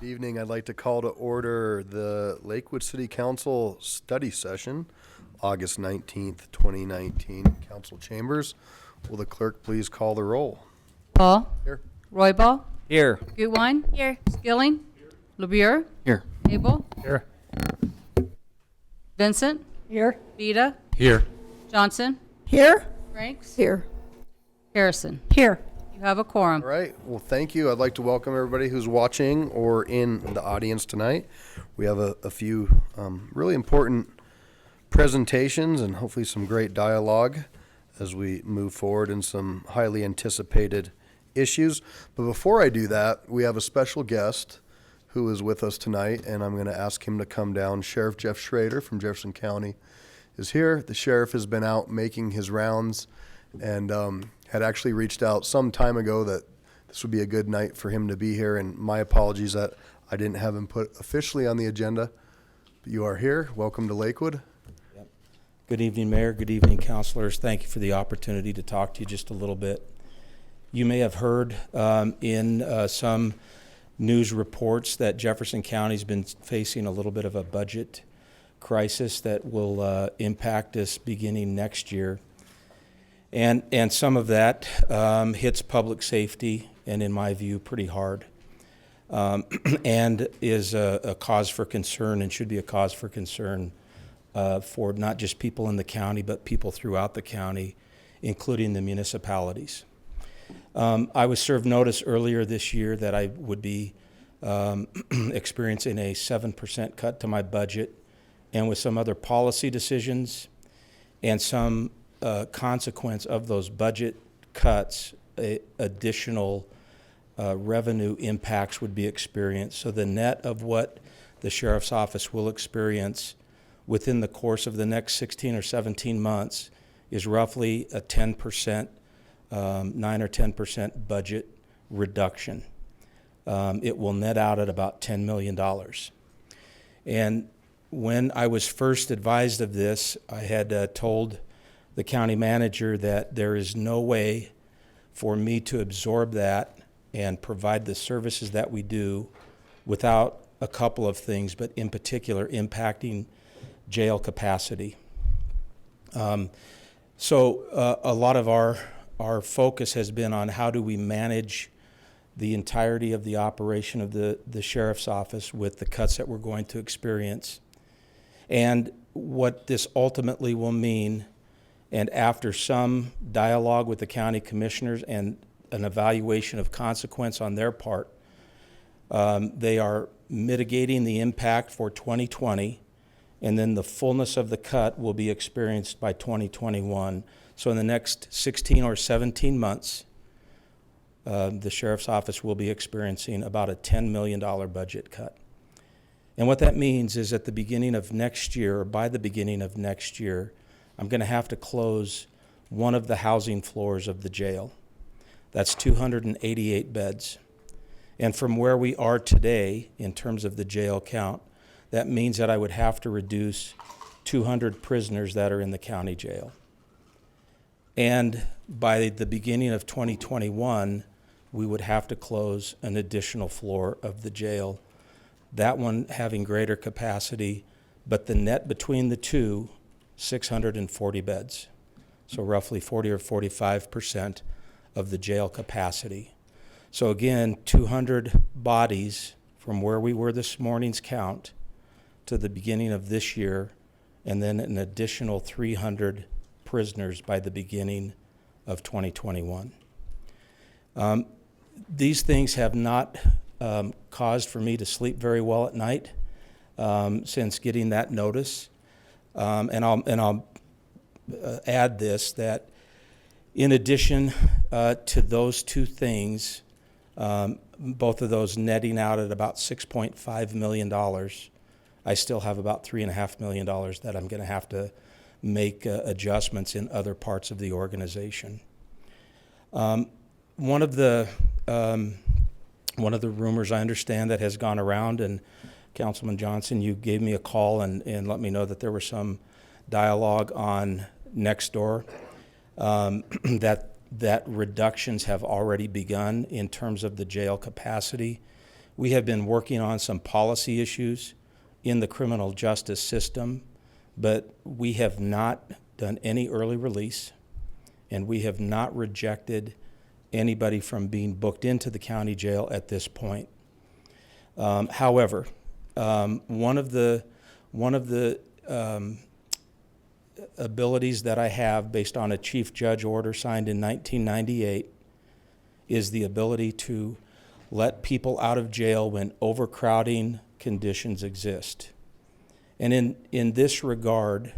Good evening. I'd like to call to order the Lakewood City Council study session, August 19th, 2019, council chambers. Will the clerk please call the roll? Paul. Here. Roybal. Here. Gutwein. Here. Skilling. LeBure. Here. Abel. Here. Vincent. Here. Vita. Here. Johnson. Here. Franks. Here. Harrison. Here. You have a quorum. All right. Well, thank you. I'd like to welcome everybody who's watching or in the audience tonight. We have a few really important presentations and hopefully some great dialogue as we move forward in some highly anticipated issues. But before I do that, we have a special guest who is with us tonight, and I'm going to ask him to come down. Sheriff Jeff Schrader from Jefferson County is here. The sheriff has been out making his rounds and had actually reached out some time ago that this would be a good night for him to be here, and my apologies that I didn't have him put officially on the agenda. But you are here. Welcome to Lakewood. Yep. Good evening, Mayor. Good evening, councilors. Thank you for the opportunity to talk to you just a little bit. You may have heard in some news reports that Jefferson County's been facing a little bit of a budget crisis that will impact us beginning next year. And some of that hits public safety, and in my view, pretty hard, and is a cause for concern and should be a cause for concern for not just people in the county, but people throughout the county, including the municipalities. I was served notice earlier this year that I would be experiencing a 7% cut to my budget, and with some other policy decisions and some consequence of those budget cuts, additional revenue impacts would be experienced. So the net of what the sheriff's office will experience within the course of the next 16 or 17 months is roughly a 10%, 9 or 10% budget reduction. It will net out at about $10 million. And when I was first advised of this, I had told the county manager that there is no way for me to absorb that and provide the services that we do without a couple of things, but in particular impacting jail capacity. So a lot of our focus has been on how do we manage the entirety of the operation of the sheriff's office with the cuts that we're going to experience. And what this ultimately will mean, and after some dialogue with the county commissioners and an evaluation of consequence on their part, they are mitigating the impact for 2020, and then the fullness of the cut will be experienced by 2021. So in the next 16 or 17 months, the sheriff's office will be experiencing about a $10 million budget cut. And what that means is at the beginning of next year, or by the beginning of next year, I'm going to have to close one of the housing floors of the jail. That's 288 beds. And from where we are today, in terms of the jail count, that means that I would have to reduce 200 prisoners that are in the county jail. And by the beginning of 2021, we would have to close an additional floor of the jail, that one having greater capacity, but the net between the two, 640 beds. So roughly 40 or 45% of the jail capacity. So again, 200 bodies from where we were this morning's count to the beginning of this year, and then an additional 300 prisoners by the beginning of 2021. These things have not caused for me to sleep very well at night since getting that notice. And I'll add this, that in addition to those two things, both of those netting out at about $6.5 million, I still have about $3.5 million that I'm going to have to make adjustments in other parts of the organization. One of the rumors I understand that has gone around, and Councilman Johnson, you gave me a call and let me know that there was some dialogue on Nextdoor, that reductions have already begun in terms of the jail capacity We have been working on some policy issues in the criminal justice system, but we have not done any early release, and we have not rejected anybody from being booked into the county jail at this point. However, one of the abilities that I have based on a chief judge order signed in 1998 is the ability to let people out of jail when overcrowding conditions exist. And in this regard,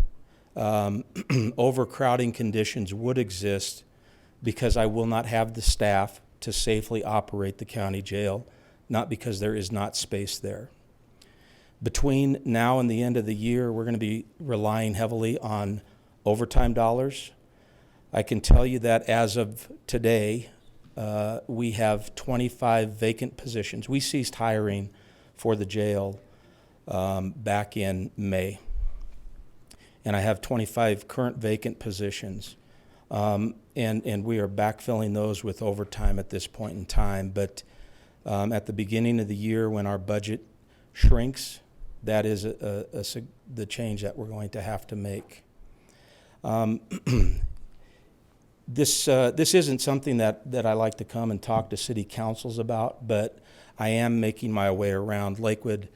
overcrowding conditions would exist because I will not have the staff to safely operate the county jail, not because there is not space there. Between now and the end of the year, we're going to be relying heavily on overtime dollars. I can tell you that as of today, we have 25 vacant positions. We ceased hiring for the jail back in May. And I have 25 current vacant positions. And we are backfilling those with overtime at this point in time. But at the beginning of the year, when our budget shrinks, that is the change that we're going to have to make. This isn't something that I like to come and talk to city councils about, but I am making my way around. Lakewood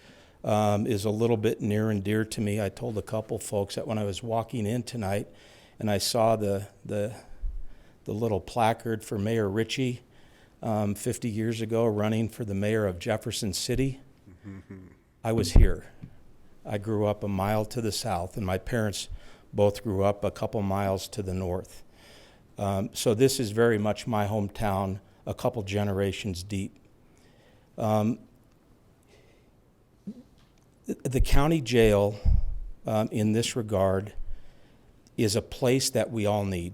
is a little bit near and dear to me. I told a couple folks that when I was walking in tonight and I saw the little placard for Mayor Ritchie 50 years ago running for the mayor of Jefferson City, I was here. I grew up a mile to the south, and my parents both grew up a couple miles to the north. So this is very much my hometown, a couple generations deep. The county jail, in this regard, is a place that we all need.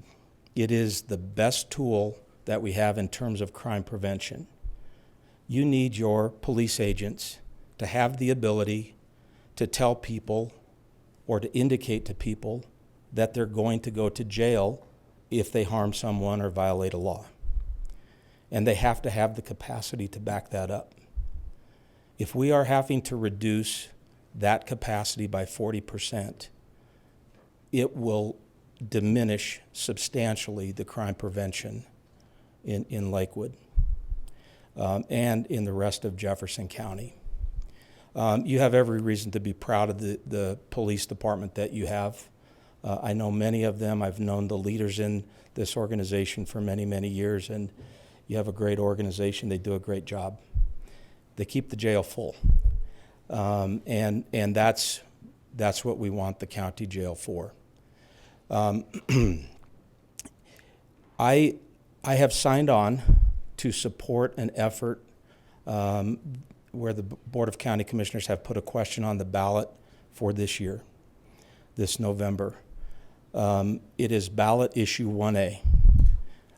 It is the best tool that we have in terms of crime prevention. You need your police agents to have the ability to tell people or to indicate to people that they're going to go to jail if they harm someone or violate a law. And they have to have the capacity to back that up. If we are having to reduce that capacity by 40%, it will diminish substantially the crime prevention in Lakewood and in the rest of Jefferson County. You have every reason to be proud of the police department that you have. I know many of them. I've known the leaders in this organization for many, many years, and you have a great organization. They do a great job. They keep the jail full, and that's what we want the county jail for. I have signed on to support an effort where the Board of County Commissioners have put a question on the ballot for this year, this November. It is ballot issue 1A.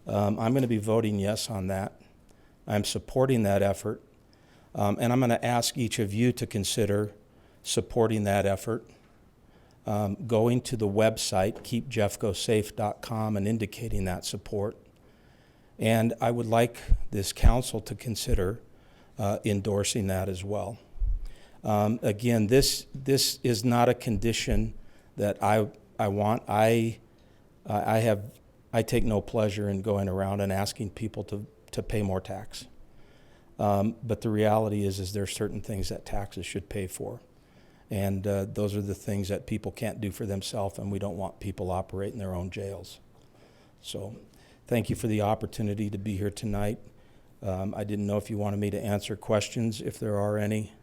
I'm going to be voting yes on that. I'm supporting that effort. And I'm going to ask each of you to consider supporting that effort, going to the website, keepjeffcosafe.com, and indicating that support. And I would like this council to consider endorsing that as well. Again, this is not a condition that I want. I take no pleasure in going around and asking people to pay more tax. But the reality is there are certain things that taxes should pay for. And those are the things that people can't do for themselves, and we don't want people operating their own jails. So thank you for the opportunity to be here tonight. I didn't know if you wanted me to answer questions, if there are any.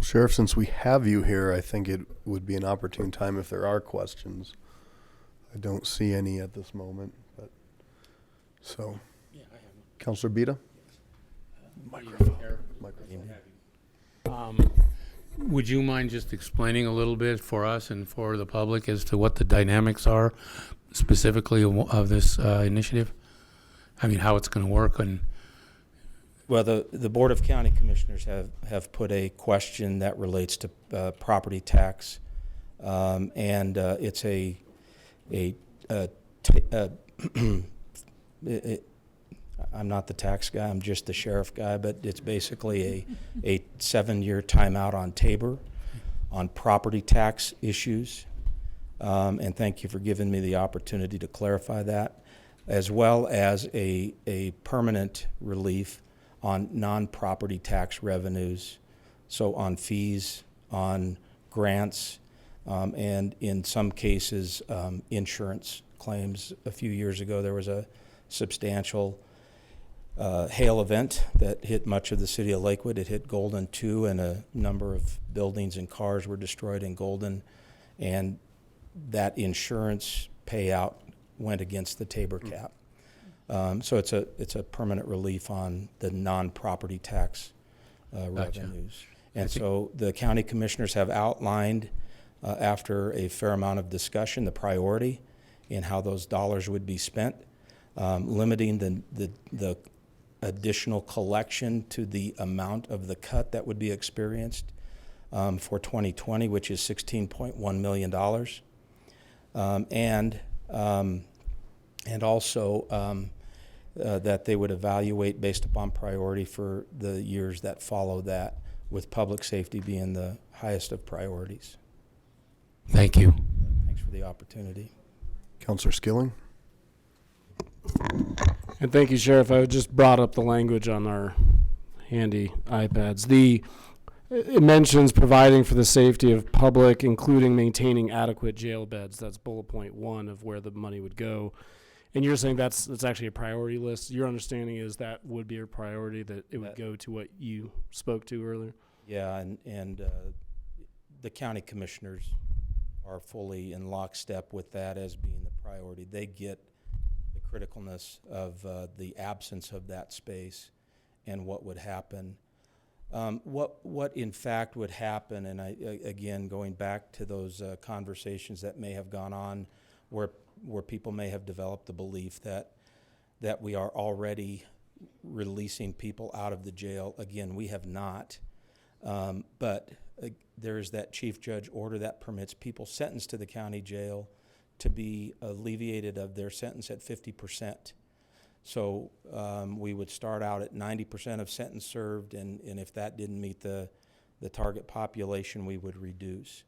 Sheriff, since we have you here, I think it would be an opportune time if there are questions. I don't see any at this moment, but so. Yeah, I have. Councilor Bita? Would you mind just explaining a little bit for us and for the public as to what the dynamics are specifically of this initiative? I mean, how it's going to work? And Well, the Board of County Commissioners have put a question that relates to property tax, and it's I'm not the tax guy, I'm just the sheriff guy, but it's basically a 7-year timeout on Tabor on property tax issues. And thank you for giving me the opportunity to clarify that, as well as a permanent relief on non-property tax revenues. So on fees, on grants, and in some cases, insurance claims. A few years ago, there was a substantial hail event that hit much of the city of Lakewood. It hit Golden too, and a number of buildings and cars were destroyed in Golden. And that insurance payout went against the Tabor cap. So it's a permanent relief on the non-property tax revenues. And so the county commissioners have outlined, after a fair amount of discussion, the priority in how those dollars would be spent, limiting the additional collection to the amount of the cut that would be experienced for 2020, which is $16.1 million. And also that they would evaluate based upon priority for the years that follow that, with public safety being the highest of priorities. Thank you. Thanks for the opportunity. Counselor Skilling? And thank you, Sheriff. I just brought up the language on our handy iPads. It mentions providing for the safety of public, including maintaining adequate jail beds. That's bullet point 1 of where the money would go. And you're saying that's actually a priority list. Your understanding is that would be a priority, that it would go to what you spoke to earlier? Yeah, and the county commissioners are fully in lockstep with that as being the priority. They get the criticalness of the absence of that space and what would happen. What in fact would happen, and again, going back to those conversations that may have gone on where people may have developed the belief that we are already releasing people out of the jail. Again, we have not. But there is that chief judge order that permits people sentenced to the county jail to be alleviated of their sentence at 50%. So we would start out at 90% of sentence served, and if that didn't meet the target population, we would reduce.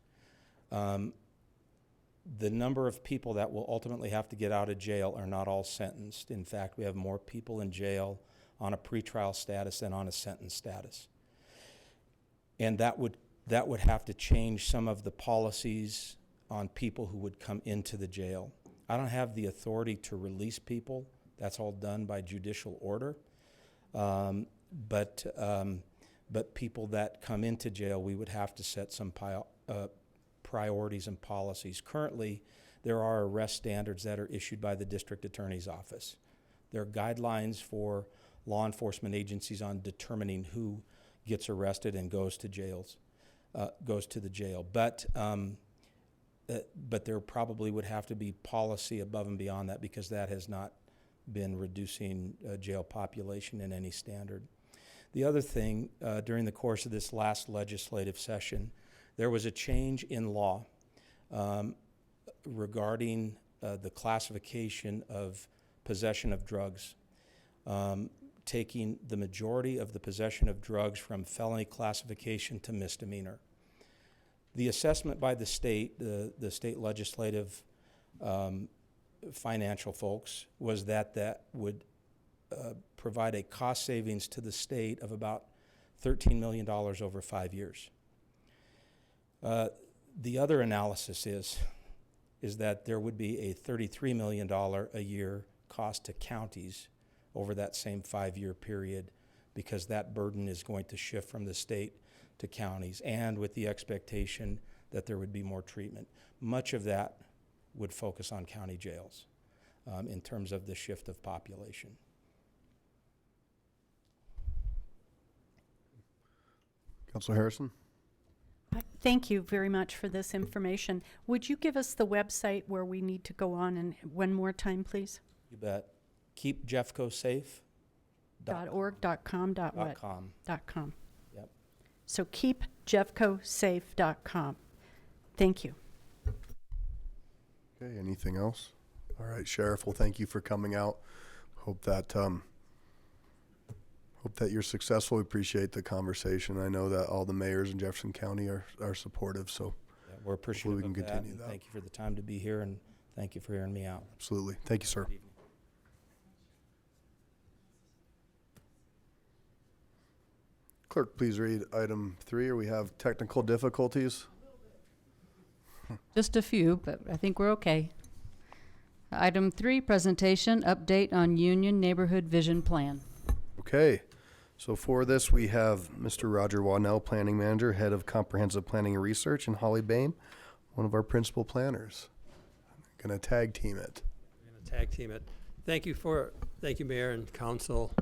The number of people that will ultimately have to get out of jail are not all sentenced. In fact, we have more people in jail on a pretrial status than on a sentence status. And that would have to change some of the policies on people who would come into the jail. I don't have the authority to release people. That's all done by judicial order. But people that come into jail, we would have to set some priorities and policies. Currently, there are arrest standards that are issued by the district attorney's office. There are guidelines for law enforcement agencies on determining who gets arrested and goes to the jail. But there probably would have to be policy above and beyond that, because that has not been reducing jail population in any standard. The other thing, during the course of this last legislative session, there was a change in law regarding the classification of possession of drugs, taking the majority of the possession of drugs from felony classification to misdemeanor. The assessment by the state, the state legislative financial folks, was that would provide a cost savings to the state of about $13 million over 5 years. The other analysis is that there would be a $33 million a year cost to counties over that same 5-year period, because that burden is going to shift from the state to counties, and with the expectation that there would be more treatment. Much of that would focus on county jails in terms of the shift of population. Counselor Harrison? Thank you very much for this information. Would you give us the website where we need to go on, and one more time, please? You bet. KeepJeffcoSafe. .org, .com, .what? .com. .com. Yep. So keepjeffcosafe.com. Thank you. Okay, anything else? All right, Sheriff, well, thank you for coming out. Hope that Hope that you're successful. We appreciate the conversation. I know that all the mayors in Jefferson County are supportive, so Yeah, we're appreciative we can of that. continue And that. thank you for the time to be here, and thank you for hearing me out. absolutely. Thank you, sir. Good evening. Clerk, please read item 3, or we have technical difficulties. Just a few, but I think we're okay. Item 3, presentation, update on Union Neighborhood Vision Plan. Okay, so for this, we have Mr. Roger Wanell, Planning Manager, Head of Comprehensive Planning and Research, and Holly Bain, one of our principal planners. Gonna tag team it. We're going to tag team it. Thank you, Mayor and Council,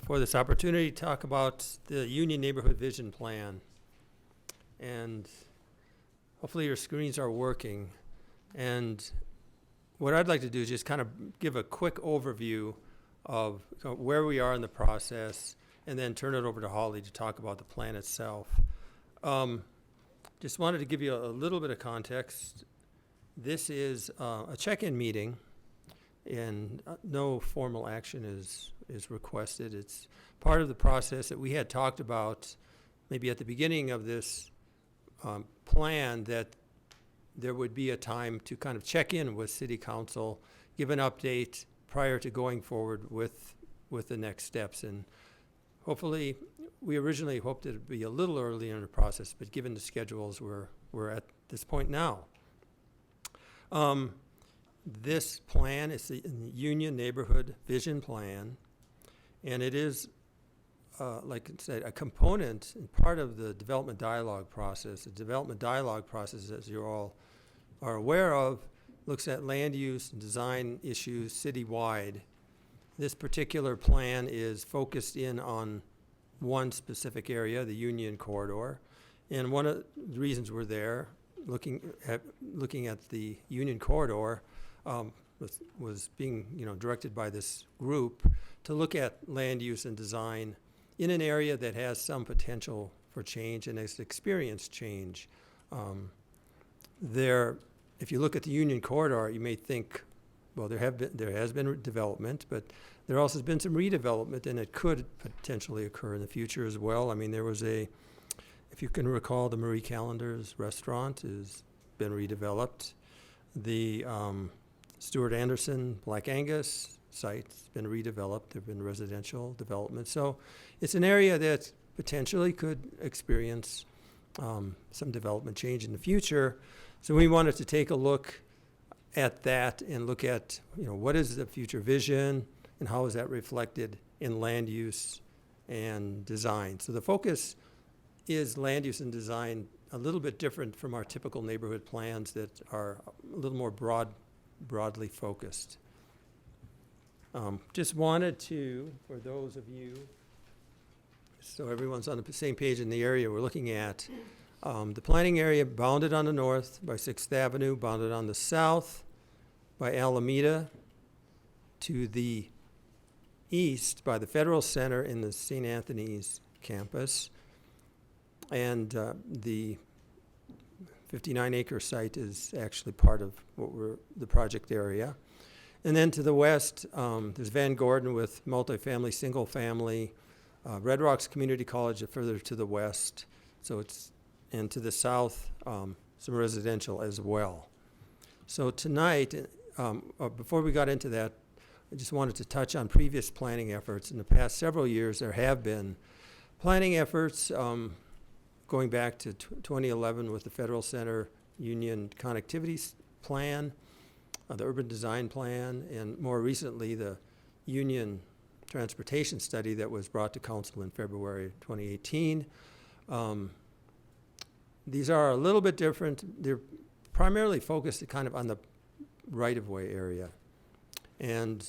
for this opportunity to talk about the Union Neighborhood Vision Plan. And hopefully your screens are working. And what I'd like to do is just kind of give a quick overview of where we are in the process, and then turn it over to Holly to talk about the plan itself. Just wanted to give you a little bit of context. This is a check-in meeting, and no formal action is requested. It's part of the process that we had talked about maybe at the beginning of this plan, that there would be a time to kind of check in with City Council, give an update prior to going forward with the next steps. And hopefully, we originally hoped it would be a little earlier in the process, but given the schedules, we're at this point now. This plan is the Union Neighborhood Vision Plan, and it is, like I said, a component and part of the development dialogue process. The development dialogue process, as you all are aware of, looks at land use and design issues citywide. This particular plan is focused in on one specific area, the Union Corridor. And one of the reasons we're there, looking at the Union Corridor, was being directed by this group to look at land use and design in an area that has some potential for change and has experienced change. If you look at the Union Corridor, you may think, well, there has been development, but there also has been some redevelopment, and it could potentially occur in the future as well. I mean, there was if you can recall, the Marie Callender's restaurant has been redeveloped. The Stuart Anderson Black Angus site's been redeveloped. There have been residential development. So it's an area that potentially could experience some development change in the future. So we wanted to take a look at that and look at, what is the future vision and how is that reflected in land use and design. So the focus is land use and design, a little bit different from our typical neighborhood plans that are a little more broadly focused. Just wanted to, for those of you, so everyone's on the same page in the area we're looking at, the planning area bounded on the north by 6th Avenue, bounded on the south by Alameda, to the east by the Federal Center in the St. Anthony's campus. And the 59-acre site is actually part of the project area. And then to the west, there's Van Gordon with multifamily, single-family, Red Rocks Community College further to the west. And to the south, some residential as well. So tonight, before we got into that, I just wanted to touch on previous planning efforts. In the past several years, there have been planning efforts going back to 2011 with the Federal Center Union Connectivity Plan, the Urban Design Plan, and more recently, the Union Transportation Study that was brought to Council in February 2018. These are a little bit different. They're primarily focused kind of on the right-of-way area. And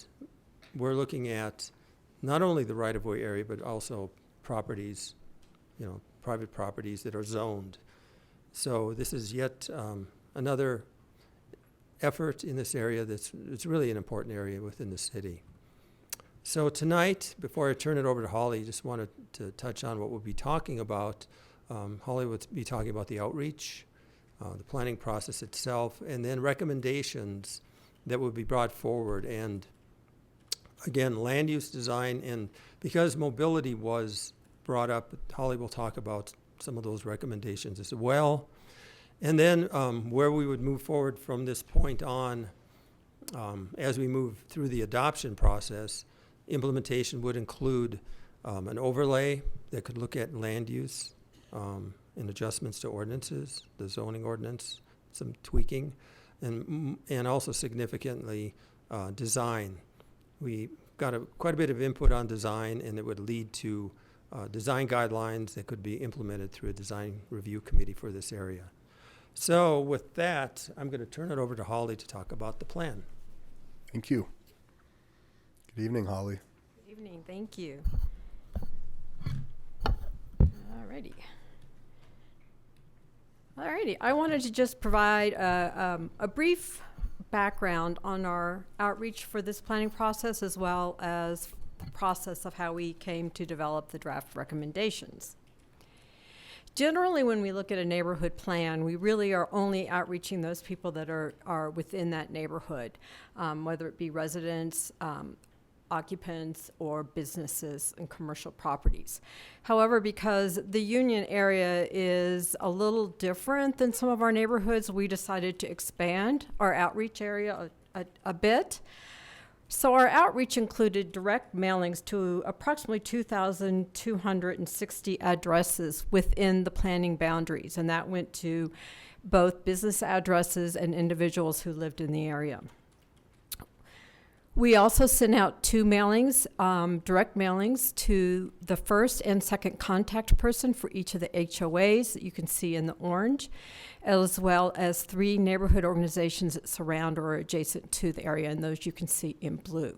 we're looking at not only the right-of-way area, but also properties, private properties that are zoned. So this is yet another effort in this area it's really an important area within the city. So tonight, before I turn it over to Holly, just wanted to touch on what we'll be talking about. Holly would be talking about the outreach, the planning process itself, and then recommendations that would be brought forward. And again, land use design, and because mobility was brought up, Holly will talk about some of those recommendations as well. And then where we would move forward from this point on, as we move through the adoption process, implementation would include an overlay that could look at land use and adjustments to ordinances, the zoning ordinance, some tweaking, and also significantly design. We got quite a bit of input on design, and it would lead to design guidelines that could be implemented through a design review committee for this area. So with that, I'm going to turn it over to Holly to talk about the plan. Thank you. Good evening, Holly. Good evening, thank you. Alrighty, I wanted to just provide a brief background on our outreach for this planning process, as well as the process of how we came to develop the draft recommendations. Generally, when we look at a neighborhood plan, we really are only outreaching those people that are within that neighborhood, whether it be residents, occupants, or businesses and commercial properties. However, because the Union area is a little different than some of our neighborhoods, we decided to expand our outreach area a bit. So our outreach included direct mailings to approximately 2,260 addresses within the planning boundaries, and that went to both business addresses and individuals who lived in the area. We also sent out 2 mailings, direct mailings to the first and second contact person for each of the HOAs that you can see in the orange, as well as 3 neighborhood organizations that surround or are adjacent to the area, and those you can see in blue.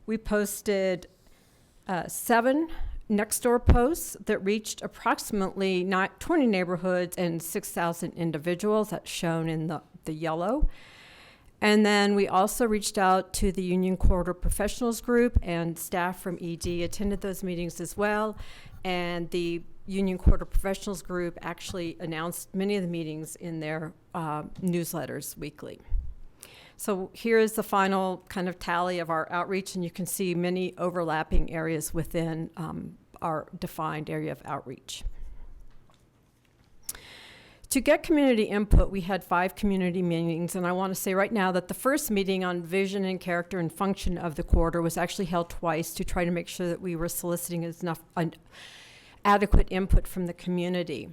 We posted 7 next door posts that reached approximately 20 neighborhoods and 6,000 individuals. That's shown in the yellow. And then we also reached out to the Union Corridor Professionals Group, and staff from ED attended those meetings as well. And the Union Corridor Professionals Group actually announced many of the meetings in their newsletters weekly. So here is the final kind of tally of our outreach, and you can see many overlapping areas within our defined area of outreach. To get community input, we had 5 community meetings, and I want to say right now that the first meeting on vision and character and function of the corridor was actually held twice to try to make sure that we were soliciting enough adequate input from the community.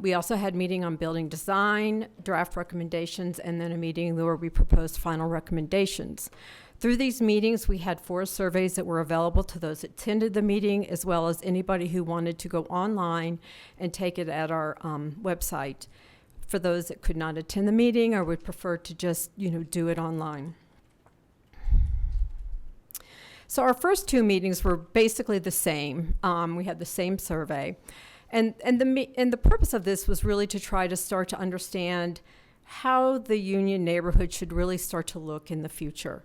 We also had a meeting on building design, draft recommendations, and then a meeting where we proposed final recommendations. Through these meetings, we had 4 surveys that were available to those that attended the meeting, as well as anybody who wanted to go online and take it at our website for those that could not attend the meeting or would prefer to just, do it online. So our first 2 meetings were basically the same. We had the same survey. And the purpose of this was really to try to start to understand how the Union neighborhood should really start to look in the future.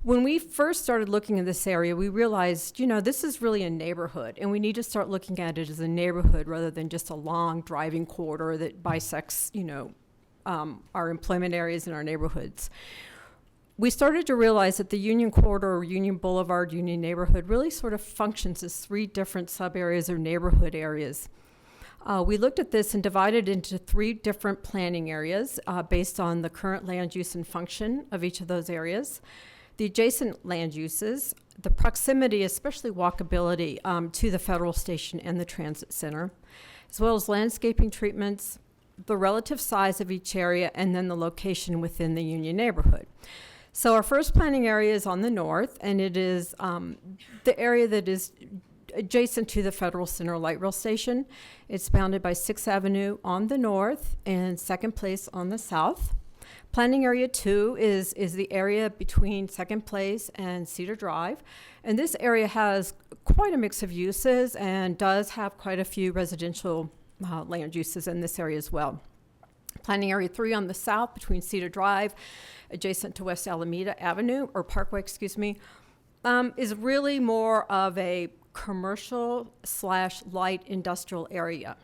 When we first started looking in this area, we realized, this is really a neighborhood, and we need to start looking at it as a neighborhood rather than just a long driving corridor that bisects, our employment areas and our neighborhoods. We started to realize that the Union Corridor, or Union Boulevard, Union neighborhood really sort of functions as 3 different sub-areas or neighborhood areas. We looked at this and divided into 3 different planning areas based on the current land use and function of each of those areas, the adjacent land uses, the proximity, especially walkability, to the federal station and the transit center, as well as landscaping treatments, the relative size of each area, and then the location within the Union neighborhood. So our first planning area is on the north, and it is the area that is adjacent to the Federal Center Light Rail Station. It's bounded by 6th Avenue on the north and 2nd Place on the south. Planning Area 2 is the area between 2nd Place and Cedar Drive. And this area has quite a mix of uses and does have quite a few residential land uses in this area as well. Planning Area 3 on the south between Cedar Drive, adjacent to West Alameda Avenue, or Parkway, is really more of a commercial/light industrial area.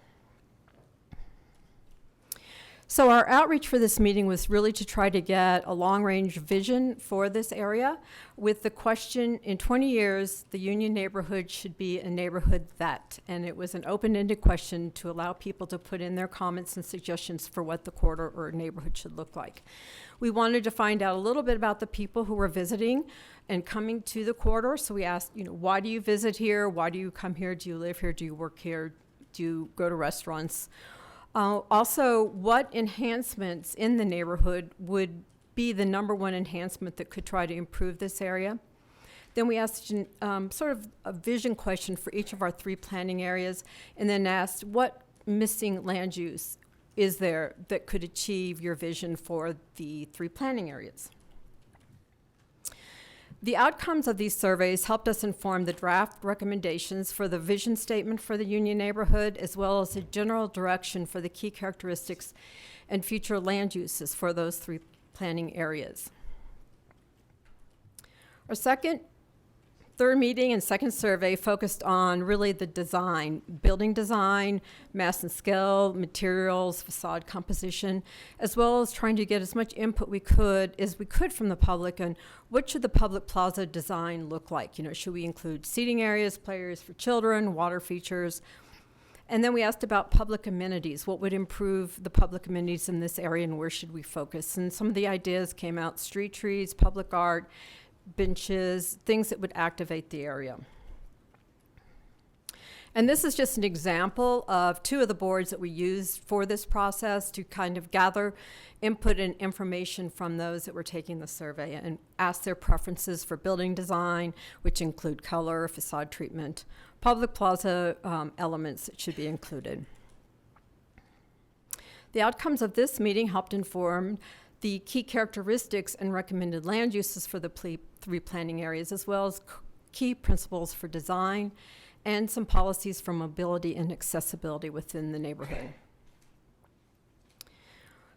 So our outreach for this meeting was really to try to get a long-range vision for this area with the question, in 20 years, the Union neighborhood should be a neighborhood that. And it was an open-ended question to allow people to put in their comments and suggestions for what the corridor or neighborhood should look like. We wanted to find out a little bit about the people who were visiting and coming to the corridor. So we asked, why do you visit here? Why do you come here? Do you live here? Do you work here? Do you go to restaurants? Also, what enhancements in the neighborhood would be the number one enhancement that could try to improve this area? Then we asked sort of a vision question for each of our 3 planning areas, and then asked what missing land use is there that could achieve your vision for the 3 planning areas. The outcomes of these surveys helped us inform the draft recommendations for the vision statement for the Union neighborhood, as well as a general direction for the key characteristics and future land uses for those 3 planning areas. Our third meeting and second survey focused on really the design, building design, mass and scale, materials, facade composition, as well as trying to get as much input as we could from the public on what should the public plaza design look like. Should we include seating areas, play areas for children, water features? And then we asked about public amenities. What would improve the public amenities in this area, and where should we focus? And some of the ideas came out: street trees, public art, benches, things that would activate the area. And this is just an example of 2 of the boards that we used for this process to kind of gather input and information from those that were taking the survey and ask their preferences for building design, which include color, facade treatment, public plaza elements that should be included. The outcomes of this meeting helped inform the key characteristics and recommended land uses for the 3 planning areas, as well as key principles for design and some policies for mobility and accessibility within the neighborhood.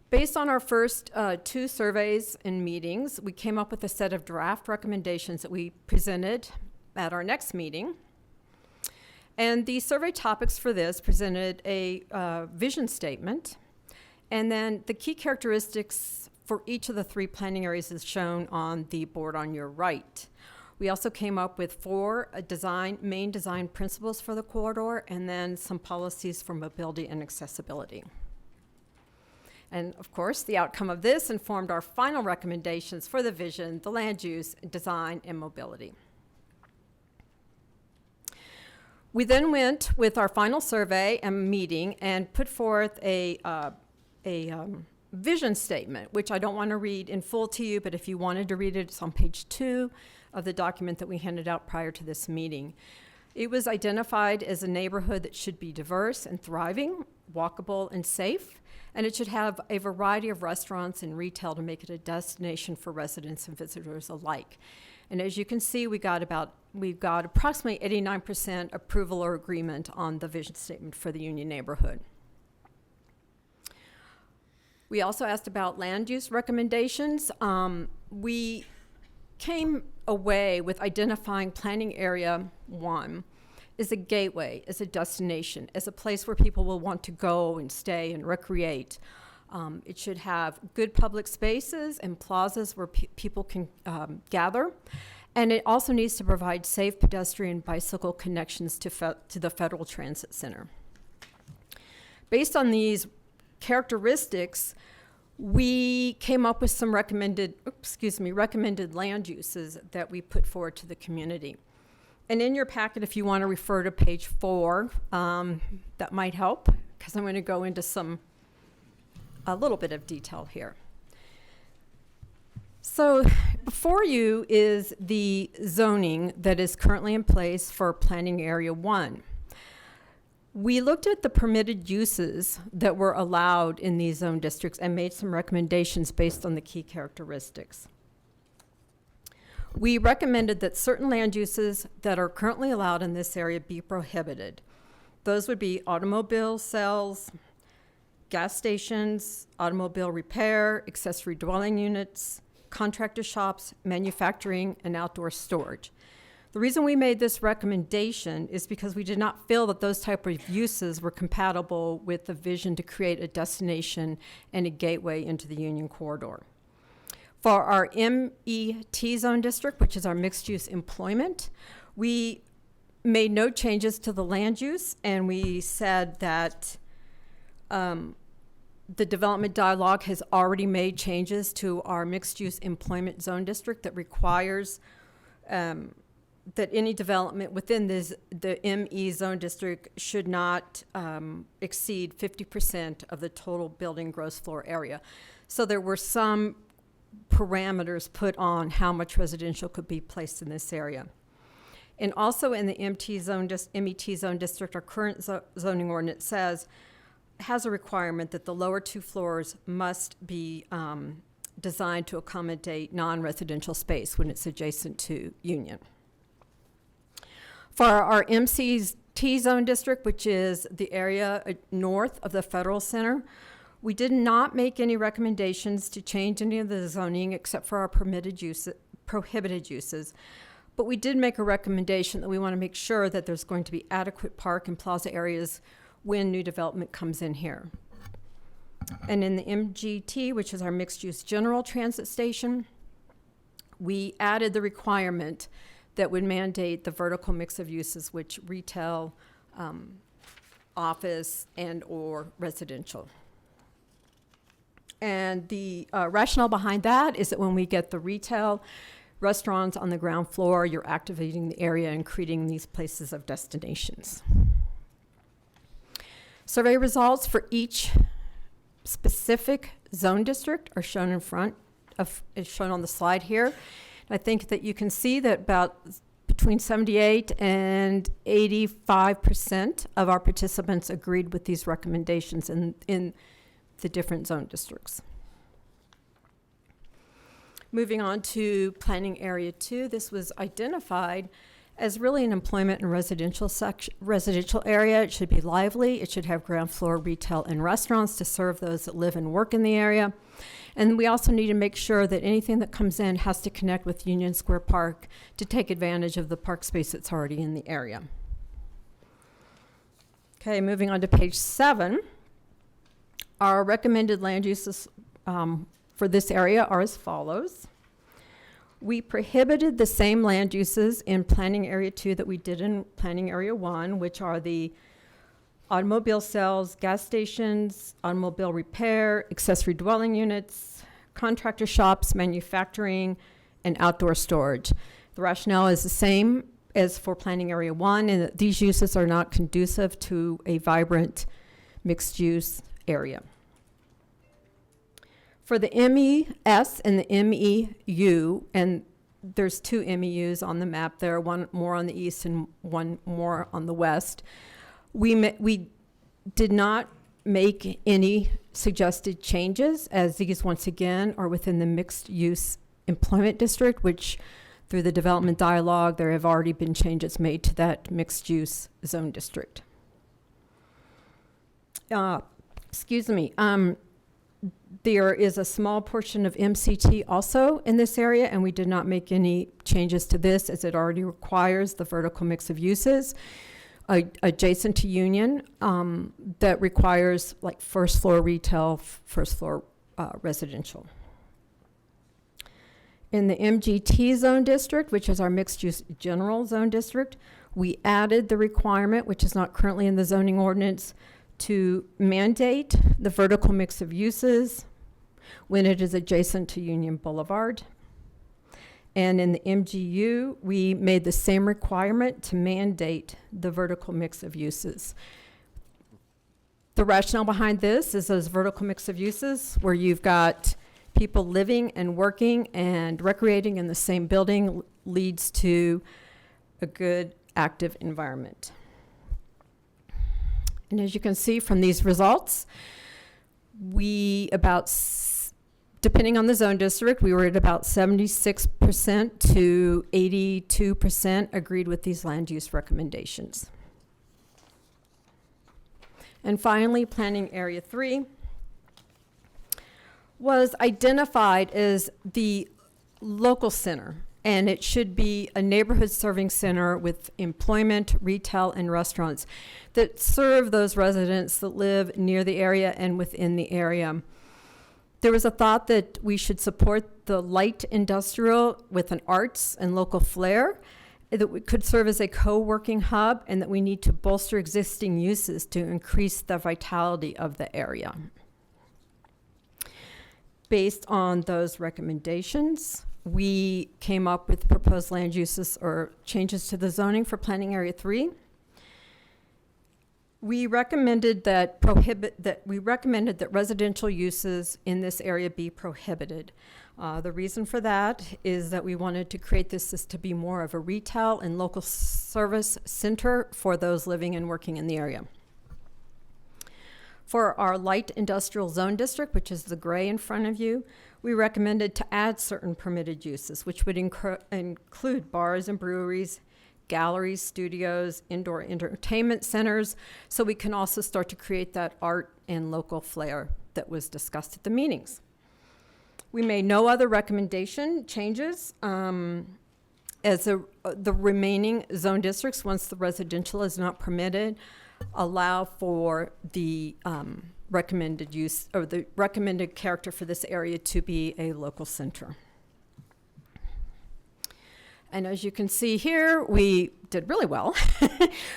Based on our first 2 surveys and meetings, we came up with a set of draft recommendations that we presented at our next meeting. And the survey topics for this presented a vision statement, and then the key characteristics for each of the 3 planning areas is shown on the board on your right. We also came up with 4 main design principles for the corridor, and then some policies for mobility and accessibility. And of course, the outcome of this informed our final recommendations for the vision, the land use, design, and mobility. We then went with our final survey and meeting and put forth a vision statement, which I don't want to read in full to you, but if you wanted to read it, it's on page 2 of the document that we handed out prior to this meeting. It was identified as a neighborhood that should be diverse and thriving, walkable and safe, and it should have a variety of restaurants and retail to make it a destination for residents and visitors alike. And as you can see, we got approximately 89% approval or agreement on the vision statement for the Union neighborhood. We also asked about land use recommendations. We came away with identifying planning area 1 as a gateway, as a destination, as a place where people will want to go and stay and recreate. It should have good public spaces and plazas where people can gather. And it also needs to provide safe pedestrian bicycle connections to the Federal Transit Center. Based on these characteristics, we came up with some recommended land uses that we put forward to the community. And in your packet, if you want to refer to page 4, that might help, because I'm going to go into a little bit of detail here. So before you is the zoning that is currently in place for planning area 1. We looked at the permitted uses that were allowed in these zone districts and made some recommendations based on the key characteristics. We recommended that certain land uses that are currently allowed in this area be prohibited. Those would be automobile sales, gas stations, automobile repair, accessory dwelling units, contractor shops, manufacturing, and outdoor storage. The reason we made this recommendation is because we did not feel that those type of uses were compatible with the vision to create a destination and a gateway into the Union Corridor. For our MET zone district, which is our mixed-use employment, we made no changes to the land use, and we said that the development dialogue has already made changes to our mixed-use employment zone district that requires that any development within the ME zone district should not exceed 50% of the total building gross floor area. So there were some parameters put on how much residential could be placed in this area. And also in the MET zone district, our current zoning ordinance has a requirement that the lower 2 floors must be designed to accommodate non-residential space when it's adjacent to Union. For our MCT zone district, which is the area north of the Federal Center, we did not make any recommendations to change any of the zoning except for our prohibited uses. But we did make a recommendation that we want to make sure that there's going to be adequate park and plaza areas when new development comes in here. And in the MGT, which is our mixed-use general transit station, we added the requirement that would mandate the vertical mix of uses, which retail, office, and or residential. And the rationale behind that is that when we get the retail restaurants on the ground floor, you're activating the area and creating these places of destinations. Survey results for each specific zone district are shown is shown on the slide here. I think that you can see that about between 78 and 85% of our participants agreed with these recommendations in the different zone districts. Moving on to planning area 2, this was identified as really an employment and residential area. It should be lively. It should have ground floor retail and restaurants to serve those that live and work in the area. And we also need to make sure that anything that comes in has to connect with Union Square Park to take advantage of the park space that's already in the area. Okay, moving on to page 7. Our recommended land uses for this area are as follows. We prohibited the same land uses in planning area 2 that we did in planning area 1, which are the automobile sales, gas stations, automobile repair, accessory dwelling units, contractor shops, manufacturing, and outdoor storage. The rationale is the same as for planning area 1, and that these uses are not conducive to a vibrant mixed-use area. For the MES and the MEU, and there's 2 MEUs on the map there, one more on the east and one more on the west, we did not make any suggested changes, as these once again are within the mixed use employment district, which through the development dialogue there have already been changes made to that mixed use zone district. There is a small portion of MCT also in this area, and we did not make any changes to this as it already requires the vertical mix of uses adjacent to Union that requires like first floor retail, first floor residential. In the MGT zone district, which is our mixed use general zone district, we added the requirement, which is not currently in the zoning ordinance, to mandate the vertical mix of uses when it is adjacent to Union Boulevard. And in the MGU, we made the same requirement to mandate the vertical mix of uses. The rationale behind this is those vertical mix of uses where you've got people living and working and recreating in the same building leads to a good active environment. And as you can see from these results, depending on the zone district, we were at about 76% to 82% agreed with these land use recommendations. And finally, planning area 3 was identified as the local center and it should be a neighborhood serving center with employment, retail, and restaurants that serve those residents that live near the area and within the area. There was a thought that we should support the light industrial with an arts and local flair, that we could serve as a co-working hub, and that we need to bolster existing uses to increase the vitality of the area. Based on those recommendations, we came up with proposed land uses or changes to the zoning for Planning Area 3. We recommended that residential uses in this area be prohibited. The reason for that is that we wanted to create this as to be more of a retail and local service center for those living and working in the area. For our light industrial zone district, which is the gray in front of you, we recommended to add certain permitted uses, which would include bars and breweries, galleries, studios, indoor entertainment centers, so we can also start to create that art and local flair that was discussed at the meetings. We made no other recommendation changes as the remaining zone districts, once the residential is not permitted, allow for the recommended use or the recommended character for this area to be a local center. And as you can see here, we did really well.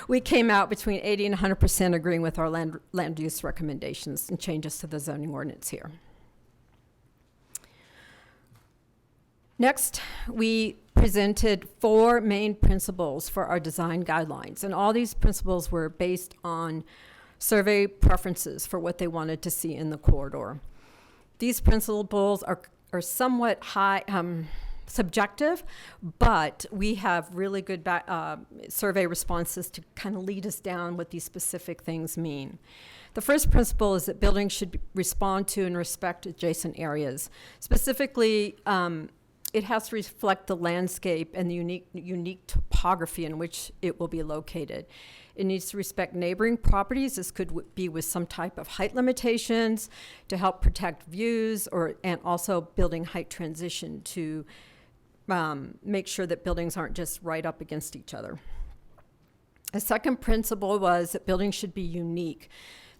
We came out between 80 and 100% agreeing with our land use recommendations and changes to the zoning ordinance here. Next, we presented 4 main principles for our design guidelines, and all these principles were based on survey preferences for what they wanted to see in the corridor. These principles are somewhat subjective, but we have really good survey responses to kind of lead us down what these specific things mean. The first principle is that buildings should respond to and respect adjacent areas. Specifically, it has to reflect the landscape and the unique topography in which it will be located. It needs to respect neighboring properties. This could be with some type of height limitations to help protect views, and also building height transition to make sure that buildings aren't just right up against each other. A second principle was that buildings should be unique.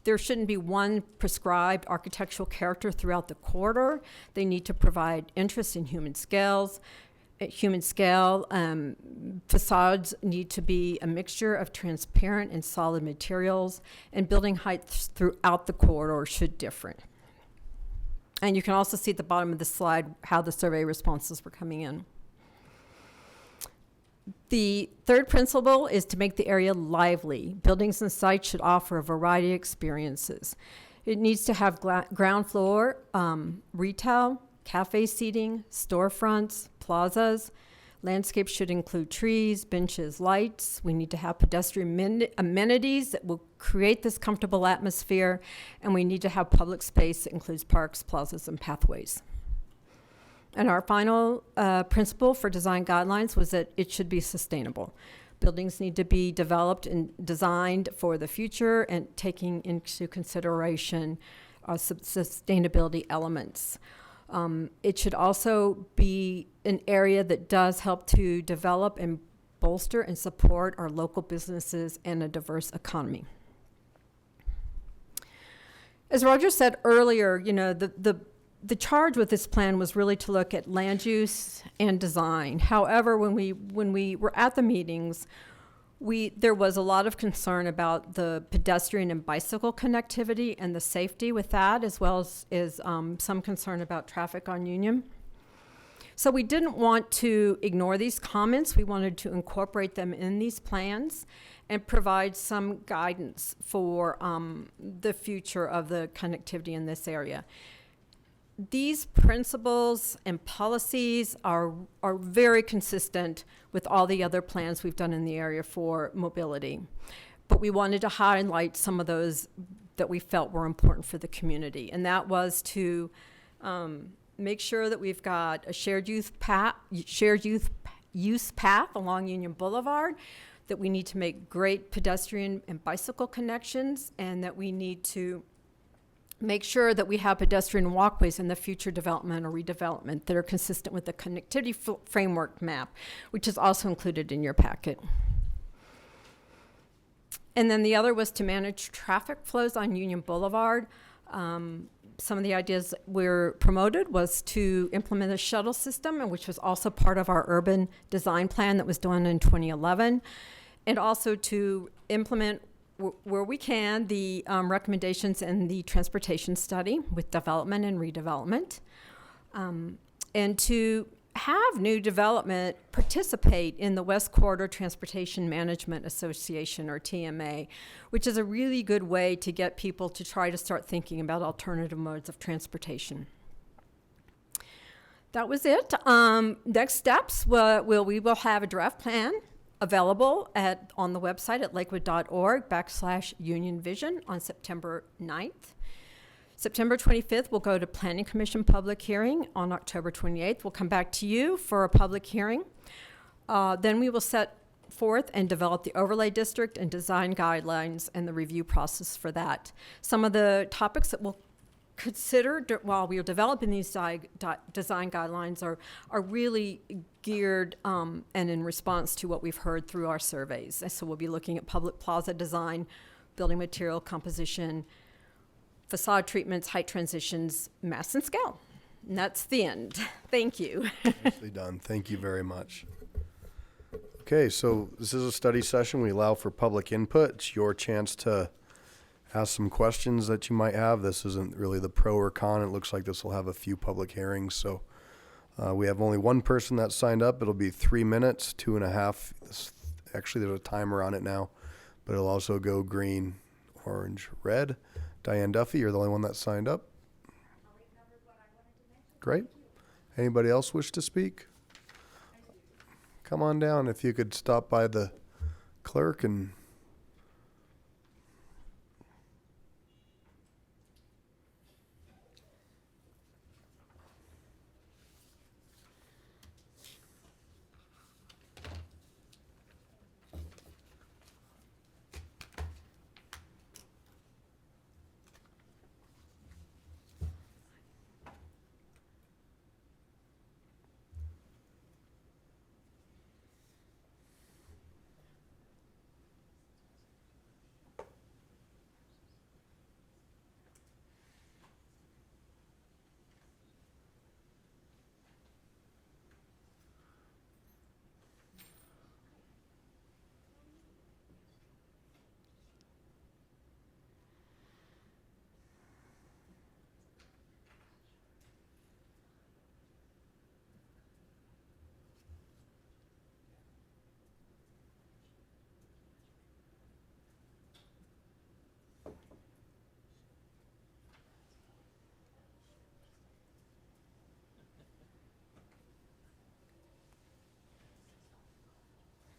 There shouldn't be one prescribed architectural character throughout the corridor. They need to provide interest in human scale. Facades need to be a mixture of transparent and solid materials, and building heights throughout the corridor should differ. And you can also see at the bottom of the slide how the survey responses were coming in. The third principle is to make the area lively. Buildings and sites should offer a variety of experiences. It needs to have ground floor retail, cafe seating, storefronts, plazas. Landscapes should include trees, benches, lights. We need to have pedestrian amenities that will create this comfortable atmosphere, and we need to have public space that includes parks, plazas, and pathways. And our final principle for design guidelines was that it should be sustainable. Buildings need to be developed and designed for the future and taking into consideration sustainability elements. It should also be an area that does help to develop and bolster and support our local businesses and a diverse economy. As Roger said earlier, you know, the charge with this plan was really to look at land use and design. However, when we were at the meetings, there was a lot of concern about the pedestrian and bicycle connectivity and the safety with that, as well as some concern about traffic on Union. So we didn't want to ignore these comments. We wanted to incorporate them in these plans and provide some guidance for the future of the connectivity in this area. These principles and policies are very consistent with all the other plans we've done in the area for mobility. But we wanted to highlight some of those that we felt were important for the community. And that was to make sure that we've got a shared use path along Union Boulevard, that we need to make great pedestrian and bicycle connections, and that we need to make sure that we have pedestrian walkways in the future development or redevelopment that are consistent with the connectivity framework map, which is also included in your packet. And then the other was to manage traffic flows on Union Boulevard. Some of the ideas were promoted was to implement a shuttle system, and which was also part of our urban design plan that was done in 2011, and also to implement where we can the recommendations in the transportation study with development and redevelopment, and to have new development participate in the West Corridor Transportation Management Association, or TMA, which is a really good way to get people to try to start thinking about alternative modes of transportation. That was it. Next steps, we will have a draft plan available on the website at lakewood.org/Union Vision on September 9th. September 25th, we'll go to Planning Commission public hearing. On October 28th, we'll come back to you for a public hearing. Then we will set forth and develop the overlay district and design guidelines and the review process for that. Some of the topics that we'll consider while we are developing these design guidelines are really geared and in response to what we've heard through our surveys. So we'll be looking at public plaza design, building material composition, facade treatments, height transitions, mass and scale. And that's the end. Thank you. Nicely done. Thank you very much. Okay, so this is a study session. We allow for public input. It's your chance to ask some questions that you might have. This isn't really the pro or con. It looks like this will have a few public hearings. So we have only one person that signed up. It'll be 3 minutes, 2.5. Actually, there's a timer on it now, but it'll also go green, orange, red. Diane Duffy, you're the only one that signed up. Great. Anybody else wish to speak? Come on down if you could stop by the clerk and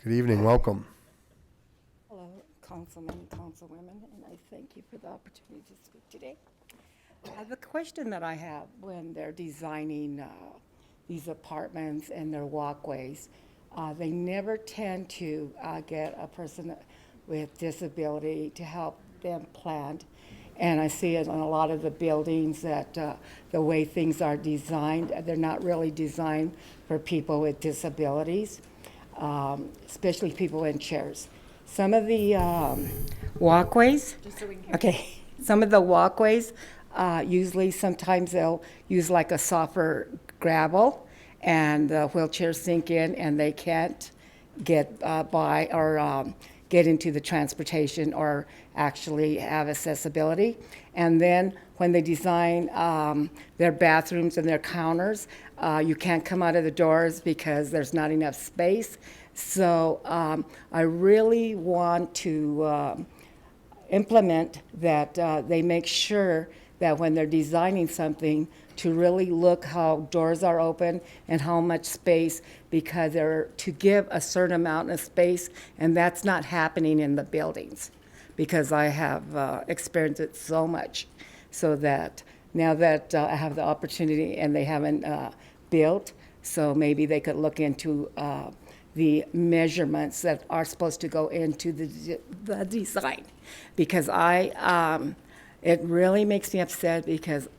good evening, welcome. Hello, Councilmen and Councilwomen, and I thank you for the opportunity to speak today. The question that I have when they're designing these apartments and their walkways, they never tend to get a person with disability to help them plan. And I see it on a lot of the buildings that the way things are designed, they're not really designed for people with disabilities. Especially people in chairs. Some of the walkways, some of the walkways, usually sometimes they'll use like a softer gravel and the wheelchairs sink in and they can't get by or get into the transportation or actually have accessibility. And then when they design their bathrooms and their counters, you can't come out of the doors because there's not enough space. So I really want to implement that they make sure that when they're designing something to really look how doors are open and how much space, because they're to give a certain amount of space, and that's not happening in the buildings because I have experienced it so much. So that now that I have the opportunity and they haven't built, so maybe they could look into the measurements that are supposed to go into the design. Because I It really makes me upset because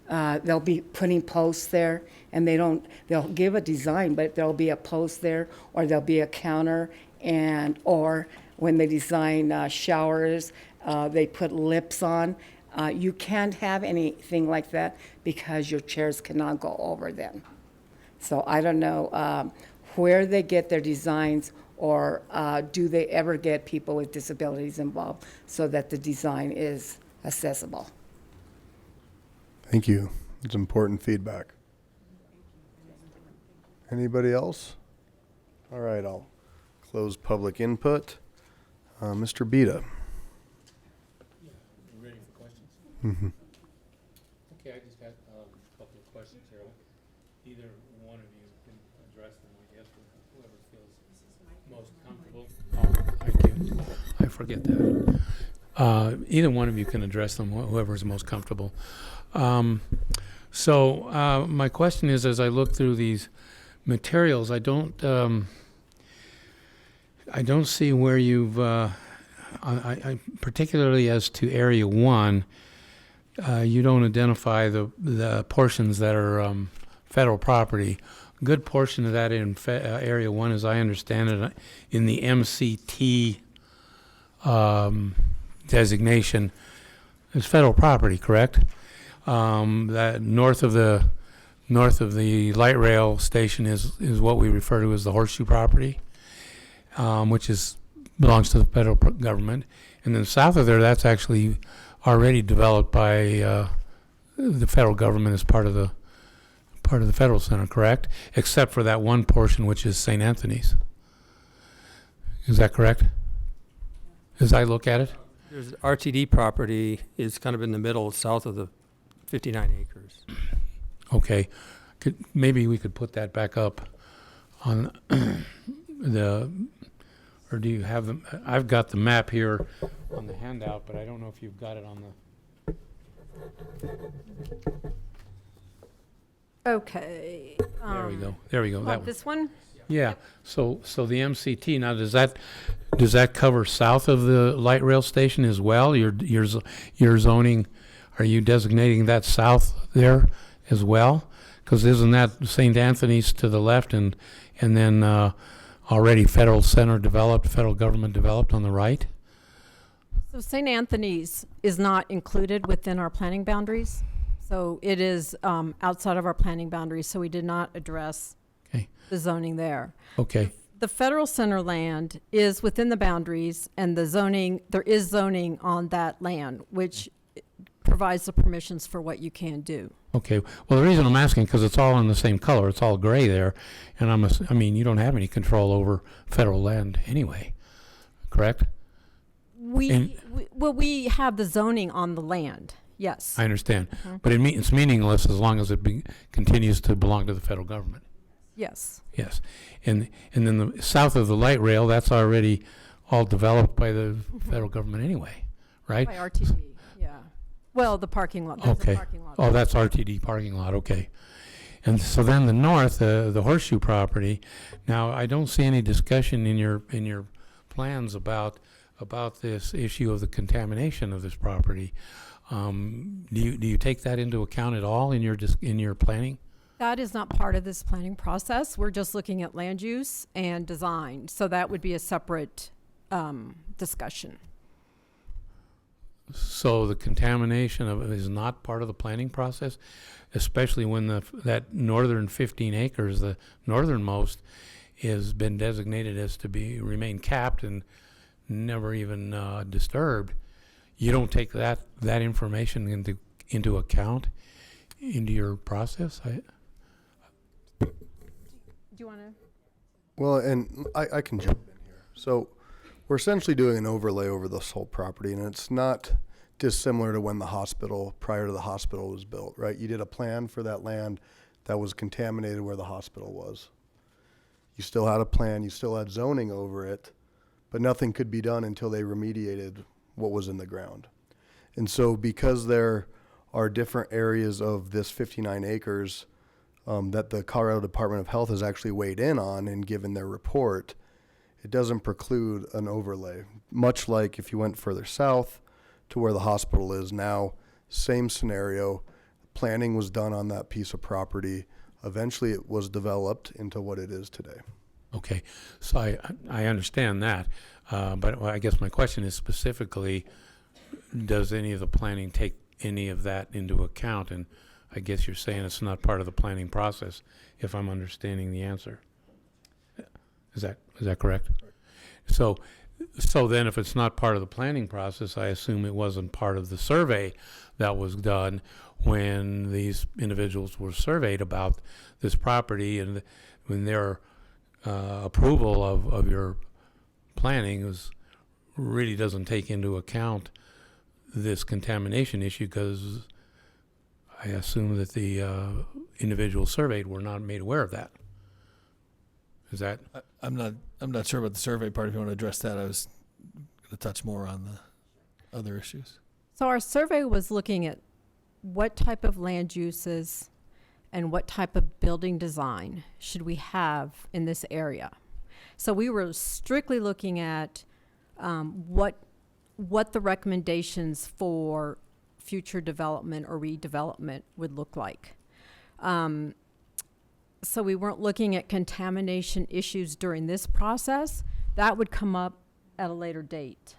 they'll be putting posts there and they'll give a design, but there'll be a post there or there'll be a counter or when they design showers, they put lips on. You can't have anything like that because your chairs cannot go over them. So I don't know where they get their designs, or do they ever get people with disabilities involved so that the design is accessible? Thank you. It's important feedback. Anybody else? All right, I'll close public input. Mr. Beta. Ready for questions? Mm-hmm. Okay, I just got a couple of questions here. Either one of you can address them, I guess, or whoever feels most comfortable. Oh, thank you. I forget that. Either one of you can address them, whoever's most comfortable. So my question is, as I look through these materials, I don't see where you've, I particularly as to Area 1, you don't identify the portions that are federal property. A good portion of that in Area 1, as I understand it, in the MCT designation, is federal property, correct? That north of the light rail station is what we refer to as the horseshoe property, which belongs to the federal government, and then south of there, that's actually already developed by the federal government as part of the federal center, correct? Except for that one portion, which is St. Anthony's. Is that correct? As I look at it? There's RTD property is kind of in the middle, south of the 59 acres. Okay, maybe we could put that back up on or do you have them? I've got the map here on the handout, but I don't know if you've got it on the. Okay. There we go. There we go. That one. This one? Yeah. So the MCT now does that cover south of the light rail station as well? Your zoning, are you designating that south there as well? Because isn't that St. Anthony's to the left and then already federal center developed, federal government developed on the right? So St. Anthony's is not included within our planning boundaries. So it is outside of our planning boundaries, so we did not address the zoning there. Okay. The federal center land is within the boundaries, and the zoning, there is zoning on that land, which provides the permissions for what you can do. Okay. Well, the reason I'm asking, because it's all in the same color, it's all gray there, and I mean, you don't have any control over federal land anyway, correct? We have the zoning on the land, yes. I understand, but it's meaningless as long as it continues to belong to the federal government. Yes. Yes, and then the south of the light rail, that's already all developed by the federal government anyway, right? By RTD, yeah. Well, the parking lot, there's a Okay. parking lot. Oh, that's RTD parking lot, okay. And so then the north, the horseshoe property, now I don't see any discussion in your plans about this issue of the contamination of this property. Do you take that into account at all in your planning? That is not part of this planning process. We're just looking at land use and design. So that would be a separate discussion. So the contamination of it is not part of the planning process, especially when that northern 15 acres, the northernmost, has been designated as to remain capped and never even disturbed. You don't take that information into account into your process? Do you want to? Well, and I can jump in here. So we're essentially doing an overlay over this whole property, and it's not dissimilar to when prior to the hospital was built, right? You did a plan for that land that was contaminated where the hospital was. You still had a plan, you still had zoning over it, but nothing could be done until they remediated what was in the ground. And so because there are different areas of this 59 acres that the Colorado Department of Health has actually weighed in on and given their report, it doesn't preclude an overlay. Much like if you went further south to where the hospital is now. Same scenario. Planning was done on that piece of property. Eventually it was developed into what it is today. Okay, so I understand that, but I guess my question is specifically, does any of the planning take any of that into account? And I guess you're saying it's not part of the planning process, if I'm understanding the answer. Is that correct? So then if it's not part of the planning process, I assume it wasn't part of the survey that was done when these individuals were surveyed about this property, and when their approval of your planning really doesn't take into account this contamination issue, because I assume that the individuals surveyed were not made aware of that. Is that? I'm not sure about the survey part. If you want to address that, I was going to touch more on the other issues. So our survey was looking at what type of land uses and what type of building design should we have in this area. So we were strictly looking at what the recommendations for future development or redevelopment would look like. So we weren't looking at contamination issues during this process. That would come up at a later date.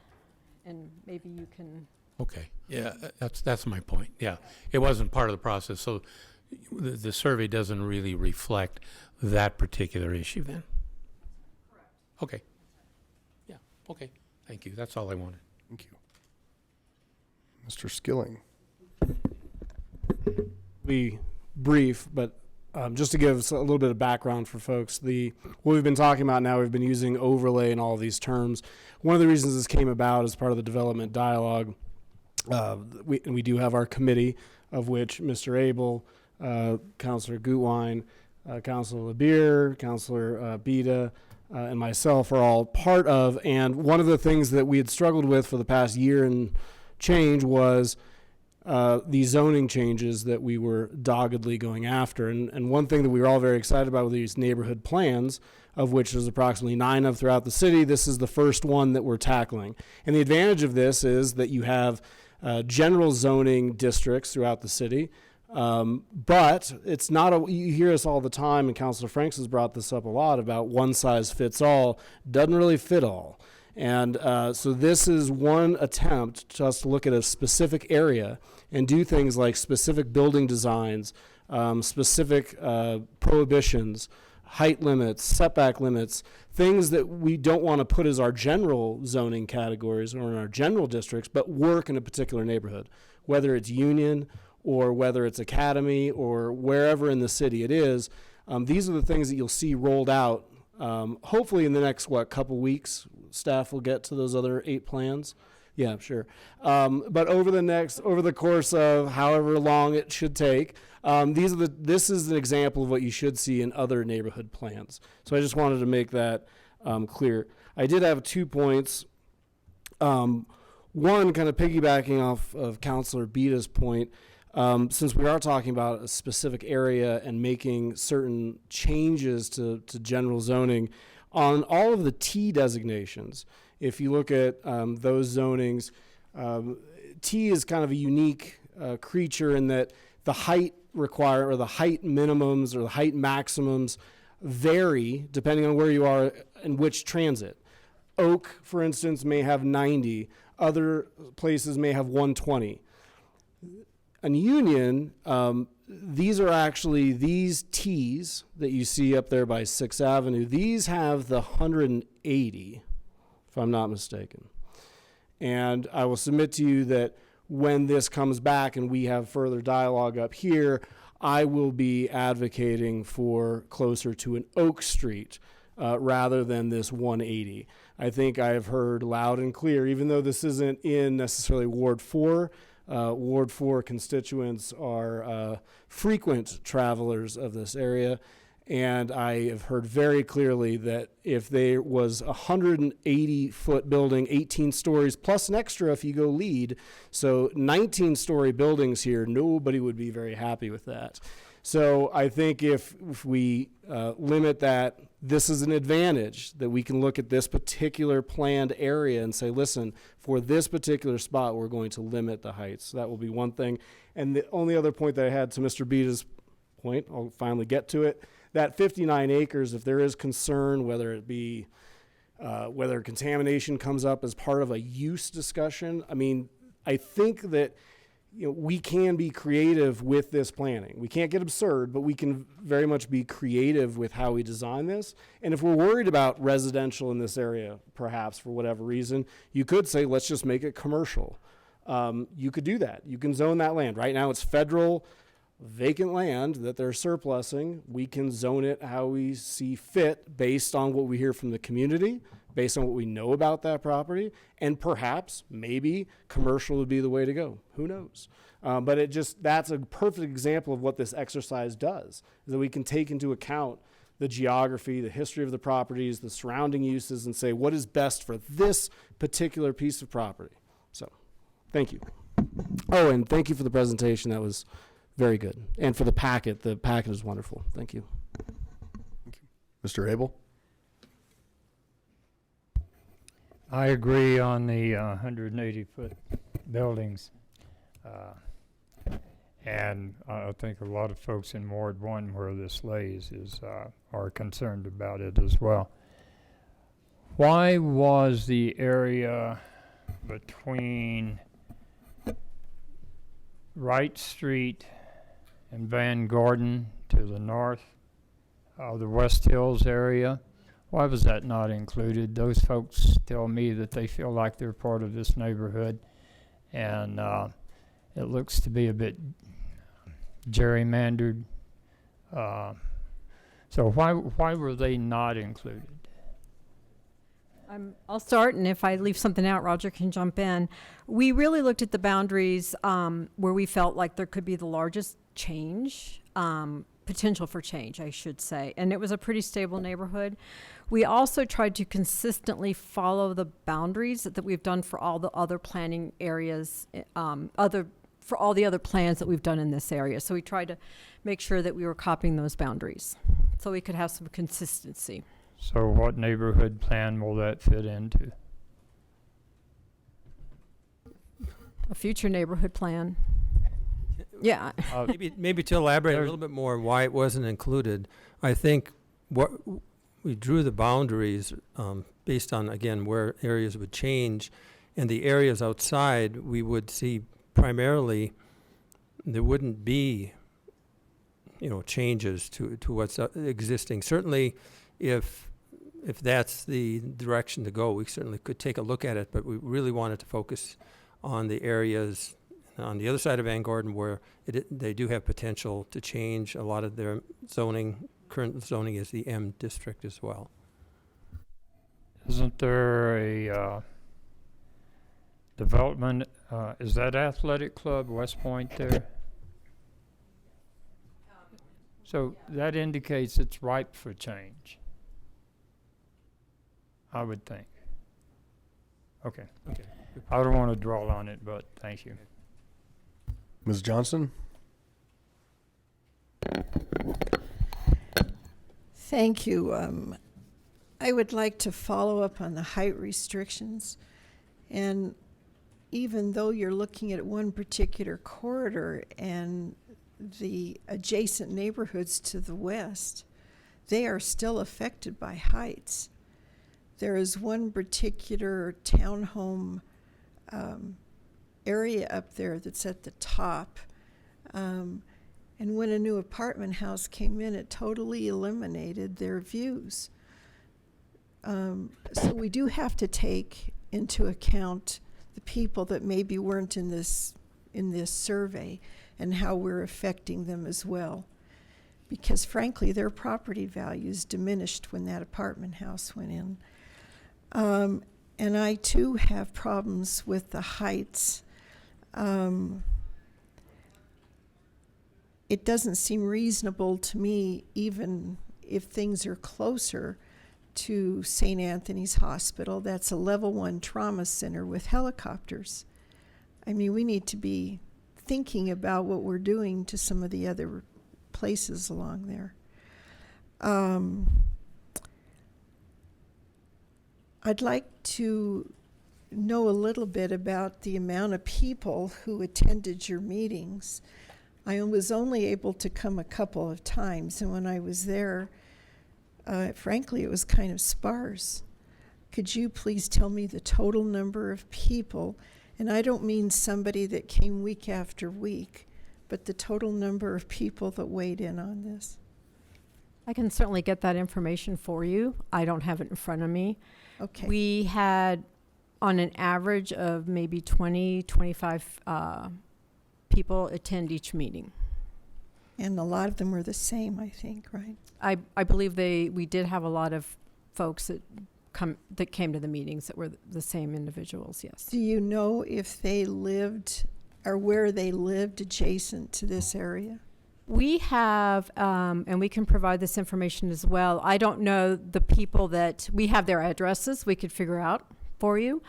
And maybe you can... Okay. Yeah. That's my point. Yeah. It wasn't part of the process. So the survey doesn't really reflect that particular issue then. Correct. Okay. Yeah. Okay. Thank you. That's all I wanted. Thank you. Mr. Skilling. Be brief, but just to give us a little bit of background for folks, what we've been talking about now, we've been using overlay and all of these terms. One of the reasons this came about as part of the development dialogue, we do have our committee, of which Mr. Abel, Councilor Gutwein, Councilor LeBeer, Councilor Bida, and myself are all part of. And one of the things that we had struggled with for the past year and change was the zoning changes that we were doggedly going after. And one thing that we were all very excited about were these neighborhood plans, of which there's approximately 9 of throughout the city. This is the first one that we're tackling. And the advantage of this is that you have general zoning districts throughout the city. But it's not you hear us all the time, and Councilor Franks has brought this up a lot about one size fits all. Doesn't really fit all. And so this is one attempt just to look at a specific area and do things like specific building designs, specific prohibitions, height limits, setback limits, things that we don't want to put as our general zoning categories or in our general districts, but work in a particular neighborhood, whether it's Union or whether it's Academy or wherever in the city it is. These are the things that you'll see rolled out hopefully in the next, couple weeks. Staff will get to those other 8 plans. Yeah, sure. But over the course of however long it should take, this is an example of what you should see in other neighborhood plans. So I just wanted to make that clear. I did have 2 points. One, kind of piggybacking off of Councilor Bida's point, since we are talking about a specific area and making certain changes to general zoning, on all of the T designations, if you look at those zonings, T is kind of a unique creature in that the height or the height minimums or the height maximums vary depending on where you are and which transit. Oak, for instance, may have 90. Other places may have 120. In Union, these are actually these T's that you see up there by 6th Avenue. These have the 180, if I'm not mistaken. And I will submit to you that when this comes back and we have further dialogue up here, I will be advocating for closer to an Oak Street rather than this 180. I think I have heard loud and clear, even though this isn't in necessarily Ward 4, Ward 4 constituents are frequent travelers of this area, and I have heard very clearly that if there was a 180-foot building, 18 stories, plus an extra if you go lead, so 19-story buildings here, nobody would be very happy with that. So I think if we limit that, this is an advantage that we can look at this particular planned area and say, listen, for this particular spot, we're going to limit the heights. So that will be one thing. And the only other point that I had to Mr. Beta's point, I'll finally get to it, that 59 acres, if there is concern, whether it be whether contamination comes up as part of a use discussion, I mean, I think that we can be creative with this planning. We can't get absurd, but we can very much be creative with how we design this. And if we're worried about residential in this area, perhaps for whatever reason, you could say, let's just make it commercial. You could do that. You can zone that land. Right now it's federal vacant land that they're surplusing. We can zone it how we see fit based on what we hear from the community, based on what we know about that property, and perhaps maybe commercial would be the way to go. Who knows? But that's a perfect example of what this exercise does, is that we can take into account the geography, the history of the properties, the surrounding uses, and say what is best for this particular piece of property. So thank you. Oh, and thank you for the presentation. That was very good. And for the packet is wonderful. Thank you. Mr. Abel? I agree on the 180-foot buildings. And I think a lot of folks in Ward 1 where this lays are concerned about it as well. Why was the area between Wright Street and Van Gordon to the north of the West Hills area, why was that not included? Those folks tell me that they feel like they're part of this neighborhood, and it looks to be a bit gerrymandered. So why were they not included? I'll start, and if I leave something out, Roger can jump in. We really looked at the boundaries where we felt like there could be the largest change, potential for change, I should say. And it was a pretty stable neighborhood. We also tried to consistently follow the boundaries that we've done for all the other planning areas, for all the other plans that we've done in this area. So we tried to make sure that we were copying those boundaries so we could have some consistency. So what neighborhood plan will that fit into? A future neighborhood plan. Yeah. Maybe to elaborate a little bit more on why it wasn't included, I think what we drew the boundaries based on, again, where areas would change, and the areas outside we would see primarily there wouldn't be, changes to what's existing. Certainly, if that's the direction to go, we certainly could take a look at it, but we really wanted to focus on the areas on the other side of Van Gordon where they do have potential to change. A lot of their current zoning is the M district as well. Isn't there a development, is that Athletic Club West Point there? So that indicates it's ripe for change, I would think. Okay. I don't want to dwell on it, but thank you. Ms. Johnson? Thank you. I would like to follow up on the height restrictions. And even though you're looking at one particular corridor and the adjacent neighborhoods to the west, they are still affected by heights. There is one particular townhome area up there that's at the top. And when a new apartment house came in, it totally eliminated their views. So we do have to take into account the people that maybe weren't in this survey and how we're affecting them as well. Because frankly, their property values diminished when that apartment house went in. And I too have problems with the heights. It doesn't seem reasonable to me, even if things are closer to St. Anthony's Hospital. That's a level 1 trauma center with helicopters. I mean, we need to be thinking about what we're doing to some of the other places along there. I'd like to know a little bit about the amount of people who attended your meetings. I was only able to come a couple of times, and when I was there, frankly, it was kind of sparse. Could you please tell me the total number of people? And I don't mean somebody that came week after week, but the total number of people that weighed in on this. I can certainly get that information for you. I don't have it in front of me. Okay. We had on an average of maybe 20, 25 people attend each meeting. And a lot of them were the same, I think, right? I believe we did have a lot of folks that came to the meetings that were the same individuals, yes. Do you know if they lived or where they lived adjacent to this area? We have, and we can provide this information as well. I don't know the people that, we have their addresses we could figure out for you.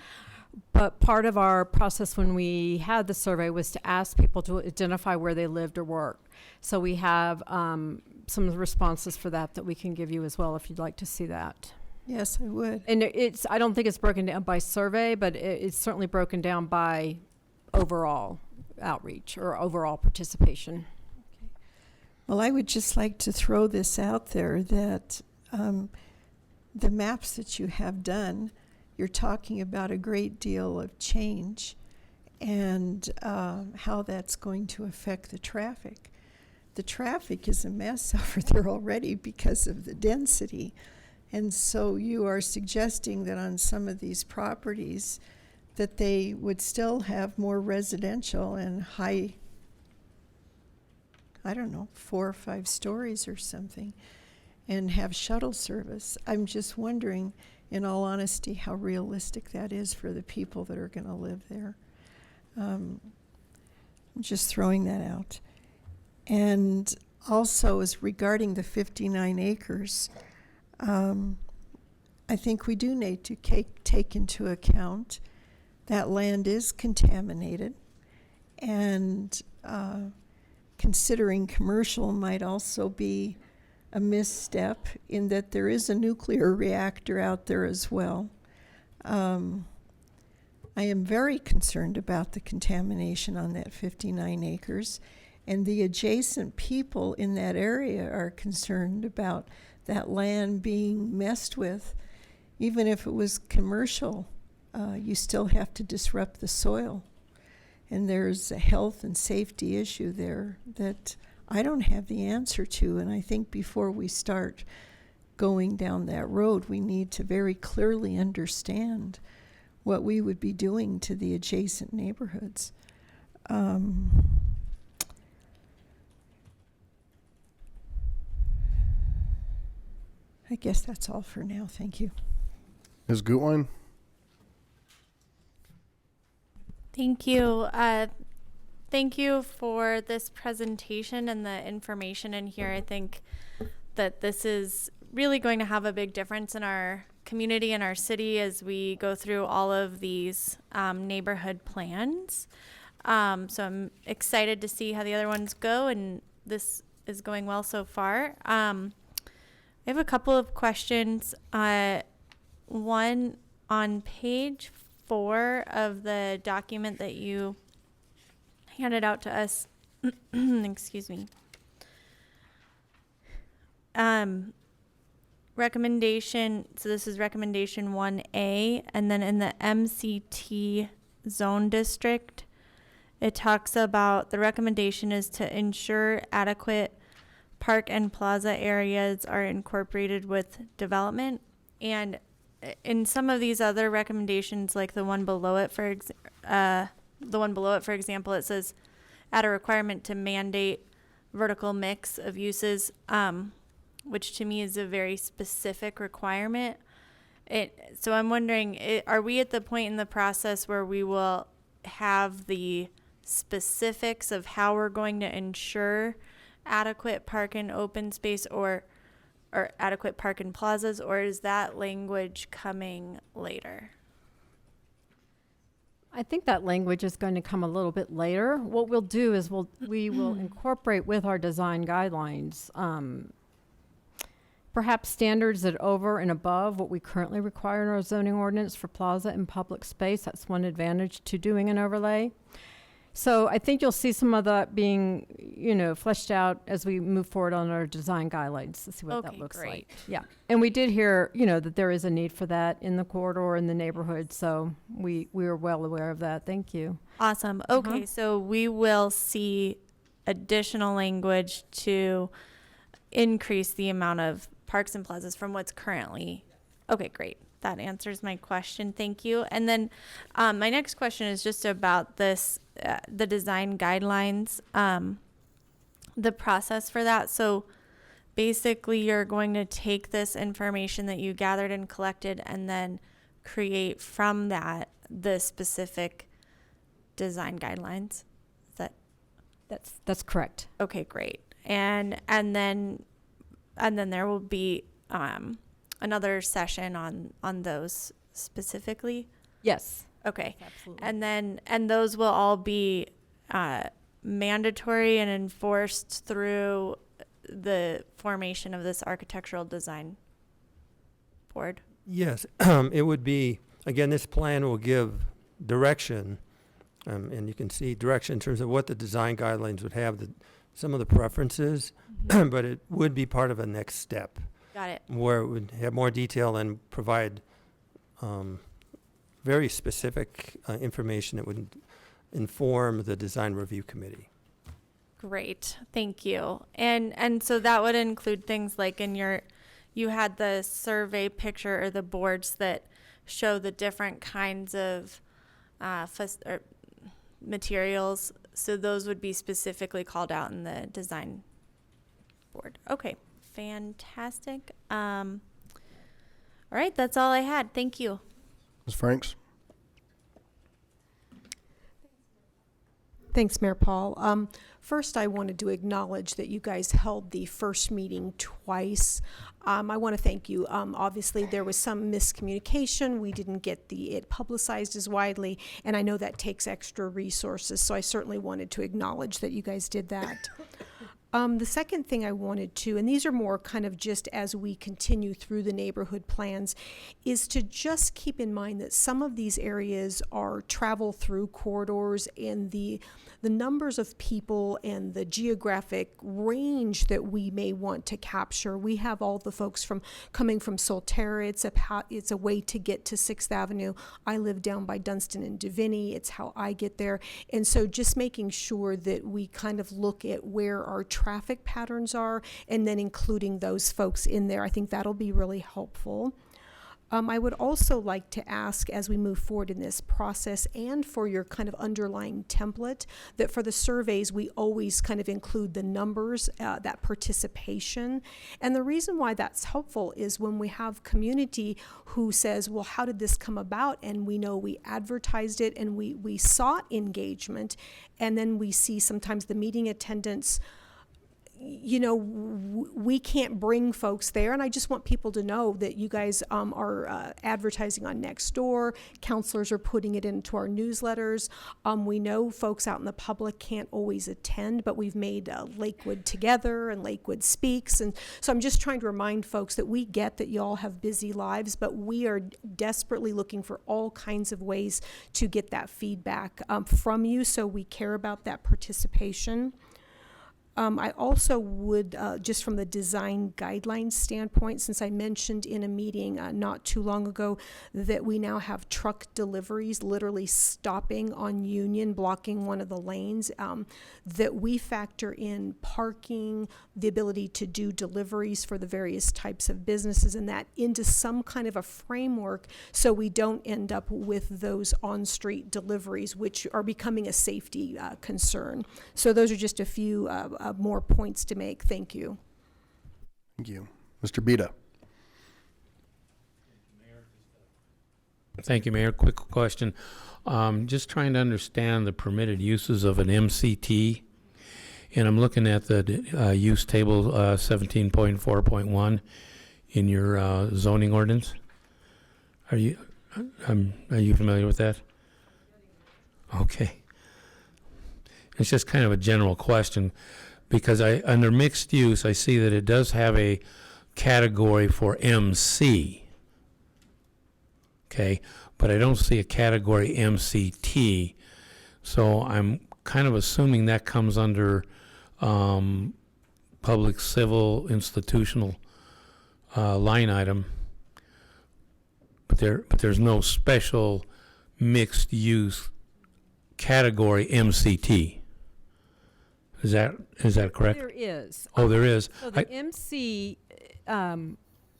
But part of our process when we had the survey was to ask people to identify where they lived or worked. So we have some responses for that we can give you as well if you'd like to see that. Yes, I would. And I don't think it's broken down by survey, but it's certainly broken down by overall outreach or overall participation. Well, I would just like to throw this out there that the maps that you have done, you're talking about a great deal of change and how that's going to affect the traffic. The traffic is a mess over there already because of the density. And so you are suggesting that on some of these properties that they would still have more residential and high, I don't know, 4 or 5 stories or something, and have shuttle service. I'm just wondering, in all honesty, how realistic that is for the people that are going to live there. I'm just throwing that out. And also, as regarding the 59 acres, I think we do need to take into account that land is contaminated, and considering commercial might also be a misstep in that there is a nuclear reactor out there as well. I am very concerned about the contamination on that 59 acres, and the adjacent people in that area are concerned about that land being messed with. Even if it was commercial, you still have to disrupt the soil. And there's a health and safety issue there that I don't have the answer to. And I think before we start going down that road, we need to very clearly understand what we would be doing to the adjacent neighborhoods. I guess that's all for now. Thank you. Ms. Gutwein? Thank you. Thank you for this presentation and the information in here. I think that this is really going to have a big difference in our community and our city as we go through all of these neighborhood plans. So I'm excited to see how the other ones go, and this is going well so far. I have a couple of questions. One, on page 4 of the document that you handed out to us, excuse me. Recommendation, so this is recommendation 1A, and then in the MCT zone district, it talks about the recommendation is to ensure adequate park and plaza areas are incorporated with development. And in some of these other recommendations, like the one below it, for example, it says add a requirement to mandate vertical mix of uses, which to me is a very specific requirement. So I'm wondering, are we at the point in the process where we will have the specifics of how we're going to ensure adequate park and open space or adequate park and plazas, or is that language coming later? I think that language is going to come a little bit later. What we'll do is we will incorporate with our design guidelines, perhaps standards that over and above what we currently require in our zoning ordinance for plaza and public space. That's one advantage to doing an overlay. So I think you'll see some of that being, fleshed out as we move forward on our design guidelines to see what that looks like. Yeah. And we did hear, that there is a need for that in the corridor, in the neighborhood. So we are well aware of that. Thank you. Awesome. Okay. So we will see additional language to increase the amount of parks and plazas from what's currently. Okay, great. That answers my question. Thank you. And then my next question is just about this, the design guidelines, the process for that. So basically you're going to take this information that you gathered and collected and then create from that the specific design guidelines. That's correct. Okay, great. And then there will be another session on those specifically? Yes. Okay. Absolutely. And those will all be mandatory and enforced through the formation of this architectural design board? Yes, it would be, again, this plan will give direction, and you can see direction in terms of what the design guidelines would have, some of the preferences, but it would be part of a next step. Got it. Where it would have more detail and provide very specific information that would inform the design review committee. Great, thank you. And so that would include things like you had the survey picture or the boards that show the different kinds of or materials. So those would be specifically called out in the design board. Okay. Fantastic. All right, that's all I had. Thank you. Ms. Franks? Thanks, Mayor Paul. First, I wanted to acknowledge that you guys held the first meeting twice. I want to thank you. Obviously, there was some miscommunication. We didn't get it publicized as widely, and I know that takes extra resources, so I certainly wanted to acknowledge that you guys did that. The second thing I wanted to, and these are more kind of just as we continue through the neighborhood plans, is to just keep in mind that some of these areas are travel through corridors, and the numbers of people and the geographic range that we may want to capture. We have all the folks coming from Solterra. It's a way to get to 6th Avenue. I live down by Dunstan and Divinity. It's how I get there. And so just making sure that we kind of look at where our traffic patterns are and then including those folks in there. I think that'll be really helpful. I would also like to ask, as we move forward in this process and for your kind of underlying template, that for the surveys we always kind of include the numbers, that participation. And the reason why that's helpful is when we have community who says, well, how did this come about? And we know we advertised it and we sought engagement, and then we see sometimes the meeting attendance, we can't bring folks there, and I just want people to know that you guys are advertising on Nextdoor. Counselors are putting it into our newsletters. We know folks out in the public can't always attend, but we've made Lakewood Together and Lakewood Speaks, and so I'm just trying to remind folks that we get that y'all have busy lives, but we are desperately looking for all kinds of ways to get that feedback from you, so we care about that participation. I also would, just from the design guidelines standpoint, since I mentioned in a meeting not too long ago that we now have truck deliveries literally stopping on Union, blocking one of the lanes, that we factor in parking, the ability to do deliveries for the various types of businesses, and that into some kind of a framework so we don't end up with those on-street deliveries, which are becoming a safety concern. So those are just a few more points to make. Thank you. Thank you. Mr. Beta. Thank you, Mayor. Quick question. Just trying to understand the permitted uses of an MCT. And I'm looking at the use table 17.4.1 in your zoning ordinance. Are you familiar with that? Okay. It's just kind of a general question, because under mixed use, I see that it does have a category for MC. Okay, but I don't see a category MCT, so I'm kind of assuming that comes under public civil institutional line item, but there's no special mixed use category MCT. Is that correct? There is. Oh, there is. So the MC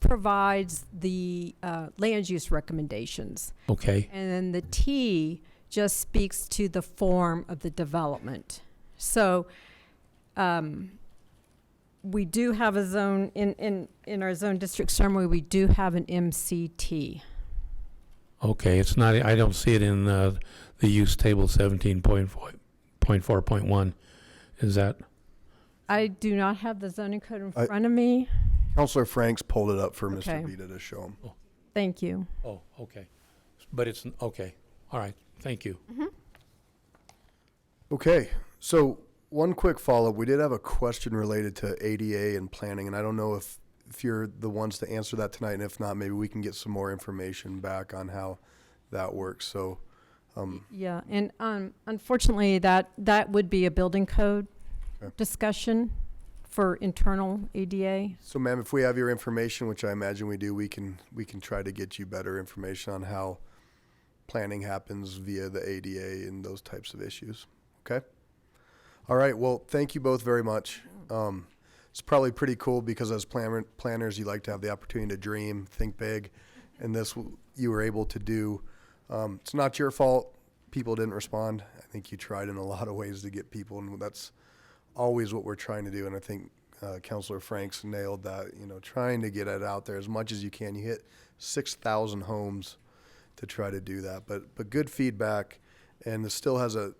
provides the land use recommendations. Okay. And then the T just speaks to the form of the development. So we do have a zone, in our zone district summary, we do have an MCT. Okay, it's not, I don't see it in the use table 17.4.1. Is that? I do not have the zoning code in front of me. Counselor Franks pulled it up for Okay. Mr. Vita to show him. Thank you. Oh, okay. But it's, okay. All right. Thank you. Okay, so one quick follow-up. We did have a question related to ADA and planning, and I don't know if you're the ones to answer that tonight, and if not, maybe we can get some more information back on how that works. So, Yeah, and unfortunately, that would be a building code Okay. discussion for internal ADA. so ma'am, if we have your information, which I imagine we do, we can try to get you better information on how planning happens via the ADA and those types of issues. Okay? All right, well, thank you both very much. It's probably pretty cool because as planners, you like to have the opportunity to dream, think big, and this you were able to do. It's not your fault people didn't respond. I think you tried in a lot of ways to get people, and that's always what we're trying to do. And I think Councilor Franks nailed that, trying to get it out there as much as you can. You hit 6,000 homes to try to do that, but good feedback, and this still has a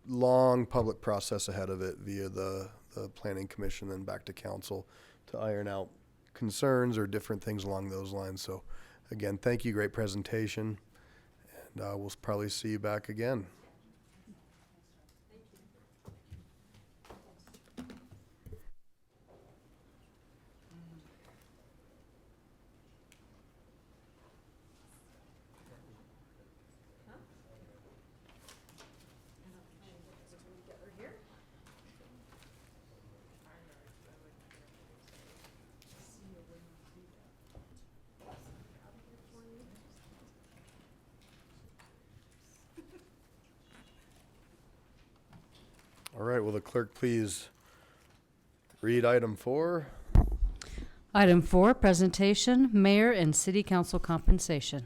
long public process ahead of it via the Planning Commission and back to council to iron out concerns or different things along those lines. So again, thank you. Great presentation. And we'll probably see you back again. All right, will the clerk please read item 4? Item 4, presentation, mayor and city council compensation.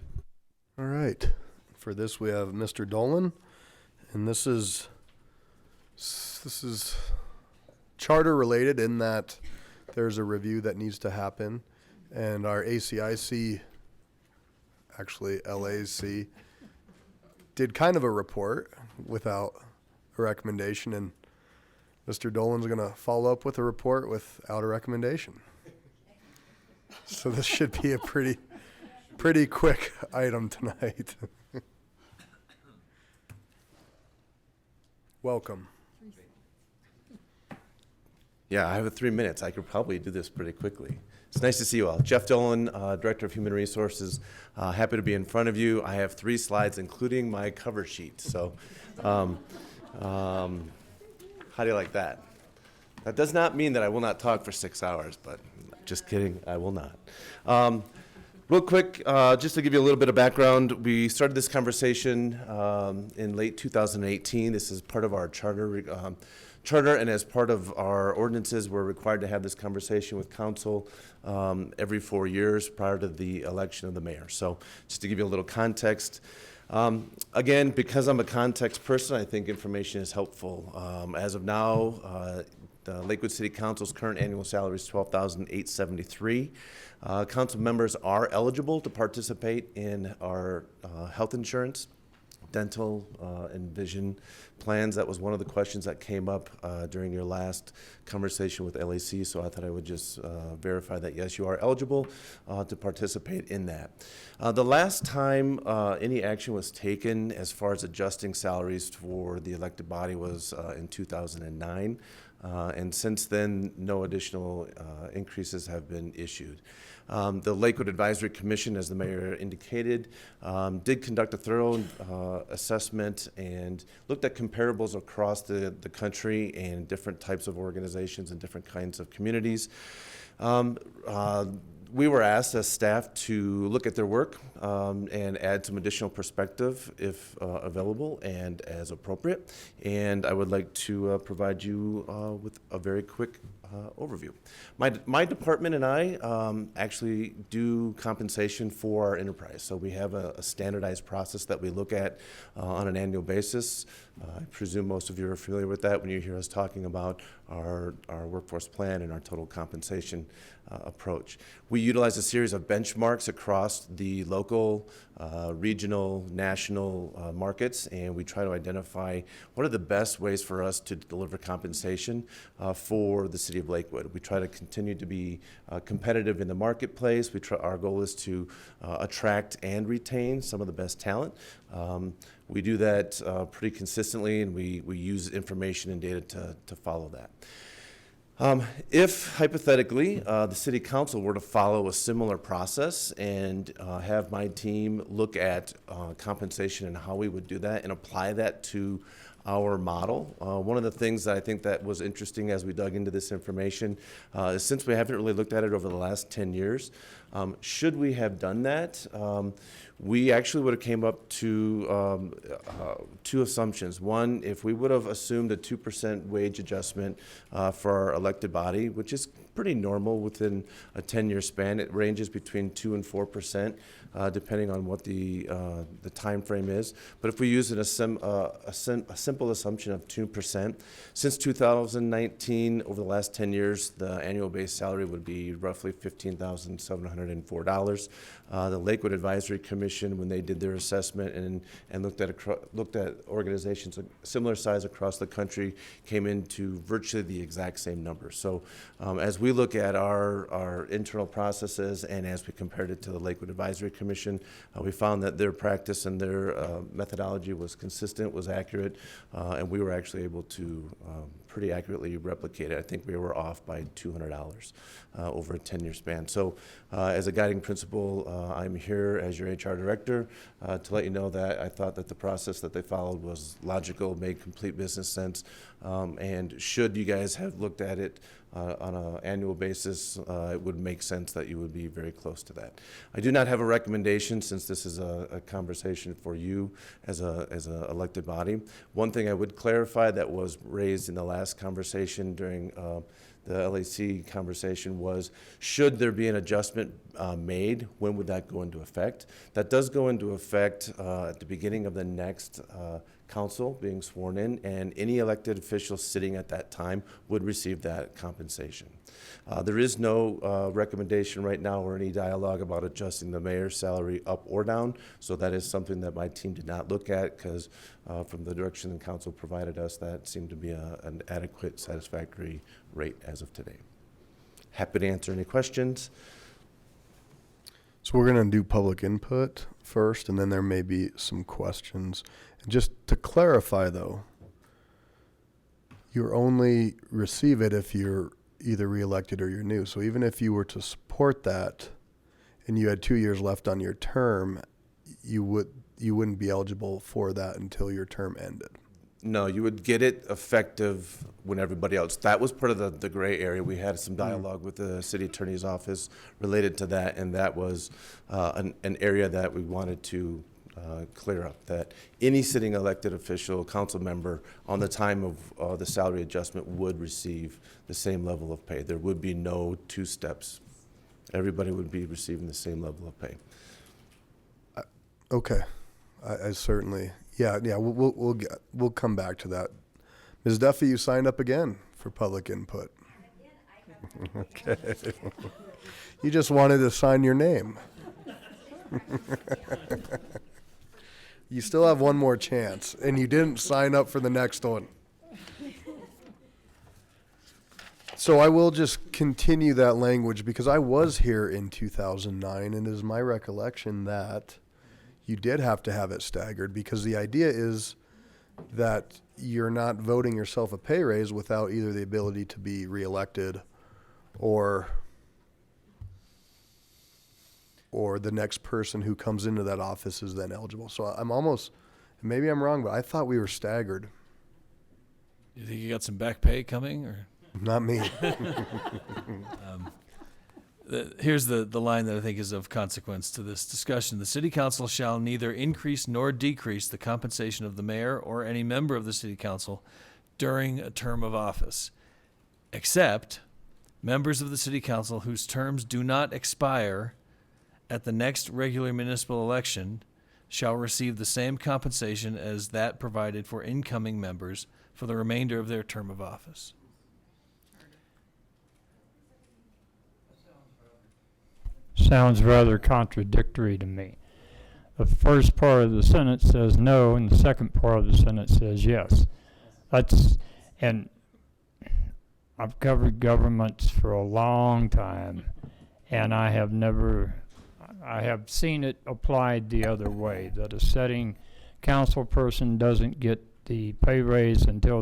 All right, for this we have Mr. Dolan, and this is charter related in that there's a review that needs to happen, and our ACIC, actually LAC, did kind of a report without a recommendation, and Mr. Dolan's going to follow up with a report without a recommendation. So this should be a pretty quick item tonight. Welcome. Yeah, I have 3 minutes. I could probably do this pretty quickly. It's nice to see you all. Jeff Dolan, Director of Human Resources. Happy to be in front of you. I have 3 slides, including my cover sheet. So, how do you like that? That does not mean that I will not talk for 6 hours, but just kidding, I will not. Real quick, just to give you a little bit of background, we started this conversation in late 2018. This is part of our charter, and as part of our ordinances, we're required to have this conversation with council every 4 years prior to the election of the mayor. So just to give you a little context, again, because I'm a context person, I think information is helpful. As of now, the Lakewood City Council's current annual salary is $12,873. Council members are eligible to participate in our health insurance, dental, and vision plans. That was one of the questions that came up during your last conversation with LAC, so I thought I would just verify that, yes, you are eligible to participate in that. The last time any action was taken as far as adjusting salaries for the elected body was in 2009. And since then, no additional increases have been issued. The Lakewood Advisory Commission, as the mayor indicated, did conduct a thorough assessment and looked at comparables across the country and different types of organizations and different kinds of communities. We were asked as staff to look at their work and add some additional perspective if available and as appropriate. And I would like to provide you with a very quick overview. My department and I actually do compensation for our enterprise. So we have a standardized process that we look at on an annual basis. I presume most of you are familiar with that when you hear us talking about our workforce plan and our total compensation approach. We utilize a series of benchmarks across the local, regional, national markets, and we try to identify what are the best ways for us to deliver compensation for the city of Lakewood. We try to continue to be competitive in the marketplace. Our goal is to attract and retain some of the best talent. We do that pretty consistently, and we use information and data to follow that. If hypothetically the city council were to follow a similar process and have my team look at compensation and how we would do that and apply that to our model, one of the things that I think that was interesting as we dug into this information is since we haven't really looked at it over the last 10 years, should we have done that? We actually would have came up to two assumptions. One, if we would have assumed a 2% wage adjustment for our elected body, which is pretty normal within a 10-year span. It ranges between 2 and 4%, depending on what the time frame is. But if we use a simple assumption of 2%, since 2019, over the last 10 years, the annual base salary would be roughly $15,704. The Lakewood Advisory Commission, when they did their assessment and looked at organizations of similar size across the country, came into virtually the exact same number. So as we look at our internal processes and as we compared it to the Lakewood Advisory Commission, we found that their practice and their methodology was consistent, was accurate, and we were actually able to pretty accurately replicate it. I think we were off by $200 over a 10-year span. So as a guiding principle, I'm here as your HR director to let you know that I thought that the process that they followed was logical, made complete business sense, and should you guys have looked at it on an annual basis, it would make sense that you would be very close to that. I do not have a recommendation since this is a conversation for you as a elected body. One thing I would clarify that was raised in the last conversation during the LAC conversation was, should there be an adjustment made, when would that go into effect? That does go into effect at the beginning of the next council being sworn in, and any elected official sitting at that time would receive that compensation. There is no recommendation right now or any dialogue about adjusting the mayor's salary up or down, so that is something that my team did not look at because from the direction the council provided us, that seemed to be an adequate, satisfactory rate as of today. Happy to answer any questions. So we're going to do public input first, and then there may be some questions. And just to clarify, though, you only receive it if you're either reelected or you're new. So even if you were to support that and you had 2 years left on your term, you wouldn't be eligible for that until your term ended. No, you would get it effective when everybody else. That was part of the gray area. We had some dialogue with the city attorney's office related to that, and that was an area that we wanted to clear up, that any sitting elected official, council member, on the time of the salary adjustment would receive the same level of pay. There would be no two steps. Everybody would be receiving the same level of pay. Okay, I certainly, yeah. We'll come back to that. Ms. Duffy, you signed up again for public input. Okay. You just wanted to sign your name. You still have one more chance, and you didn't sign up for the next one. So I will just continue that language because I was here in 2009, and it is my recollection that you did have to have it staggered because the idea is that you're not voting yourself a pay raise without either the ability to be reelected or the next person who comes into that office is then eligible. So I'm almost, maybe I'm wrong, but I thought we were staggered. You think you got some back pay coming, or? Not me. Here's the line that I think is of consequence to this discussion. The city council shall neither increase nor decrease the compensation of the mayor or any member of the city council during a term of office, except members of the city council whose terms do not expire at the next regular municipal election shall receive the same compensation as that provided for incoming members for the remainder of their term of office. Sounds rather contradictory to me. The first part of the sentence says no, and the second part of the sentence says yes. And I've covered governments for a long time, and I have seen it applied the other way, that a sitting council person doesn't get the pay raise until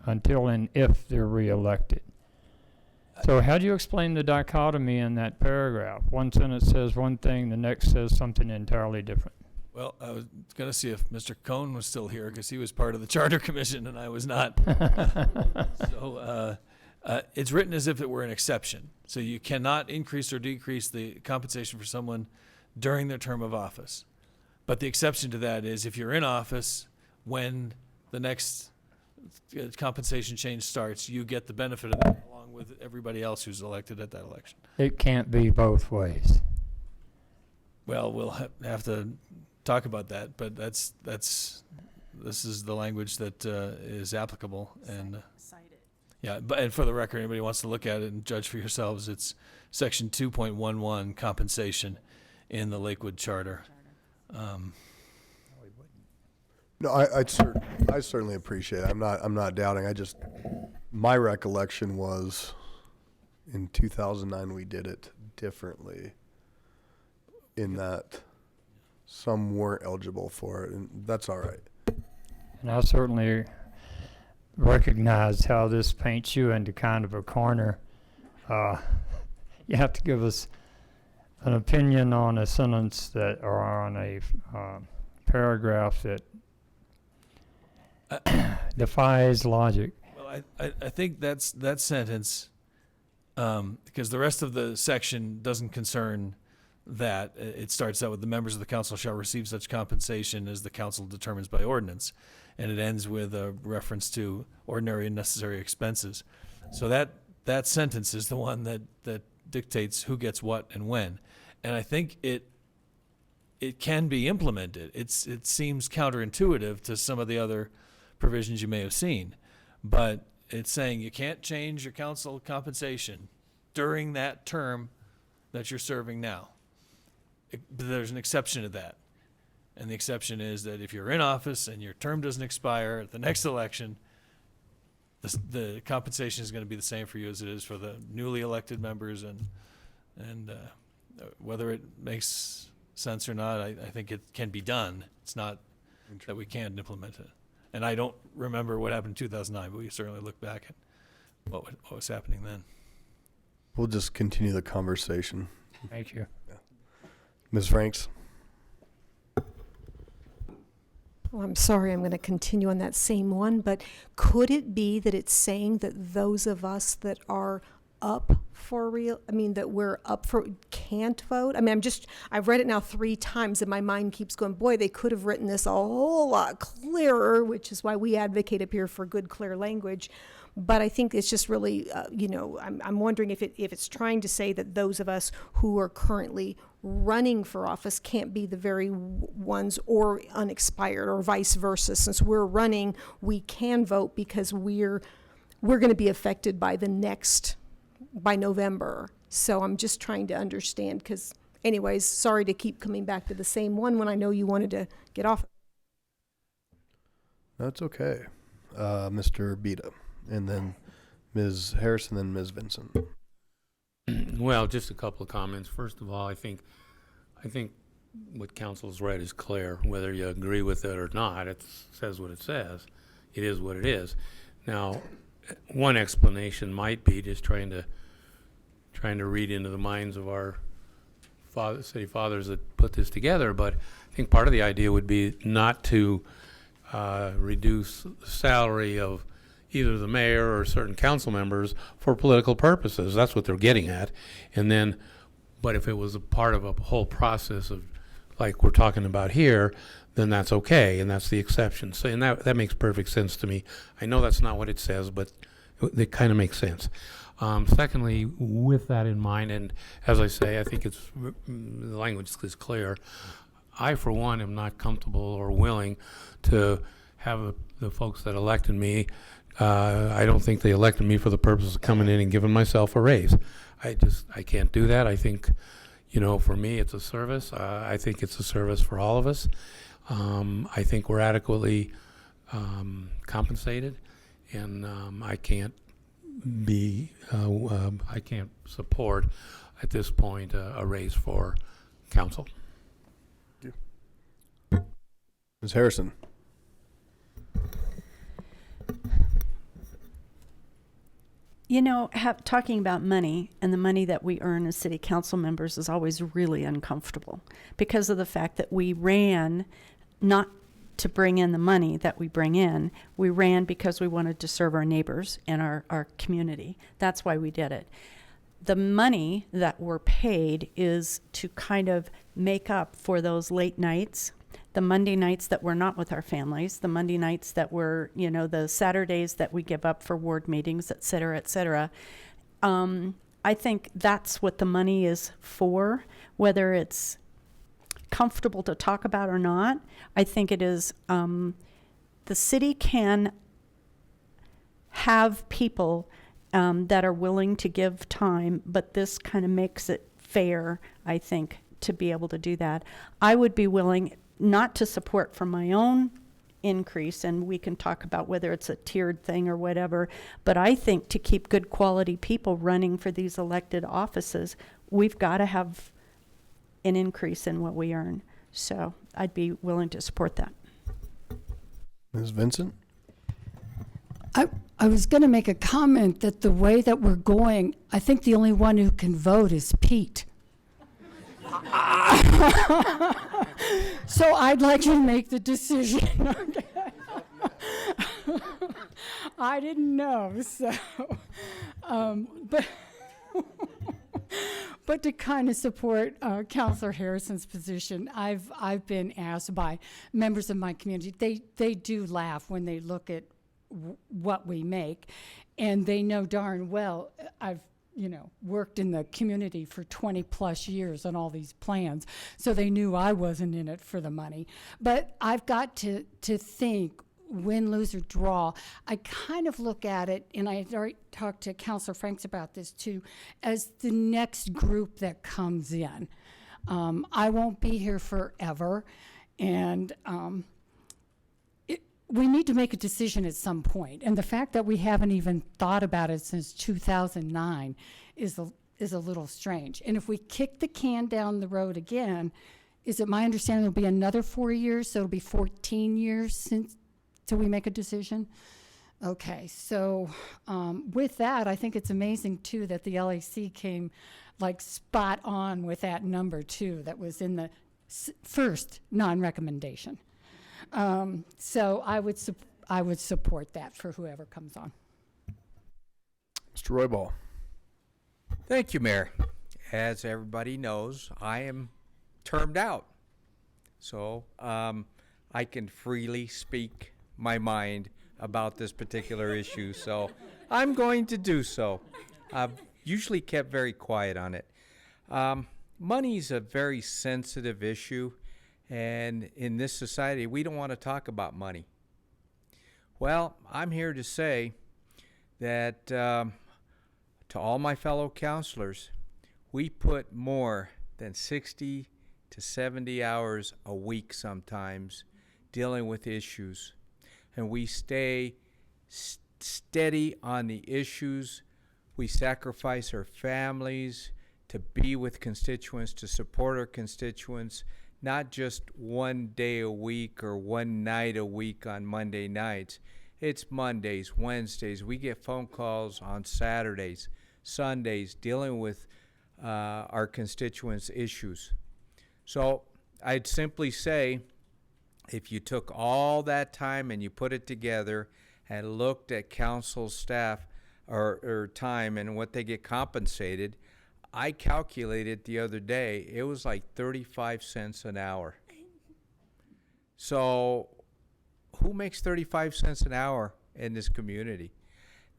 and if they're reelected. So how do you explain the dichotomy in that paragraph? One sentence says one thing, the next says something entirely different. Well, I was going to see if Mr. Cohn was still here because he was part of the Charter Commission and I was not. So it's written as if it were an exception. So you cannot increase or decrease the compensation for someone during their term of office. But the exception to that is if you're in office when the next compensation change starts, you get the benefit of that along with everybody else who's elected at that election. It can't be both ways. Well, we'll have to talk about that, but this is the language that is applicable, and yeah. But and for the record, anybody wants to look at it and judge for yourselves, it's section 2.11 compensation in the Lakewood Charter. No, I certainly appreciate it. I'm not doubting. My recollection was in 2009 we did it differently in that some weren't eligible for it, and that's all right. And I certainly recognize how this paints you into kind of a corner. You have to give us an opinion on a sentence that, or on a paragraph that defies logic. Well, I think that sentence, because the rest of the section doesn't concern that. It starts out with the members of the council shall receive such compensation as the council determines by ordinance. And it ends with a reference to ordinary and necessary expenses. So that sentence is the one that dictates who gets what and when. And I think it can be implemented. It seems counterintuitive to some of the other provisions you may have seen, but it's saying you can't change your council compensation during that term that you're serving now. But there's an exception to that. And the exception is that if you're in office and your term doesn't expire at the next election, the compensation is going to be the same for you as it is for the newly elected members, and whether it makes sense or not, I think it can be done. It's not that we can't implement it. And I don't remember what happened in 2009, but we certainly look back at what was happening then. We'll just continue the conversation. Thank you. Yeah. Ms. Franks? Well, I'm sorry, I'm going to continue on that same one, but could it be that it's saying that those of us that are up for that we're up for, can't vote? I mean, I've read it now 3 times and my mind keeps going, boy, they could have written this a whole lot clearer, which is why we advocate up here for good, clear language. But I think it's just really, I'm wondering if it's trying to say that those of us who are currently running for office can't be the very ones or unexpired, or vice versa. Since we're running, we can vote because we're going to be affected by by November. So I'm just trying to understand, because anyways, sorry to keep coming back to the same one when I know you wanted to get off. That's okay. Mr. Beta, and then Ms. Harrison, then Ms. Vincent. Well, just a couple of comments. First of all, I think what council's read is clear. Whether you agree with it or not, it says what it says. It is what it is. Now, one explanation might be just trying to read into the minds of our city fathers that put this together. But I think part of the idea would be not to reduce the salary of either the mayor or certain council members for political purposes. That's what they're getting at. And then, but if it was a part of a whole process of, like we're talking about here, then that's okay, and that's the exception. So, and that makes perfect sense to me. I know that's not what it says, but it kind of makes sense. Secondly, with that in mind, and as I say, I think the language is clear. I, for one, am not comfortable or willing to have the folks that elected me. I don't think they elected me for the purpose of coming in and giving myself a raise. I can't do that. I think, for me, it's a service. I think it's a service for all of us. I think we're adequately compensated, and I can't support at this point a raise for council. Ms. Harrison. Talking about money and the money that we earn as city council members is always really uncomfortable because of the fact that we ran not to bring in the money that we bring in. We ran because we wanted to serve our neighbors and our community. That's why we did it. The money that we're paid is to kind of make up for those late nights, the Monday nights that we're not with our families, the Monday nights that we're, the Saturdays that we give up for ward meetings, et cetera, et cetera. I think that's what the money is for, whether it's comfortable to talk about or not. I think it is, the city can have people that are willing to give time, but this kind of makes it fair, I think, to be able to do that. I would be willing not to support for my own increase, and we can talk about whether it's a tiered thing or whatever, but I think to keep good quality people running for these elected offices, we've got to have an increase in what we earn. So I'd be willing to support that. Ms. Vincent? I was going to make a comment that the way that we're going, I think the only one who can vote is Pete. So I'd like to make the decision. I didn't know, so, but to kind of support Councilor Harrison's position, I've been asked by members of my community. They do laugh when they look at what we make, and they know darn well I've worked in the community for 20 plus years on all these plans, so they knew I wasn't in it for the money. But I've got to think, win, lose, or draw, I kind of look at it, and I had already talked to Councilor Franks about this too, as the next group that comes in. I won't be here forever, and we need to make a decision at some point. And the fact that we haven't even thought about it since 2009 is a little strange. And if we kick the can down the road again, is it my understanding it'll be another 4 years, so it'll be 14 years till we make a decision? Okay, so with that, I think it's amazing too that the LAC came like spot on with that number too, that was in the first non-recommendation. So I would support that for whoever comes on. Mr. Roybal. Thank you, Mayor. As everybody knows, I am termed out. So I can freely speak my mind about this particular issue. So I'm going to do so. I've usually kept very quiet on it. Money's a very sensitive issue. And in this society, we don't want to talk about money. Well, I'm here to say that to all my fellow counselors, we put more than 60 to 70 hours a week sometimes dealing with issues. and we stay steady on the issues. We sacrifice our families to be with constituents, to support our constituents, not just one day a week or one night a week on Monday nights. It's Mondays, Wednesdays. We get phone calls on Saturdays, Sundays, dealing with our constituents' issues. So I'd simply say, if you took all that time and you put it together and looked at council staff or time and what they get compensated, I calculated the other day, it was like 35 cents an hour. So who makes 35 cents an hour in this community?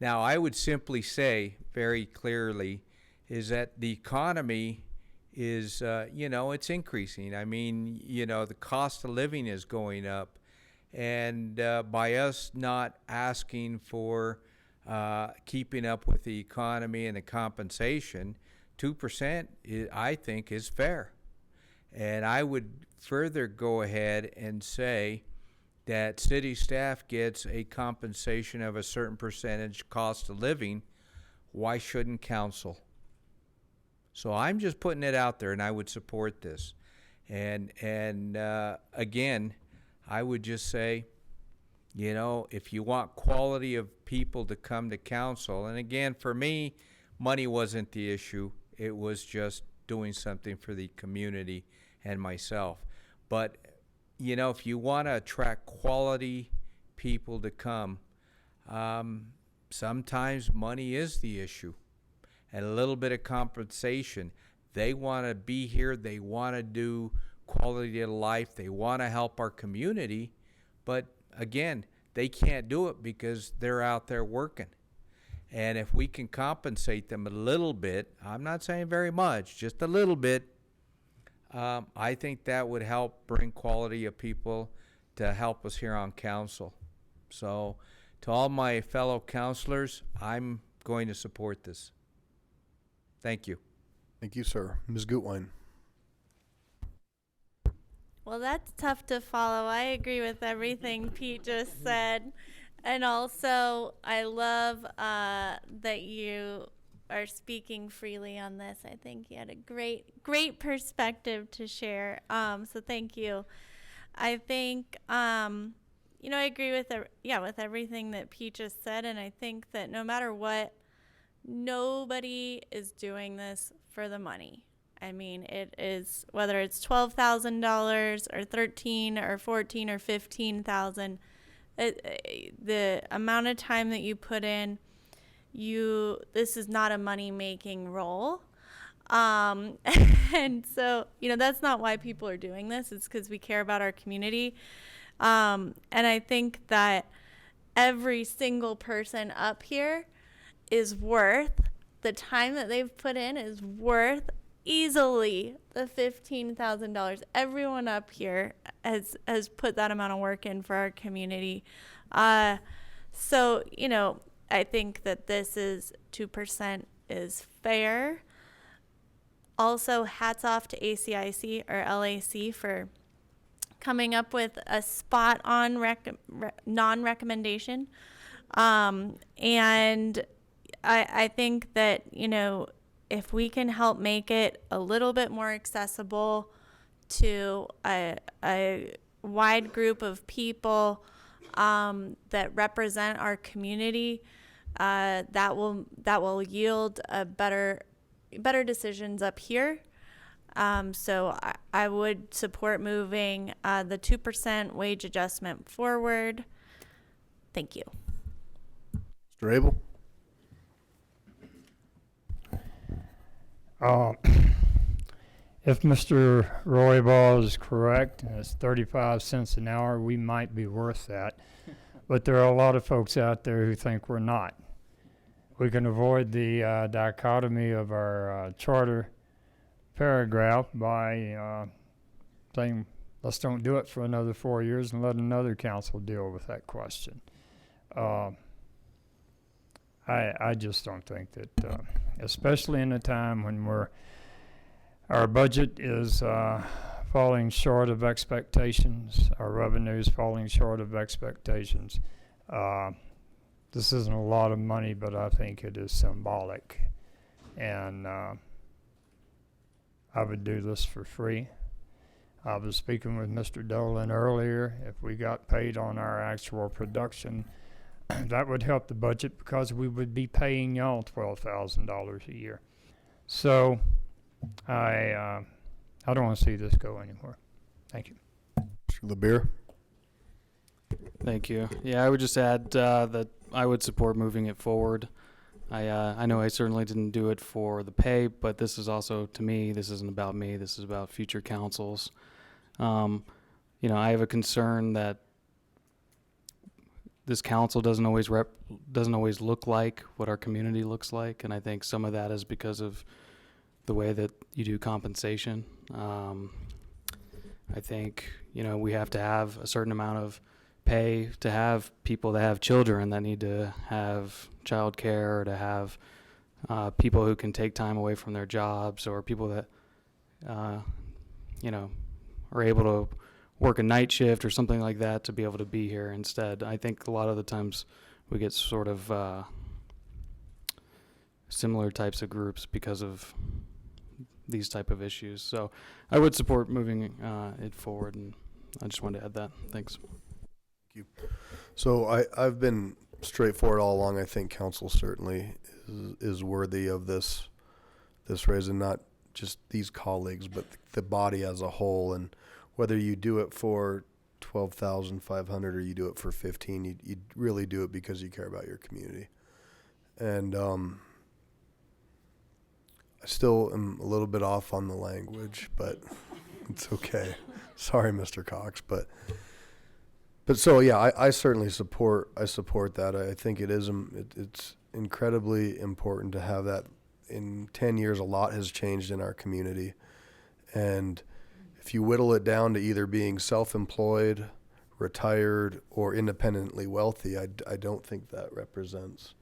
Now, I would simply say very clearly is that the economy is, it's increasing. I mean, the cost of living is going up. And by us not asking for keeping up with the economy and the compensation, 2% I think is fair. And I would further go ahead and say that city staff gets a compensation of a certain percentage cost of living. Why shouldn't council? So I'm just putting it out there, and I would support this. And again, I would just say, if you want quality of people to come to council, and again, for me, money wasn't the issue. It was just doing something for the community and myself. But, if you want to attract quality people to come, sometimes money is the issue. And a little bit of compensation. They want to be here. They want to do quality of life. They want to help our community. But again, they can't do it because they're out there working. And if we can compensate them a little bit, I'm not saying very much, just a little bit, I think that would help bring quality of people to help us here on council. So to all my fellow councilors, I'm going to support this. Thank you. Thank you, sir. Ms. Gutwein. Well, that's tough to follow. I agree with everything Pete just said. And also, I love that you are speaking freely on this. I think you had a great perspective to share. So thank you. I think, I agree with everything that Pete just said. And I think that no matter what, nobody is doing this for the money. I mean, it is, whether it's $12,000 or $13,000 or $14,000 or $15,000, the amount of time that you put in, this is not a money-making role. And so, that's not why people are doing this. It's because we care about our community. And I think that every single person up here is worth, the time that they've put in is worth easily the $15,000. Everyone up here has put that amount of work in for our community. So, I think that this is 2% is fair. Also, hats off to ACIC or LAC for coming up with a spot on non-recommendation. And I think that, if we can help make it a little bit more accessible to a wide group of people that represent our community, that will yield a better decisions up here. So I would support moving the 2% wage adjustment forward. Thank you. Mr. Abel? If Mr. Roybal is correct, and it's 35 cents an hour, we might be worth that. But there are a lot of folks out there who think we're not. We can avoid the dichotomy of our charter paragraph by saying, let's don't do it for another 4 years and let another council deal with that question. I just don't think that, especially in a time when our budget is falling short of expectations, our revenues falling short of expectations. This isn't a lot of money, but I think it is symbolic. And I would do this for free. I was speaking with Mr. Dolan earlier. If we got paid on our actual production, that would help the budget because we would be paying y'all $12,000 a year. So I don't want to see this go anywhere. Thank you. Mr. LeBeer? Thank you. Yeah, I would just add that I would support moving it forward. I know I certainly didn't do it for the pay, but this is also, to me, this isn't about me. This is about future councils. You know, I have a concern that this council doesn't always look like what our community looks like, and I think some of that is because of the way that you do compensation. I think, you know, we have to have a certain amount of pay to have people that have children that need to have child care, or to have people who can take time away from their jobs, or people that, you know, are able to work a night shift or something like that to be able to be here instead. I think a lot of the times we get sort of similar types of groups because of these type of issues. So I would support moving it forward, and I just wanted to add that. Thanks. Thank you. So I've been straightforward all along. I think council certainly is worthy of this raise, and not just these colleagues, but the body as a whole. And whether you do it for 12,500 or you do it for 15, you really do it because you care about your community. And I still am a little bit off on the language, but it's okay. Sorry, Mr. Cox, but so yeah, I certainly support that. I think it's incredibly important to have that. In 10 years, a lot has changed in our community, and if you whittle it down to either being self-employed, retired, or independently wealthy, I don't think that represents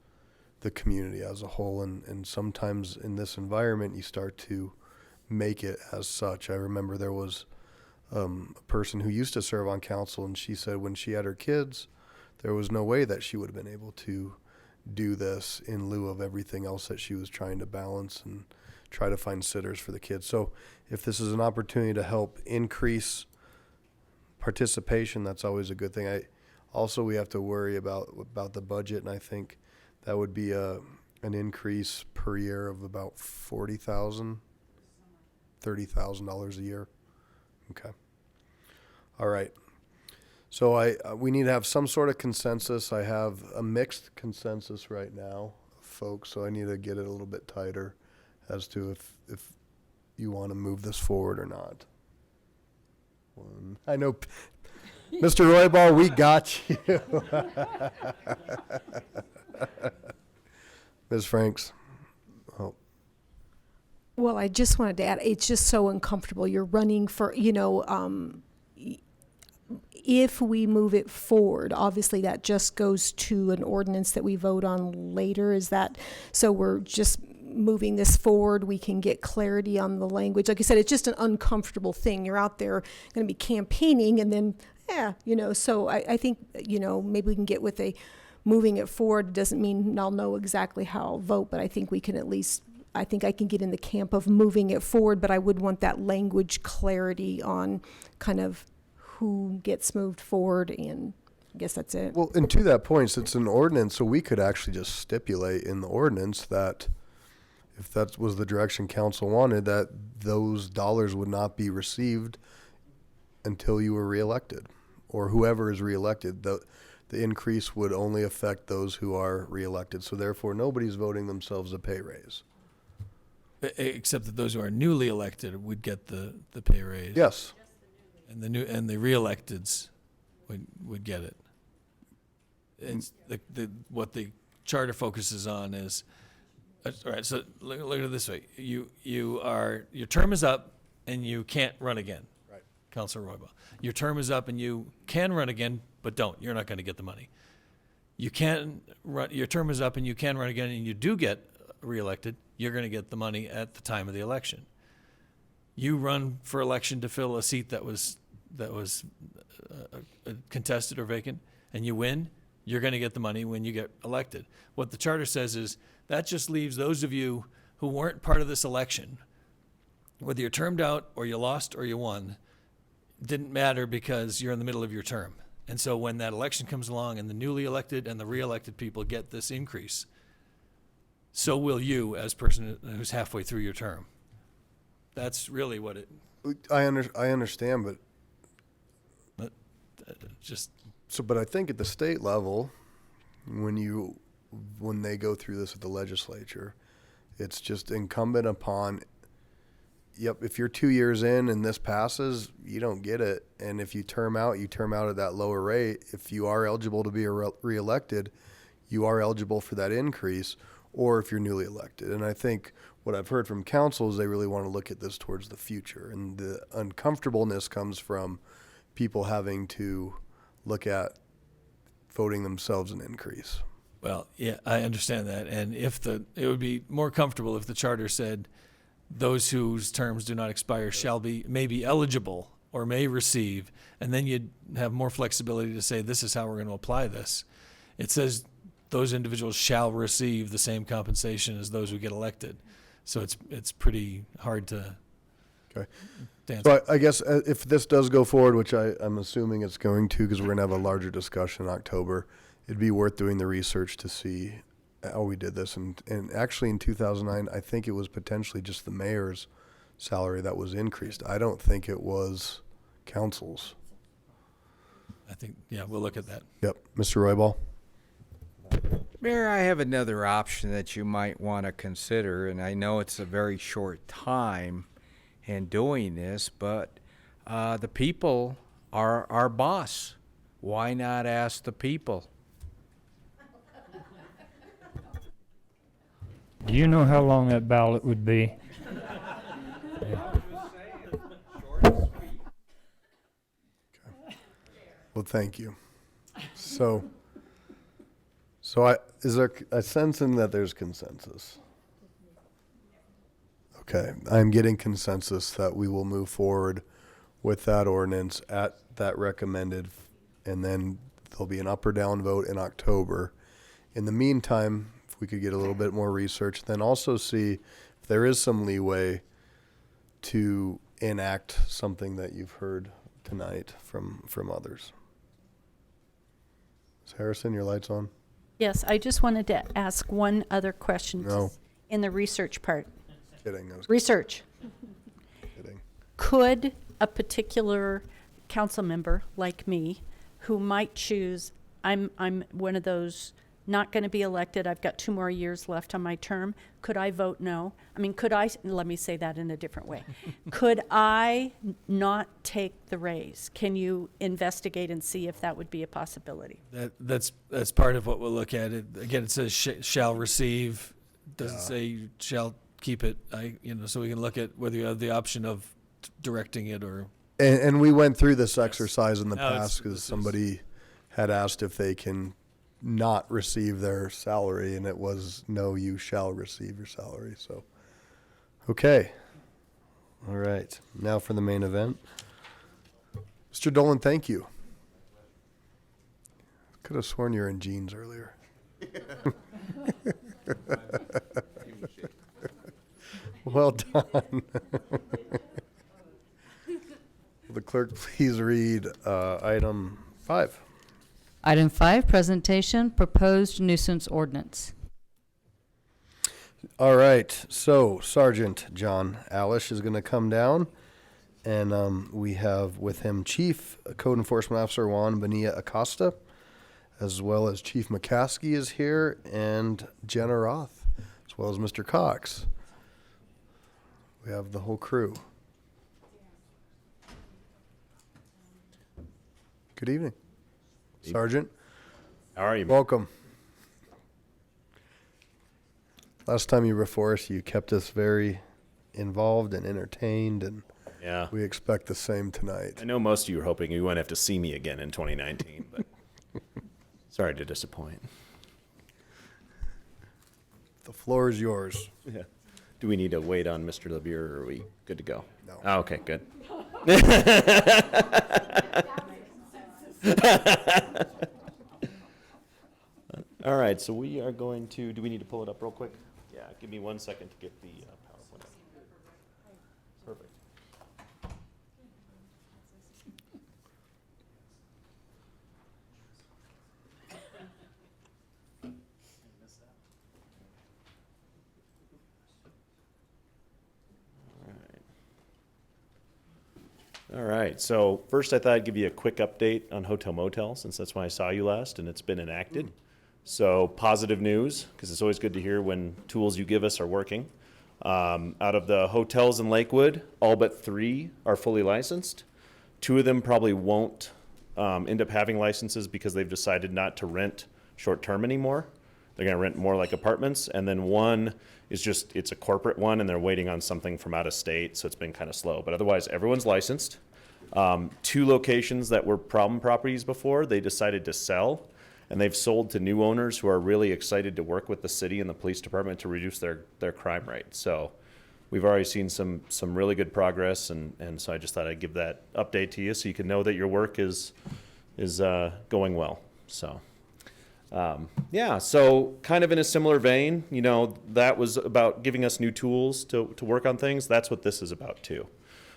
the community as a whole. And sometimes in this environment, you start to make it as such. I remember there was a person who used to serve on council, and she said when she had her kids, there was no way that she would have been able to do this in lieu of everything else that she was trying to balance and try to find sitters for the kids. So if this is an opportunity to help increase participation, that's always a good thing. We have to worry about the budget, and I think that would be an increase per year of about $30,000 a year. Okay. All right. So we need to have some sort of consensus. I have a mixed consensus right now, folks, so I need to get it a little bit tighter as to if you want to move this forward or not. I know, Mr. Roybal, we got you. Ms. Franks. Oh. Well, I just wanted to add, it's just so uncomfortable. You're running for, you know, if we move it forward, obviously that just goes to an ordinance that we vote on later. Is that, so we're just moving this forward, we can get clarity on the language. Like I said, it's just an uncomfortable thing. You're out there going to be campaigning, and then, you know, so I think, you know, maybe we can get with moving it forward. Doesn't mean I'll know exactly how I'll vote, but I think we can at least, I think I can get in the camp of moving it forward, but I would want that language clarity on kind of who gets moved forward, and I guess that's it. Well, and to that point, it's an ordinance, so we could actually just stipulate in the ordinance that if that was the direction council wanted, that those dollars would not be received until you were reelected, or whoever is reelected. The increase would only affect those who are reelected, so therefore nobody's voting themselves a pay raise. Except that those who are newly elected would get the pay raise. Yes. And the re-electeds would get it. It's what the charter focuses on is, all right. So look at it this way: your term is up and you can't run again. Right. Councilor Roybal, your term is up and you can run again, but don't. You're not going to get the money. You can run. Your term is up and you can run again, and you do get re-elected. You're going to get the money at the time of the election. you run for election to fill a seat that was contested or vacant, and you win, you're going to get the money when you get elected. What the charter says is that just leaves those of you who weren't part of this election, whether you're termed out or you lost or you won, didn't matter because you're in the middle of your term. And so when that election comes along and the newly elected and the re-elected people get this increase, so will you as person who's halfway through your term. That's really what it. I understand, but just so. But I think at the state level, when they go through this at the legislature, it's just incumbent upon. Yep, if you're 2 years in and this passes, you don't get it. And if you term out at that lower rate. If you are eligible to be reelected, you are eligible for that increase, or if you're newly elected. And I think what I've heard from council is they really want to look at this towards the future. And the uncomfortableness comes from people having to look at voting themselves an increase. Well, yeah, I understand that. And it would be more comfortable if the charter said, those whose terms do not expire may be eligible or may receive, and then you'd have more flexibility to say this is how we're going to apply this. It says those individuals shall receive the same compensation as those who get elected. So it's pretty hard to answer. So I guess if this does go forward, which I'm assuming it's going to, because we're going to have a larger discussion in October, it'd be worth doing the research to see how we did this. And actually in 2009, I think it was potentially just the mayor's salary that was increased. I don't think it was council's. I think, yeah, we'll look at that. Yep. Mr. Roybal? Mayor, I have another option that you might want to consider, and I know it's a very short time in doing this, but the people are our boss. Why not ask the people? Do you know how long that ballot would be? Well, thank you. So is there a sense in that there's consensus? Okay, I'm getting consensus that we will move forward with that ordinance at that recommended, and then there'll be an up or down vote in October. In the meantime, if we could get a little bit more research, then also see if there is some leeway to enact something that you've heard tonight from others. Ms. Harrison, your light's on. Yes, I just wanted to ask one other question. No. In the research part. Kidding. I was Research. kidding. Could a particular council member like me, who might choose, I'm one of those not going to be elected, I've got 2 more years left on my term, could I vote no? I mean, let me say that in a different way. Could I not take the raise? Can you investigate and see if that would be a possibility? That's part of what we'll look at. Again, it says shall receive, doesn't say shall keep it. So we can look at whether you have the option of directing it or. And we went through this exercise in the past because somebody had asked if they can not receive their salary, and it was no, you shall receive your salary. So, okay. All right. Now for the main event. Mr. Dolan, thank you. Could have sworn you were in jeans earlier. Well done. Will the clerk please read item 5? Item 5, presentation, proposed nuisance ordinance. All right, so Sergeant John Alish is going to come down, and we have with him Chief Code Enforcement Officer Juan Bonilla Acosta, as well as Chief McCaskey is here, and Jenna Roth, as well as Mr. Cox. We have the whole crew. Good evening. Sergeant. How are you? Welcome. Last time you were before us, you kept us very involved and entertained, and yeah, we expect the same tonight. I know most of you were hoping you wouldn't have to see me again in 2019, but sorry to disappoint. The floor is yours. Yeah. Do we need to wait on Mr. Levier, or are we good to go? No. Oh, okay, good. All right, so we are going to, do we need to pull it up real quick? Yeah, give me 1 second to get the PowerPoint up. Perfect. All right, so first I thought I'd give you a quick update on Hotel Motel, since that's when I saw you last and it's been enacted. So positive news, because it's always good to hear when tools you give us are working. Out of the hotels in Lakewood, all but 3 are fully licensed. 2 of them probably won't end up having licenses because they've decided not to rent short-term anymore. They're going to rent more like apartments. And then 1 is just, it's a corporate one, and they're waiting on something from out of state, so it's been kind of slow. But otherwise, everyone's licensed. 2 locations that were problem properties before, they decided to sell, and they've sold to new owners who are really excited to work with the city and the police department to reduce their crime rate. So we've already seen some really good progress, and so I just thought I'd give that update to you so you can know that your work is going well. So yeah, so kind of in a similar vein, you know, that was about giving us new tools to work on things. That's what this is about too.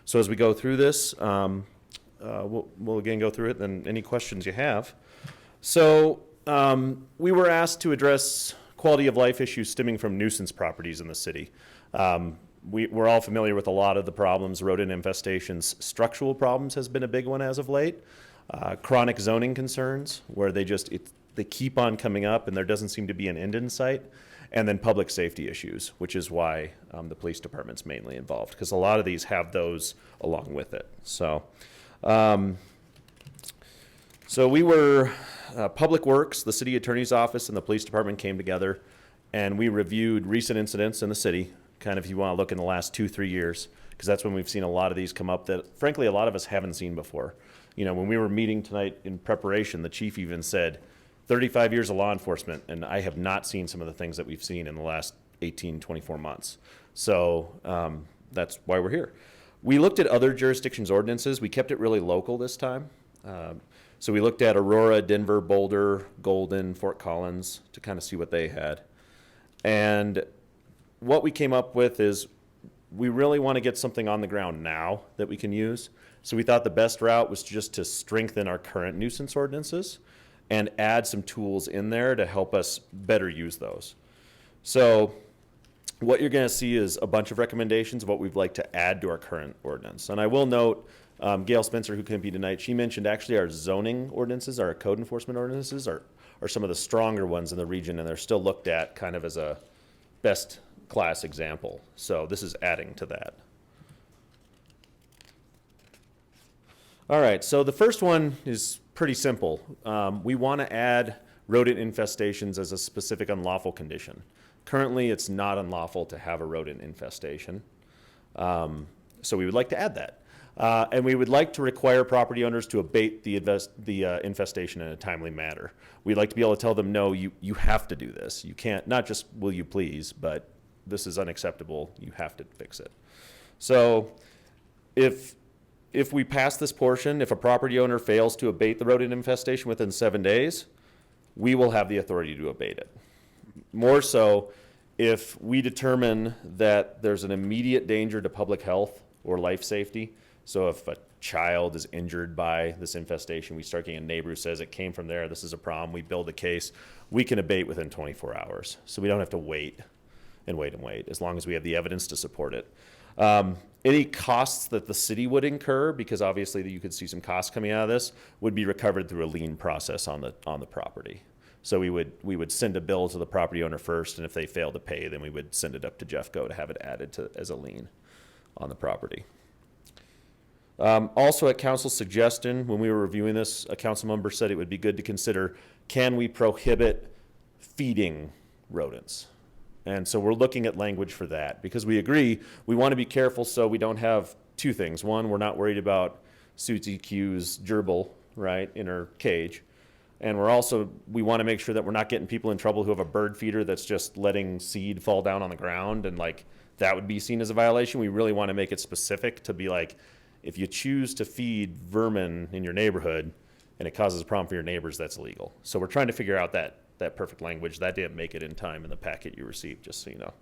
So as we go through this, we'll again go through it, and any questions you have. So we were asked to address quality of life issues stemming from nuisance properties in the city. We're all familiar with a lot of the problems, rodent infestations. Structural problems has been a big one as of late. Chronic zoning concerns, where they keep on coming up and there doesn't seem to be an end in sight. And then public safety issues, which is why the police department's mainly involved, because a lot of these have those along with it. So, so we were, Public Works, the city attorney's office, and the police department came together, and we reviewed recent incidents in the city, kind of if you want to look in the last 2-3 years, because that's when we've seen a lot of these come up that, frankly, a lot of us haven't seen before. You know, when we were meeting tonight in preparation, the chief even said, 35 years of law enforcement, and I have not seen some of the things that we've seen in the last 18, 24 months. So that's why we're here. We looked at other jurisdictions' ordinances. We kept it really local this time. So we looked at Aurora, Denver, Boulder, Golden, Fort Collins to kind of see what they had. And what we came up with is we really want to get something on the ground now that we can use. So we thought the best route was just to strengthen our current nuisance ordinances and add some tools in there to help us better use those. So what you're going to see is a bunch of recommendations of what we'd like to add to our current ordinance. And I will note, Gail Spencer, who couldn't be tonight, she mentioned actually our zoning ordinances, our code enforcement ordinances are some of the stronger ones in the region, and they're still looked at kind of as a best class example. So this is adding to that. All right, so the first one is pretty simple. We want to add rodent infestations as a specific unlawful condition. Currently, it's not unlawful to have a rodent infestation. So we would like to add that. And we would like to require property owners to abate the infestation in a timely manner. We'd like to be able to tell them, no, you have to do this. You can't, not just will you please, but this is unacceptable. You have to fix it. So if we pass this portion, if a property owner fails to abate the rodent infestation within 7 days, we will have the authority to abate it. More so, if we determine that there's an immediate danger to public health or life safety, so if a child is injured by this infestation, we start getting a neighbor who says it came from there, this is a problem, we build a case, we can abate within 24 hours. So we don't have to wait and wait and wait, as long as we have the evidence to support it. Any costs that the city would incur, because obviously you could see some costs coming out of this, would be recovered through a lien process on the property. So we would send a bill to the property owner first, and if they fail to pay, then we would send it up to Jeffco to have it added as a lien on the property. Also, at council's suggestion, when we were reviewing this, a council member said it would be good to consider, can we prohibit feeding rodents? And so we're looking at language for that, because we agree we want to be careful so we don't have 2 things. One, we're not worried about Susie Q's gerbil, right, in her cage. And we want to make sure that we're not getting people in trouble who have a bird feeder that's just letting seed fall down on the ground and like that would be seen as a violation. We really want to make it specific to be like, if you choose to feed vermin in your neighborhood and it causes a problem for your neighbors, that's illegal. So we're trying to figure out that perfect language. That didn't make it in time in the packet you received, just so you know.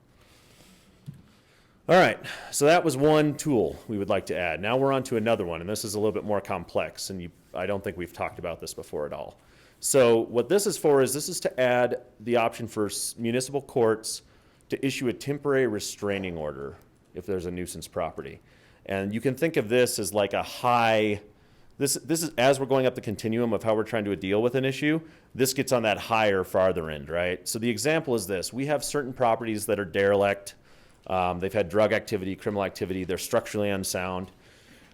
All right, so that was one tool we would like to add. Now we're on to another one, and this is a little bit more complex, and I don't think we've talked about this before at all. So what this is for is this is to add the option for municipal courts to issue a temporary restraining order if there's a nuisance property. And you can think of this as like a high, this is as we're going up the continuum of how we're trying to deal with an issue, this gets on that higher, farther end, right? So the example is this. We have certain properties that are derelict. They've had drug activity, criminal activity. They're structurally unsound.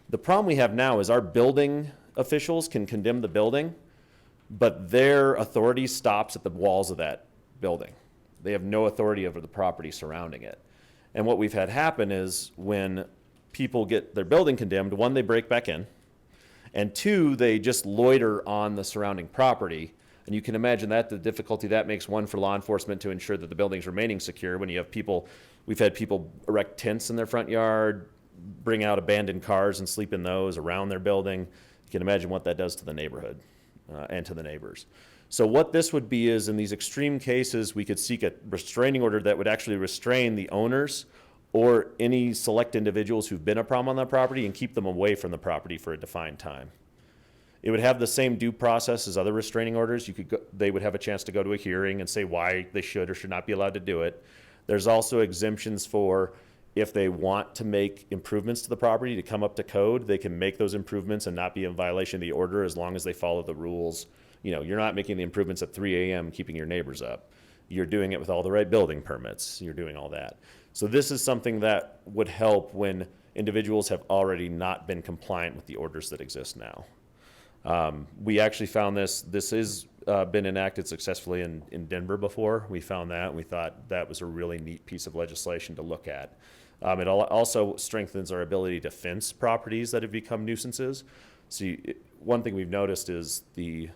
The problem we have now is our building officials can condemn the building, but their authority stops at the walls of that building. They have no authority over the property surrounding it. And what we've had happen is when people get their building condemned, one, they break back in, and two, they just loiter on the surrounding property. And you can imagine that the difficulty that makes, one, for law enforcement to ensure that the building's remaining secure. When you have people, we've had people erect tents in their front yard, bring out abandoned cars and sleep in those around their building. You can imagine what that does to the neighborhood and to the neighbors. So what this would be is, in these extreme cases, we could seek a restraining order that would actually restrain the owners or any select individuals who've been a problem on that property and keep them away from the property for a defined time. It would have the same due process as other restraining orders. They would have a chance to go to a hearing and say why they should or should not be allowed to do it. There's also exemptions for if they want to make improvements to the property to come up to code, they can make those improvements and not be in violation of the order as long as they follow the rules. You know, you're not making the improvements at 3 a.m. keeping your neighbors up. You're doing it with all the right building permits. You're doing all that. So this is something that would help when individuals have already not been compliant with the orders that exist now. We actually found this has been enacted successfully in Denver before. We found that, and we thought that was a really neat piece of legislation to look at. It also strengthens our ability to fence properties that have become nuisances. So one thing we've noticed is these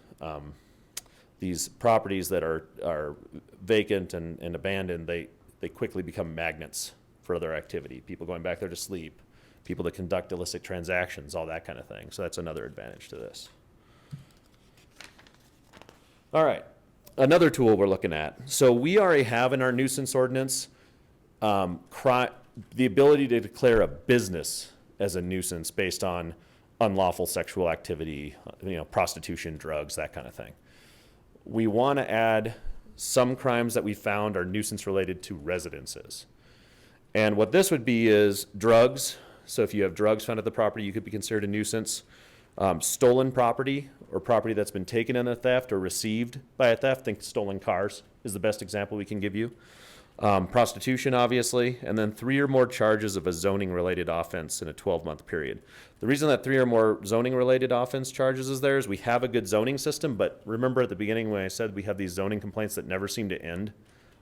properties that are vacant and abandoned, they quickly become magnets for other activity. People going back there to sleep, people that conduct illicit transactions, all that kind of thing. So that's another advantage to this. All right, another tool we're looking at. So we already have in our nuisance ordinance the ability to declare a business as a nuisance based on unlawful sexual activity, prostitution, drugs, that kind of thing. We want to add some crimes that we found are nuisance related to residences. And what this would be is drugs. So if you have drugs found at the property, you could be considered a nuisance. Stolen property or property that's been taken in a theft or received by a theft, think stolen cars is the best example we can give you. Prostitution, obviously, and then 3 or more charges of a zoning-related offense in a 12-month period. The reason that 3 or more zoning-related offense charges is there is we have a good zoning system, but remember at the beginning when I said we have these zoning complaints that never seem to end,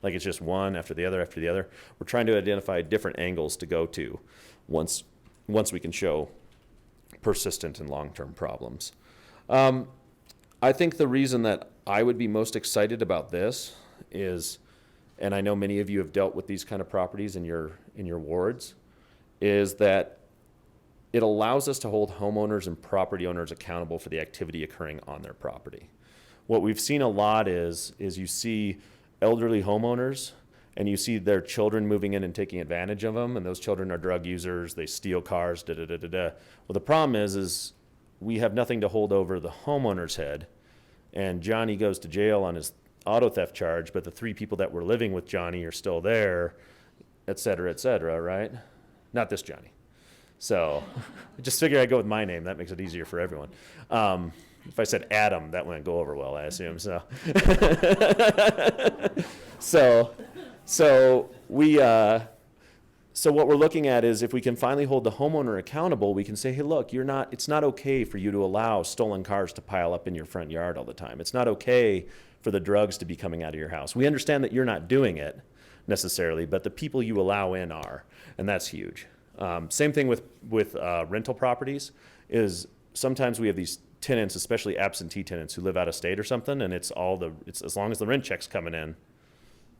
like it's just one after the other after the other. We're trying to identify different angles to go to once we can show persistent and long-term problems. I think the reason that I would be most excited about this is, and I know many of you have dealt with these kind of properties in your wards, is that it allows us to hold homeowners and property owners accountable for the activity occurring on their property. What we've seen a lot is you see elderly homeowners and you see their children moving in and taking advantage of them, and those children are drug users, they steal cars, Well, the problem is we have nothing to hold over the homeowner's head, and Johnny goes to jail on his auto theft charge, but the 3 people that were living with Johnny are still there, et cetera, right? Not this Johnny. So I just figured I'd go with my name. That makes it easier for everyone. If I said Adam, that wouldn't go over well, I assume. So what we're looking at is if we can finally hold the homeowner accountable, we can say, hey, look, it's not okay for you to allow stolen cars to pile up in your front yard all the time. It's not okay for the drugs to be coming out of your house. We understand that you're not doing it necessarily, but the people you allow in are, and that's huge. Same thing with rental properties is sometimes we have these tenants, especially absentee tenants who live out of state or something, and it's as long as the rent check's coming in,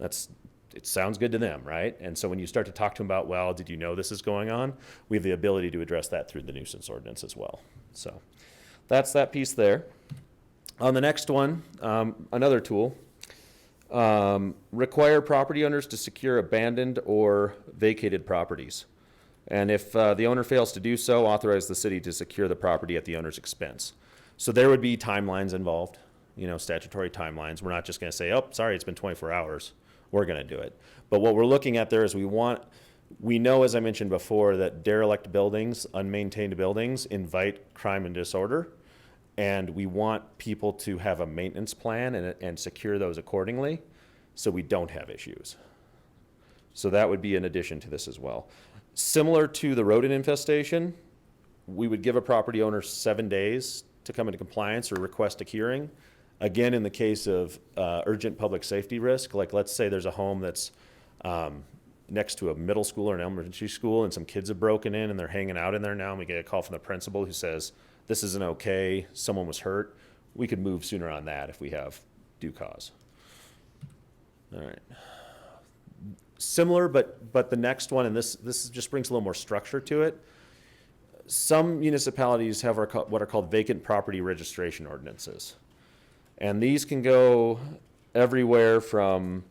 that's it sounds good to them, right? And so when you start to talk to them about, well, did you know this is going on? We have the ability to address that through the nuisance ordinance as well. So that's that piece there. On the next one, another tool, require property owners to secure abandoned or vacated properties. And if the owner fails to do so, authorize the city to secure the property at the owner's expense. So there would be timelines involved, statutory timelines. We're not just going to say, oh, sorry, it's been 24 hours. We're going to do it. But what we're looking at there is we know, as I mentioned before, that derelict buildings, unmaintained buildings invite crime and disorder. And we want people to have a maintenance plan and secure those accordingly so we don't have issues. So that would be in addition to this as well. Similar to the rodent infestation, we would give a property owner 7 days to come into compliance or request a hearing. Again, in the case of urgent public safety risk, like let's say there's a home that's next to a middle school or an elementary school and some kids have broken in and they're hanging out in there now, and we get a call from the principal who says, this isn't okay, someone was hurt, we could move sooner on that if we have due cause. All right. Similar, but the next one, and this just brings a little more structure to it. Some municipalities have what are called vacant property registration ordinances. And these can go everywhere from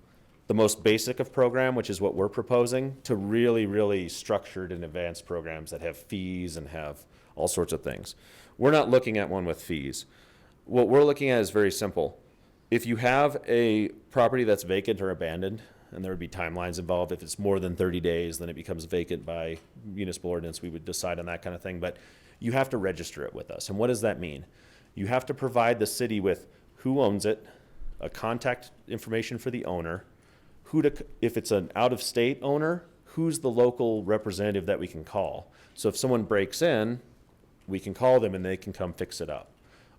the most basic of program, which is what we're proposing, to really, really structured and advanced programs that have fees and have all sorts of things. We're not looking at one with fees. What we're looking at is very simple. If you have a property that's vacant or abandoned, and there would be timelines involved, if it's more than 30 days, then it becomes vacant by municipal ordinance. We would decide on that kind of thing, but you have to register it with us. And what does that mean? You have to provide the city with who owns it, a contact information for the owner, if it's an out-of-state owner, who's the local representative that we can call. So if someone breaks in, we can call them and they can come fix it up,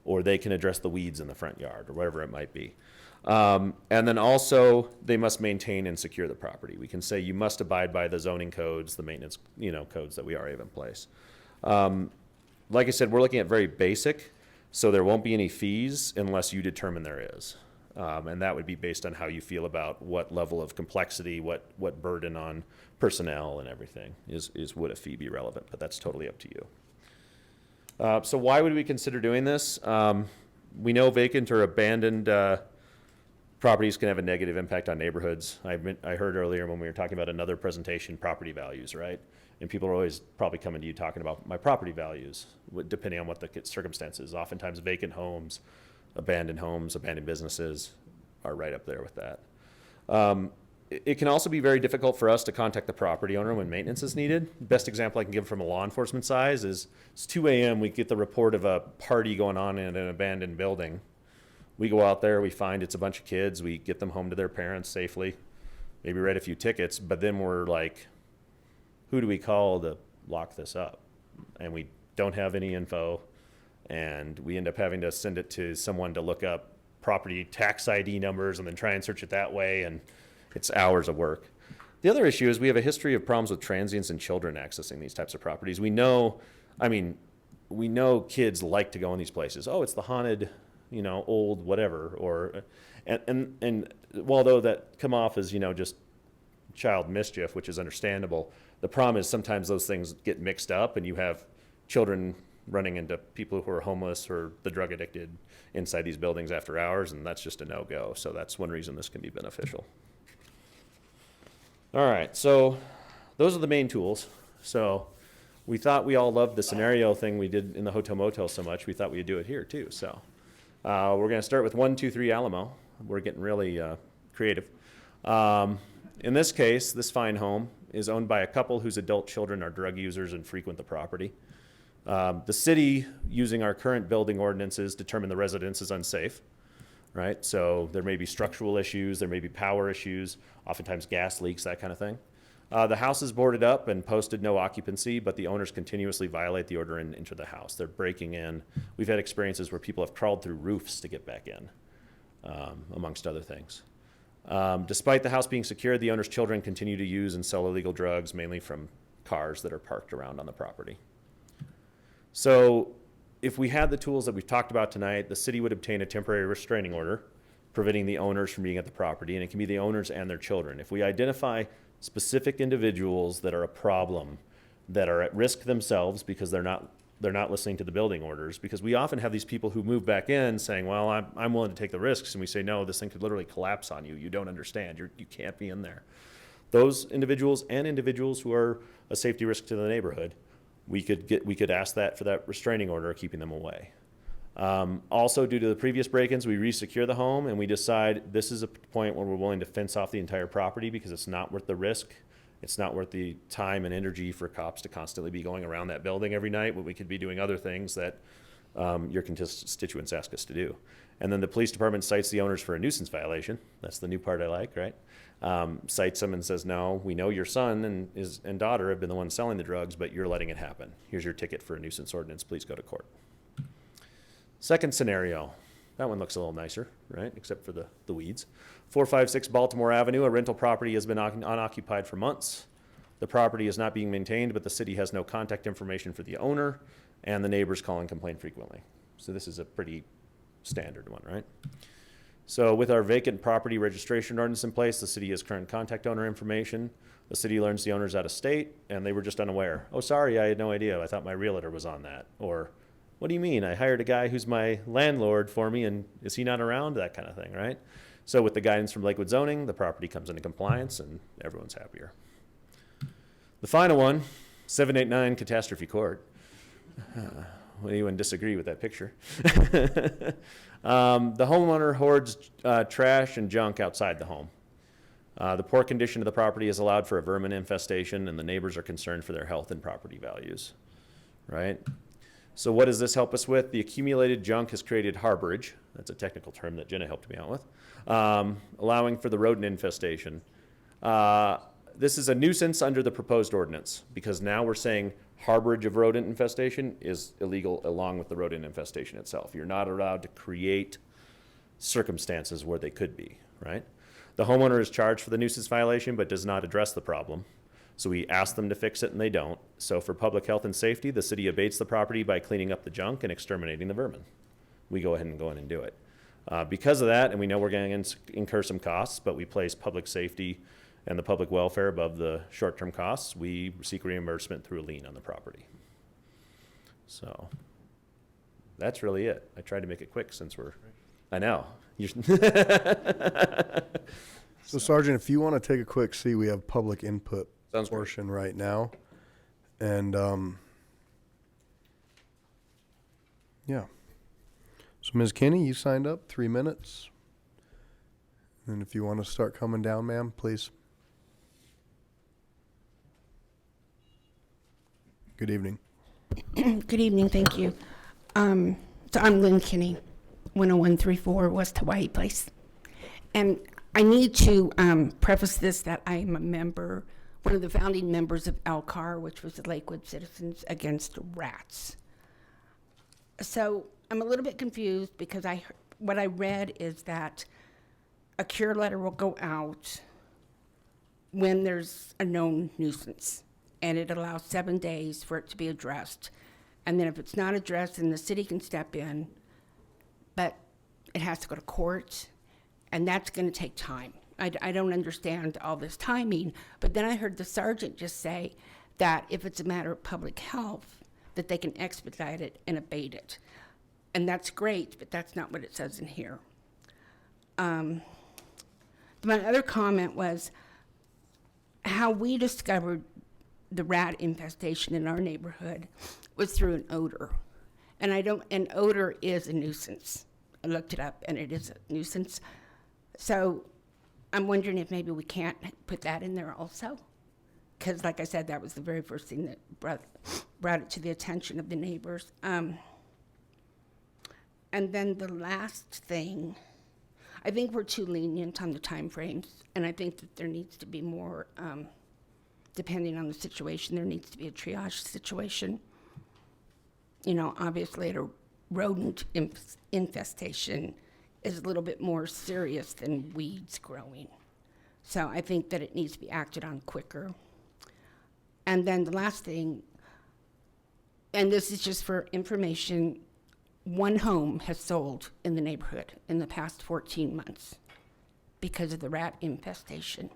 or they can address the weeds in the front yard or whatever it might be. And then also they must maintain and secure the property. We can say you must abide by the zoning codes, the maintenance, codes that we already have in place. Like I said, we're looking at very basic, so there won't be any fees unless you determine there is. And that would be based on how you feel about what level of complexity, what burden on personnel and everything would a fee be relevant, but that's totally up to you. So why would we consider doing this? We know vacant or abandoned properties can have a negative impact on neighborhoods. I heard earlier when we were talking about another presentation, property values, right? And people are always probably coming to you talking about my property values, depending on what the circumstances. Oftentimes vacant homes, abandoned businesses are right up there with that. It can also be very difficult for us to contact the property owner when maintenance is needed. Best example I can give from a law enforcement side is it's 2 a.m. We get the report of a party going on in an abandoned building. We go out there, we find it's a bunch of kids, we get them home to their parents safely, maybe write a few tickets, but then we're like, who do we call to lock this up? And we don't have any info, and we end up having to send it to someone to look up property tax ID numbers and then try and search it that way, and it's hours of work. The other issue is we have a history of problems with transients and children accessing these types of properties. We know kids like to go in these places. Oh, it's the haunted, old whatever, and although that come off as, just child mischief, which is understandable, the problem is sometimes those things get mixed up and you have children running into people who are homeless or the drug addicted inside these buildings after hours, and that's just a no-go. So that's one reason this can be beneficial. All right, so those are the main tools. So we thought we all loved the scenario thing we did in the hotel motel so much, we thought we'd do it here too. So we're going to start with 123 Alamo. We're getting really creative. In this case, this fine home is owned by a couple whose adult children are drug users and frequent the property. The city, using our current building ordinances, determined the residence is unsafe, right? So there may be structural issues, there may be power issues, oftentimes gas leaks, that kind of thing. The house is boarded up and posted no occupancy, but the owners continuously violate the order and enter the house. They're breaking in. We've had experiences where people have crawled through roofs to get back in, amongst other things. Despite the house being secured, the owner's children continue to use and sell illegal drugs, mainly from cars that are parked around on the property. So if we had the tools that we've talked about tonight, the city would obtain a temporary restraining order, preventing the owners from being at the property, and it can be the owners and their children. If we identify specific individuals that are a problem, that are at risk themselves because they're not listening to the building orders, because we often have these people who move back in saying, well, I'm willing to take the risks, and we say, no, this thing could literally collapse on you. You don't understand. You can't be in there. Those individuals and individuals who are a safety risk to the neighborhood, we could ask that for that restraining order, keeping them away. Also, due to the previous break-ins, we re-secure the home and we decide this is a point where we're willing to fence off the entire property because it's not worth the risk. It's not worth the time and energy for cops to constantly be going around that building every night when we could be doing other things that your constituents ask us to do. And then the police department cites the owners for a nuisance violation. That's the new part I like, right? Cites them and says, no, we know your son and daughter have been the ones selling the drugs, but you're letting it happen. Here's your ticket for a nuisance ordinance. Please go to court. Second scenario, that one looks a little nicer, right? Except for the weeds. 456 Baltimore Avenue, a rental property has been unoccupied for months. The property is not being maintained, but the city has no contact information for the owner, and the neighbors call and complain frequently. So this is a pretty standard one, right? So with our vacant property registration ordinance in place, the city has current contact owner information. The city learns the owner's out of state, and they were just unaware. Oh, sorry, I had no idea. I thought my realtor was on that. Or, what do you mean? I hired a guy who's my landlord for me, and is he not around? That kind of thing, right? So with the guidance from Lakewood Zoning, the property comes into compliance, and everyone's happier. The final one, 789 Catastrophe Court. Would anyone disagree with that picture? The homeowner hoards trash and junk outside the home. The poor condition of the property has allowed for a vermin infestation, and the neighbors are concerned for their health and property values, right? So what does this help us with? The accumulated junk has created harborage. That's a technical term that Jenna helped me out with, allowing for the rodent infestation. This is a nuisance under the proposed ordinance because now we're saying harborage of rodent infestation is illegal along with the rodent infestation itself. You're not allowed to create circumstances where they could be, right? The homeowner is charged for the nuisance violation but does not address the problem. So we ask them to fix it and they don't. So for public health and safety, the city abates the property by cleaning up the junk and exterminating the vermin. We go ahead and go in and do it. Because of that, and we know we're going to incur some costs, but we place public safety and the public welfare above the short-term costs, we seek reimbursement through a lien on the property. So that's really it. I tried to make it quick since I know. So Sergeant, if you want to take a quick seat, we have public input Sounds portion right now. And yeah. So Ms. Kinney, you signed up, 3 minutes. And if you want to start coming down, ma'am, please. Good evening. Good evening, thank you. So I'm Lynn Kinney, 10134 West Hawaii Place. And I need to preface this that I am a member, one of the founding members of LCAR, which was the Lakewood Citizens Against Rats. So I'm a little bit confused because what I read is that a cure letter will go out when there's a known nuisance, and it allows 7 days for it to be addressed. And then if it's not addressed, then the city can step in, but it has to go to court, and that's going to take time. I don't understand all this timing, but then I heard the sergeant just say that if it's a matter of public health, that they can expedite it and abate it. And that's great, but that's not what it says in here. My other comment was how we discovered the rat infestation in our neighborhood was through an odor. And odor is a nuisance. I looked it up and it is a nuisance. So I'm wondering if maybe we can't put that in there also. Because like I said, that was the very first thing that brought it to the attention of the neighbors. And then the last thing, I think we're too lenient on the time frames, and I think that there needs to be more, depending on the situation, there needs to be a triage situation. You know, obviously a rodent infestation is a little bit more serious than weeds growing. So I think that it needs to be acted on quicker. And then the last thing, and this is just for information, one home has sold in the neighborhood in the past 14 months because of the rat infestation.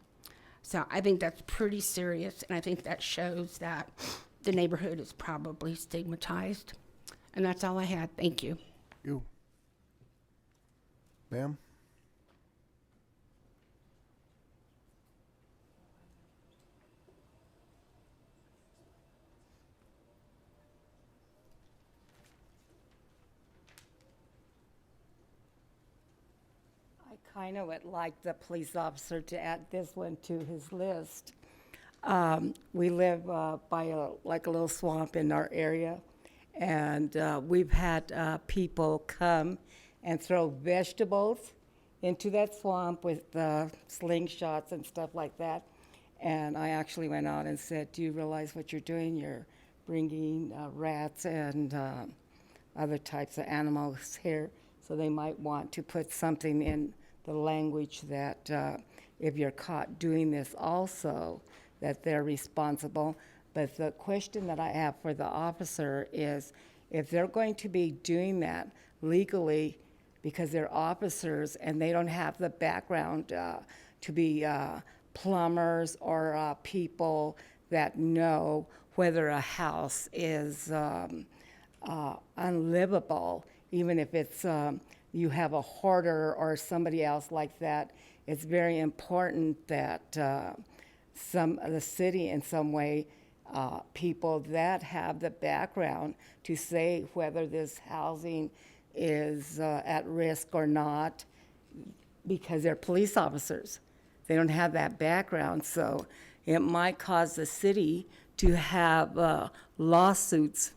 So I think that's pretty serious, and I think that shows that the neighborhood is probably stigmatized. And that's all I had. Thank you. You. Ma'am? I kind of would like the police officer to add this one to his list. We live by a little swamp in our area, and we've had people come and throw vegetables into that swamp with slingshots and stuff like that. And I actually went out and said, "Do you realize what you're doing? You're bringing rats and other types of animals here." So they might want to put something in the language that if you're caught doing this also, that they're responsible. But the question that I have for the officer is, if they're going to be doing that legally because they're officers and they don't have the background to be plumbers or people that know whether a house is unlivable, even if it's you have a hoarder or somebody else like that, it's very important that the city in some way, people that have the background to say whether this housing is at risk or not, because they're police officers. They don't have that background, so it might cause the city to have lawsuits.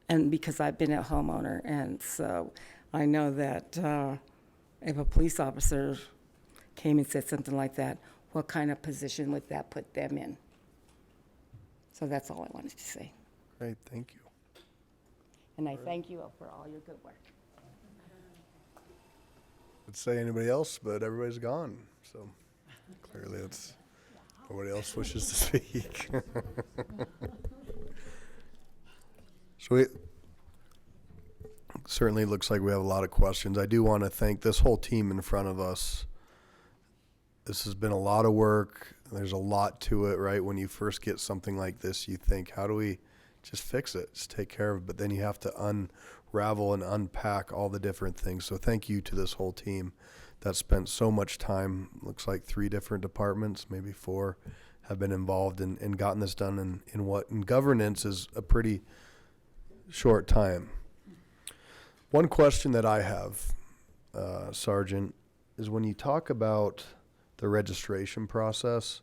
And because I've been a homeowner, and so I know that if a police officer came and said something like that, what kind of position would that put them in? So that's all I wanted to say. Great, thank you. And I thank you for all your good work. Let's say anybody else, but everybody's gone, so clearly it's, nobody else wishes to speak. So it certainly looks like we have a lot of questions. I do want to thank this whole team in front of us. This has been a lot of work. There's a lot to it, right? When you first get something like this, you think, how do we just fix it, just take care of it? But then you have to unravel and unpack all the different things. So thank you to this whole team that spent so much time. Looks like 3 different departments, maybe 4, have been involved and gotten this done in what in governance is a pretty short time. One question that I have, Sergeant, is when you talk about the registration process,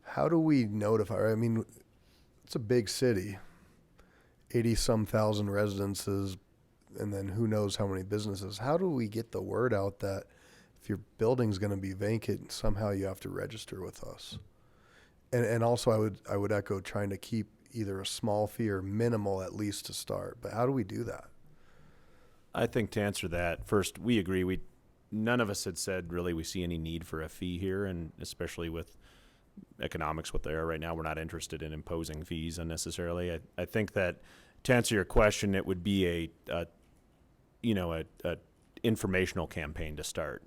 how do we notify? I mean, it's a big city, 80-some thousand residences, and then who knows how many businesses. How do we get the word out that if your building's going to be vacant, somehow you have to register with us? And also I would echo trying to keep either a small fee or minimal at least to start. But how do we do that? I think to answer that, first, we agree. None of us had said really we see any need for a fee here, and especially with economics what they are right now, we're not interested in imposing fees unnecessarily. I think that to answer your question, it would be a informational campaign to start.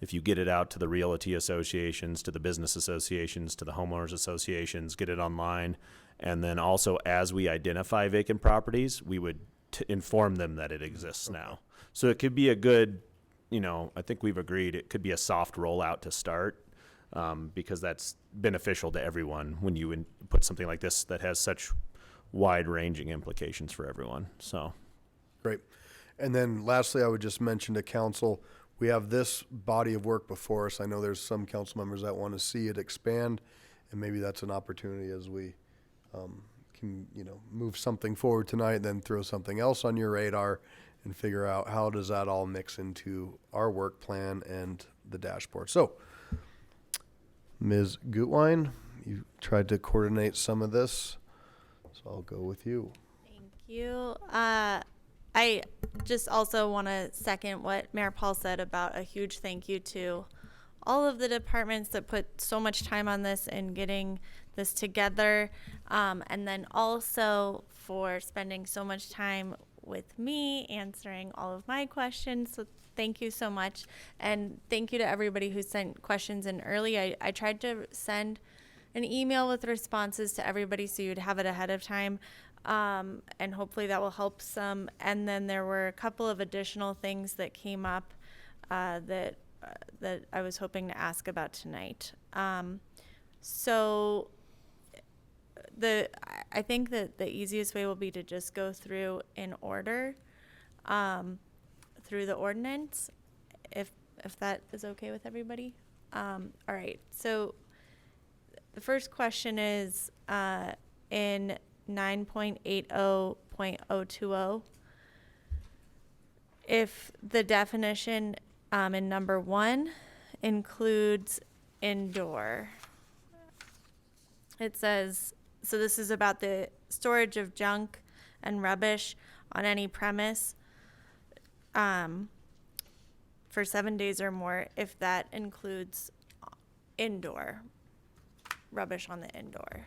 If you get it out to the realty associations, to the business associations, to the homeowners associations, get it online, and then also as we identify vacant properties, we would inform them that it exists now. So it could be a good, I think we've agreed it could be a soft rollout to start, because that's beneficial to everyone when you put something like this that has such wide-ranging implications for everyone. So, great. And then lastly, I would just mention to council, we have this body of work before us. I know there's some council members that want to see it expand, and maybe that's an opportunity as we can, move something forward tonight, and then throw something else on your radar and figure out how does that all mix into our work plan and the dashboard. So, Ms. Gutwein, you tried to coordinate some of this, so I'll go with you. Thank you. I just also want to second what Mayor Paul said about a huge thank you to all of the departments that put so much time on this and getting this together, and then also for spending so much time with me answering all of my questions. So thank you so much, and thank you to everybody who sent questions in early. I tried to send an email with responses to everybody so you'd have it ahead of time, and hopefully that will help some. And then there were a couple of additional things that came up that I was hoping to ask about tonight. So I think that the easiest way will be to just go through in order through the ordinance, if that is okay with everybody. All right, so the first question is in 9.80.020, if the definition in number 1 includes indoor. It says, so this is about the storage of junk and rubbish on any premise for 7 days or more, if that includes indoor, rubbish on the indoor.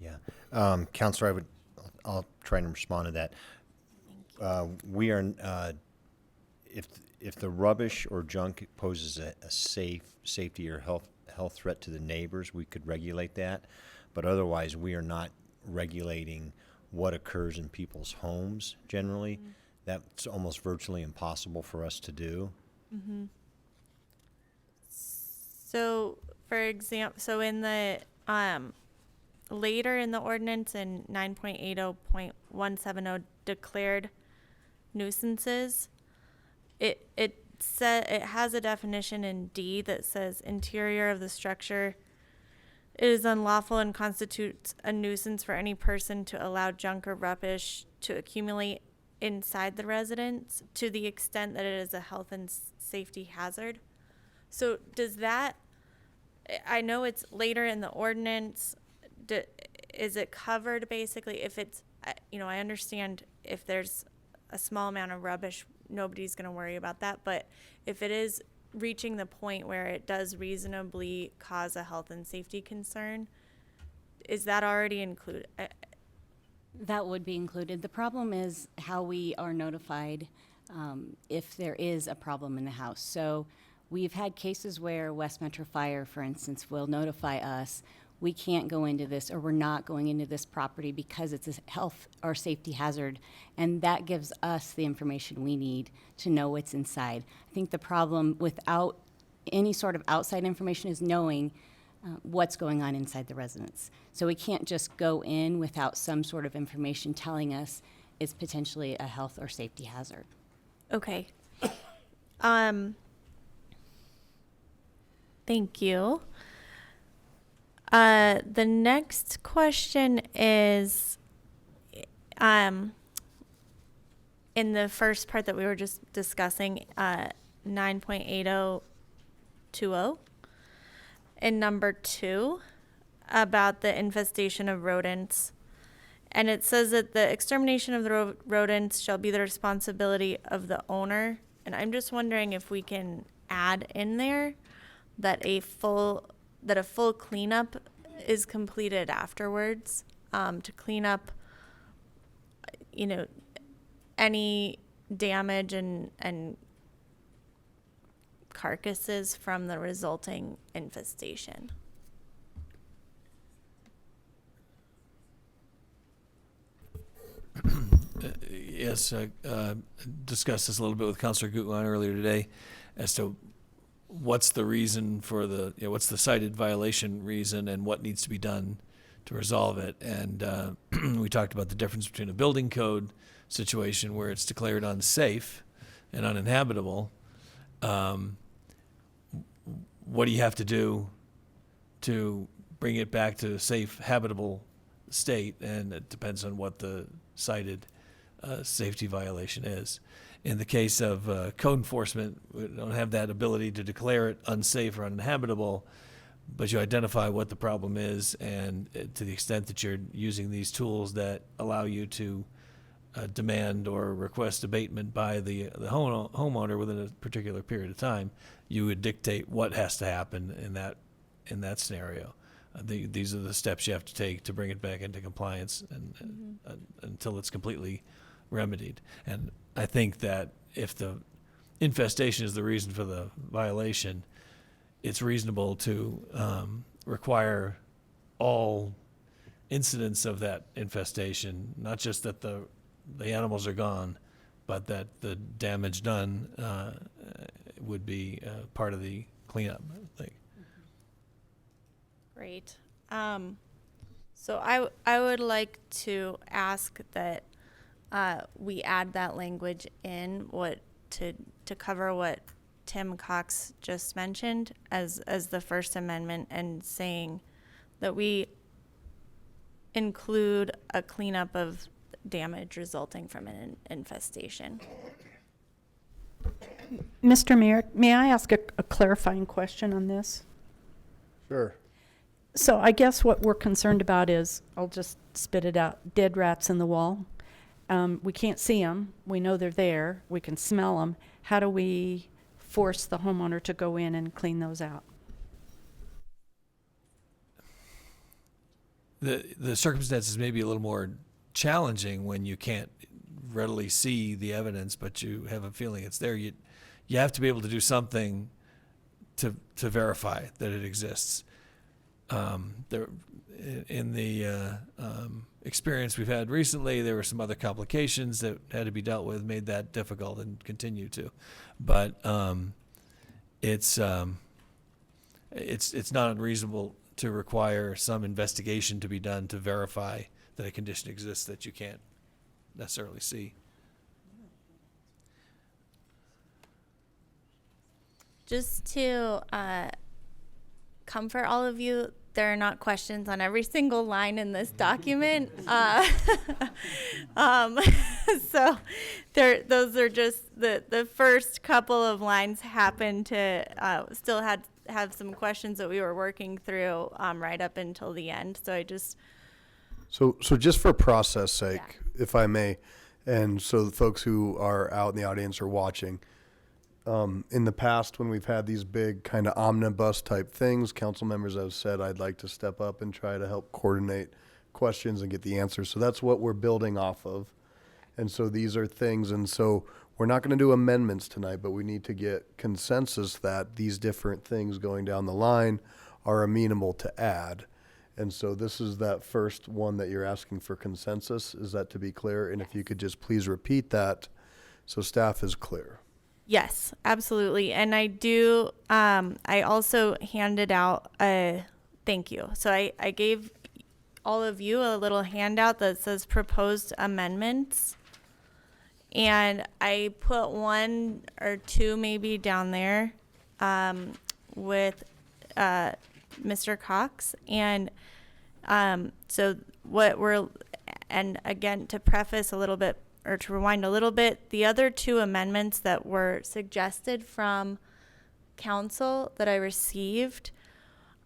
Yeah, Counselor, I'll try and respond to that. We are, if the rubbish or junk poses a safety or health threat to the neighbors, we could regulate that. But otherwise, we are not regulating what occurs in people's homes generally. Mm-hmm. That's almost virtually impossible for us to do. Mm-hmm. So, for example, so in the later in the ordinance in 9.80.170 declared nuisances, it has a definition in D that says interior of the structure. It is unlawful and constitutes a nuisance for any person to allow junk or rubbish to accumulate inside the residence to the extent that it is a health and safety hazard. So does that, I know it's later in the ordinance, is it covered basically if it's, I understand if there's a small amount of rubbish, nobody's going to worry about that. But if it is reaching the point where it does reasonably cause a health and safety concern, is that already included? That would be included. The problem is how we are notified if there is a problem in the house. So we've had cases where West Metro Fire, for instance, will notify us, we can't go into this, or we're not going into this property because it's a health or safety hazard, and that gives us the information we need to know what's inside. I think the problem without any sort of outside information is knowing what's going on inside the residence. So we can't just go in without some sort of information telling us it's potentially a health or safety hazard. Okay. Thank you. The next question is, in the first part that we were just discussing, 9.8020, in number 2, about the infestation of rodents. And it says that the extermination of the rodents shall be the responsibility of the owner. And I'm just wondering if we can add in there that a full cleanup is completed afterwards, to clean up, any damage and carcasses from the resulting infestation. Yes, discussed this a little bit with Councilor Gutwein earlier today as to what's the reason for what's the cited violation reason and what needs to be done to resolve it. And we talked about the difference between a building code situation where it's declared unsafe and uninhabitable. What do you have to do to bring it back to a safe, habitable state? And it depends on what the cited safety violation is. In the case of code enforcement, we don't have that ability to declare it unsafe or uninhabitable, but you identify what the problem is, and to the extent that you're using these tools that allow you to demand or request abatement by the homeowner within a particular period of time, you would dictate what has to happen in that scenario. These are the steps you have to take to bring it back into compliance until it's completely remedied. And I think that if the infestation is the reason for the violation, it's reasonable to require all incidents of that infestation, not just that the animals are gone, but that the damage done would be part of the cleanup, I think. Great. So I would like to ask that we add that language in to cover what Tim Cox just mentioned as the First Amendment, and saying that we include a cleanup of damage resulting from an infestation. Mr. Mayor, may I ask a clarifying question on this? Sure. So I guess what we're concerned about is, I'll just spit it out, dead rats in the wall. We can't see them. We know they're there. We can smell them. How do we force the homeowner to go in and clean those out? The circumstances may be a little more challenging when you can't readily see the evidence, but you have a feeling it's there. You have to be able to do something to verify that it exists. In the experience we've had recently, there were some other complications that had to be dealt with, made that difficult, and continue to. But it's not unreasonable to require some investigation to be done to verify that a condition exists that you can't necessarily see. Just to comfort all of you, there are not questions on every single line in this document. So those are just the first couple of lines happen to still have some questions that we were working through right up until the end. So I just... So just for process sake, if I may, and so the folks who are out in the audience or watching, in the past when we've had these big kind of omnibus type things, council members have said, I'd like to step up and try to help coordinate questions and get the answers. So that's what we're building off of. And so these are things, and so we're not going to do amendments tonight, but we need to get consensus that these different things going down the line are amenable to add. And so this is that first one that you're asking for consensus. Is that to be clear? And if you could just please repeat that so staff is clear. Yes, absolutely. And I do, I also handed out a thank you. So I gave all of you a little handout that says proposed amendments. And I put one or two maybe down there with Mr. Cox. And so what we're, and again, to preface a little bit, or to rewind a little bit, the other two amendments that were suggested from council that I received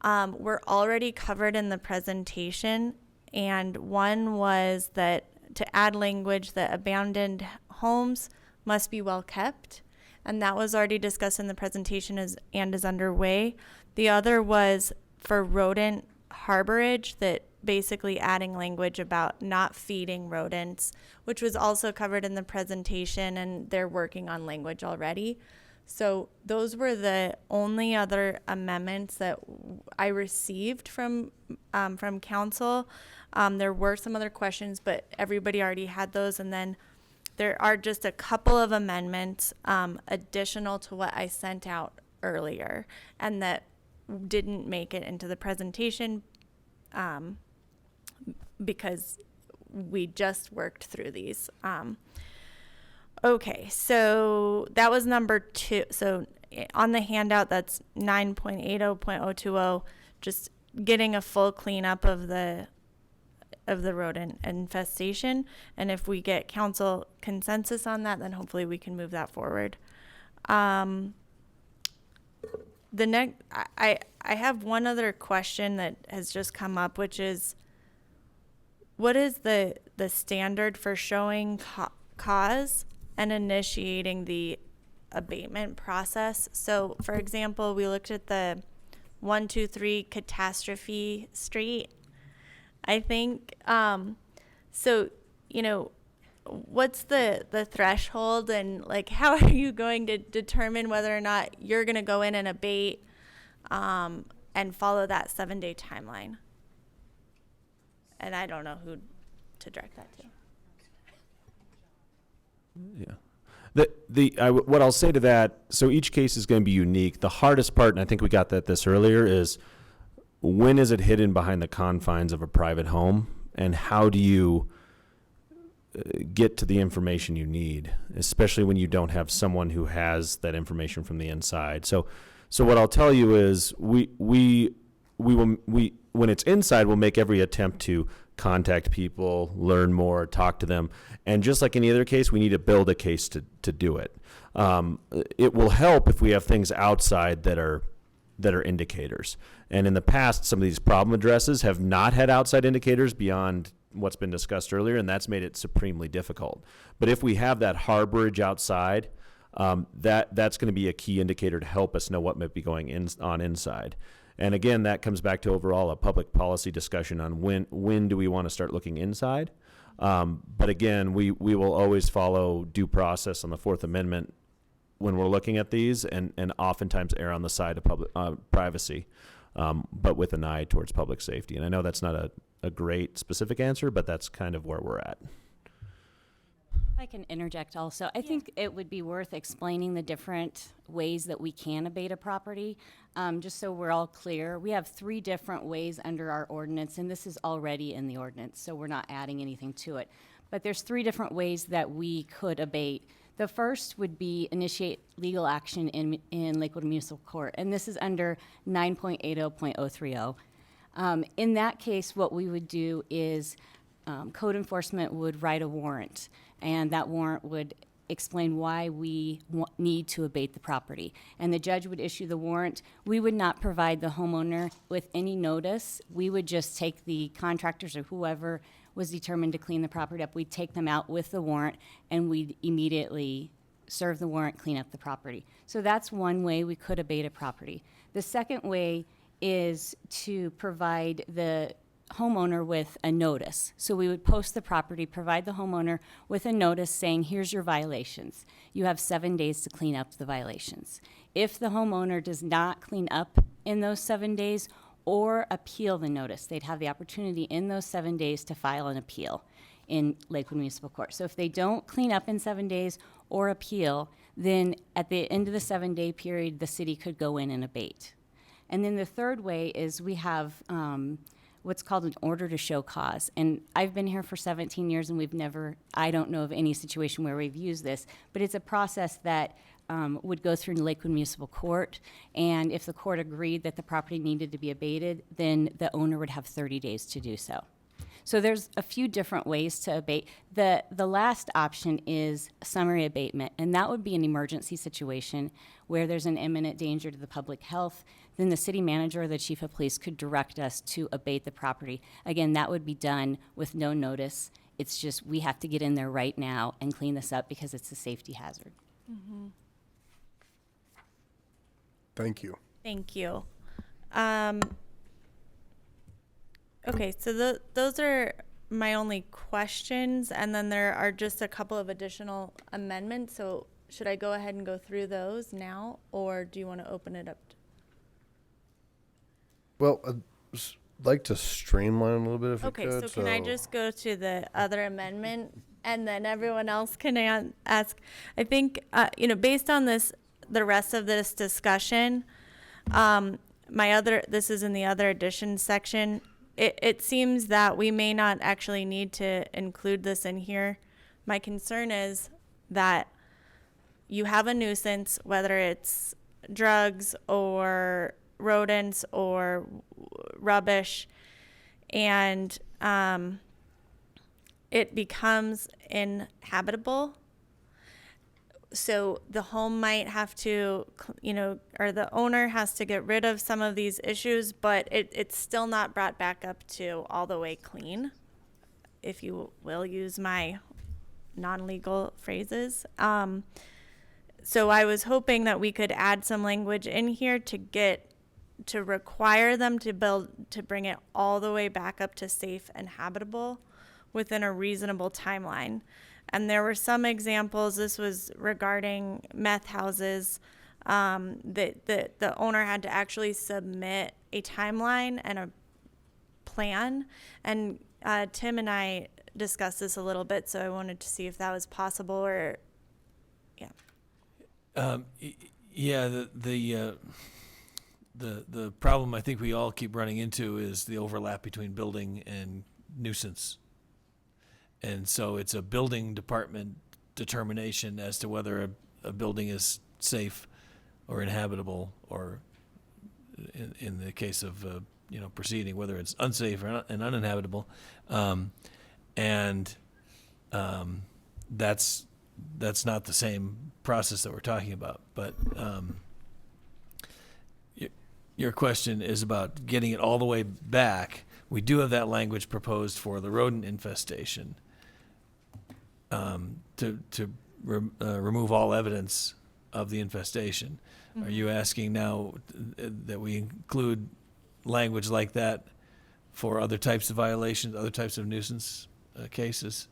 were already covered in the presentation. And one was that to add language that abandoned homes must be well kept. And that was already discussed in the presentation and is underway. The other was for rodent harborage, that basically adding language about not feeding rodents, which was also covered in the presentation, and they're working on language already. So those were the only other amendments that I received from council. There were some other questions, but everybody already had those. And then there are just a couple of amendments additional to what I sent out earlier, and that didn't make it into the presentation because we just worked through these. Okay, so that was number 2. So on the handout, that's 9.80.020, just getting a full cleanup of the rodent infestation. And if we get council consensus on that, then hopefully we can move that forward. The next, I have one other question that has just come up, which is, what is the the standard for showing cause and initiating the abatement process. So, for example, we looked at the 123 Catastrophe Street, I think. So, you know, what's the threshold, and like how are you going to determine whether or not you're going to go in and abate and follow that 7-day timeline? And I don't know who to direct that to. Yeah. What I'll say to that, so each case is going to be unique. The hardest part, and I think we got this earlier, is when is it hidden behind the confines of a private home, and how do you get to the information you need, especially when you don't have someone who has that information from the inside. So what I'll tell you is we will when it's inside, we'll make every attempt to contact people, learn more, talk to them. And just like any other case, we need to build a case to do it. It will help if we have things outside that are indicators. And in the past, some of these problem addresses have not had outside indicators beyond what's been discussed earlier, and that's made it supremely difficult. But if we have that harborage outside, that's going to be a key indicator to help us know what might be going on inside. And again, that comes back to overall a public policy discussion on when do we want to start looking inside. But again, we will always follow due process on the Fourth Amendment when we're looking at these, and oftentimes err on the side of public privacy, but with an eye towards public safety. And I know that's not a great specific answer, but that's kind of where we're at. I can interject also. I think it would be worth explaining the different ways that we can abate a property, just so we're all clear. We have 3 different ways under our ordinance, and this is already in the ordinance, so we're not adding anything to it. But there's 3 different ways that we could abate. The first would be initiate legal action in Lakewood Municipal Court, and this is under 9.80.030. In that case, what we would do is code enforcement would write a warrant, and that warrant would explain why we need to abate the property. And the judge would issue the warrant. We would not provide the homeowner with any notice. We would just take the contractors or whoever was determined to clean the property up. We'd take them out with the warrant, and we'd immediately serve the warrant, clean up the property. So that's one way we could abate a property. The second way is to provide the homeowner with a notice. So we would post the property, provide the homeowner with a notice saying, here's your violations. You have 7 days to clean up the violations. If the homeowner does not clean up in those 7 days or appeal the notice, they'd have the opportunity in those 7 days to file an appeal in Lakewood Municipal Court. So if they don't clean up in 7 days or appeal, then at the end of the 7-day period, the city could go in and abate. And then the third way is we have what's called an order to show cause. And I've been here for 17 years, and I don't know of any situation where we've used this, but it's a process that would go through Lakewood Municipal Court, and if the court agreed that the property needed to be abated, then the owner would have 30 days to do so. So there's a few different ways to abate. The last option is summary abatement, and that would be an emergency situation where there's an imminent danger to the public health. Then the city manager or the chief of police could direct us to abate the property. Again, that would be done with no notice. It's just we have to get in there right now and clean this up because it's a safety hazard. Mm-hmm. Thank you. Thank you. Okay, so those are my only questions, and then there are just a couple of additional amendments. So should I go ahead and go through those now, or do you want to open it up? Well, I'd like to streamline a little bit if we Okay, could. so can I just go to the other amendment, and then everyone else can ask? I think, based on the rest of this discussion, this is in the other additions section. It seems that we may not actually need to include this in here. My concern is that you have a nuisance, whether it's drugs or rodents or rubbish, and it becomes inhabitable. So the home might have to, or the owner has to get rid of some of these issues, but it's still not brought back up to all the way clean. if you will use my non-legal phrases. So I was hoping that we could add some language in here to require them to bring it all the way back up to safe and habitable within a reasonable timeline. And there were some examples. This was regarding meth houses, that the owner had to actually submit a timeline and a plan. And Tim and I discussed this a little bit, so I wanted to see if that was possible, or yeah, the problem I think we all keep running into is the overlap between building and nuisance. And so it's a building department determination as to whether a building is safe or inhabitable, or in the case of proceeding, whether it's unsafe and uninhabitable. That's not the same process that we're talking about. But your question is about getting it all the way back. We do have that language proposed for the rodent infestation, to remove all evidence of the infestation. Are you asking now that we include language like that for other types of violations, other types of nuisance cases?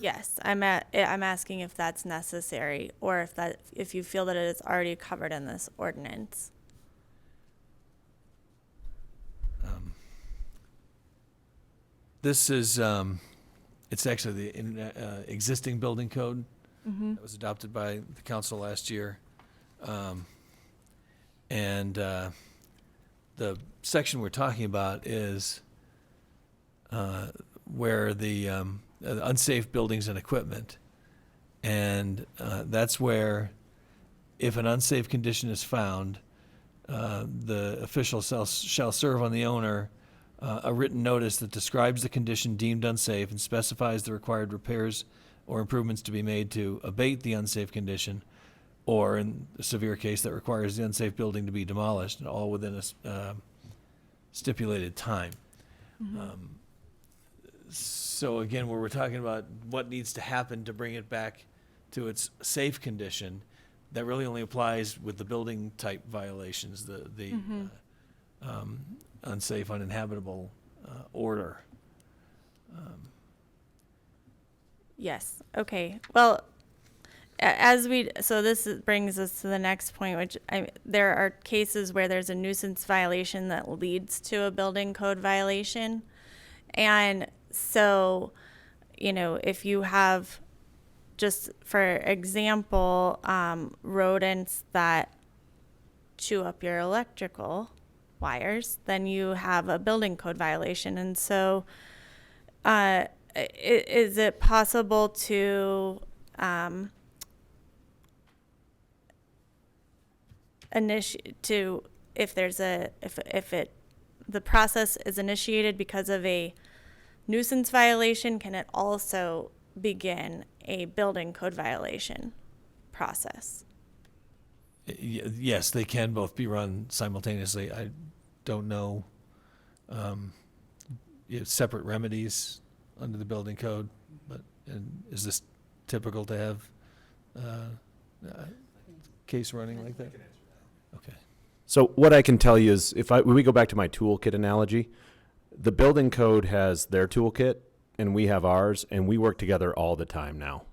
yes, I'm asking if that's necessary, or if you feel that it is already covered in this ordinance. This is, it's actually the existing building code that was adopted by the council last year. The section we're talking about is where the unsafe buildings and equipment. And that's where, if an unsafe condition is found, the official shall serve on the owner a written notice that describes the condition deemed unsafe and specifies the required repairs or improvements to be made to abate the unsafe condition, or in a severe case that requires the unsafe building to be demolished, and all within a stipulated time. So again, where we're talking about what needs to happen to bring it back to its safe condition, that really only applies with the building type violations, the unsafe, uninhabitable order. Yes. Okay. Well, so this brings us to the next point, which there are cases where there's a nuisance violation that leads to a building code violation. And so, if you have, just for example, rodents that chew up your electrical wires, then you have a building code violation. And so, is it possible to the process is initiated because of a nuisance violation, can it also begin a building code violation process? Yes, they can both be run simultaneously. I don't know, separate remedies under the building code, but is this typical to have a case running like that? Okay. So what I can tell you is, when we go back to my toolkit analogy, the building code has their toolkit and we have ours, and we work together all the time now.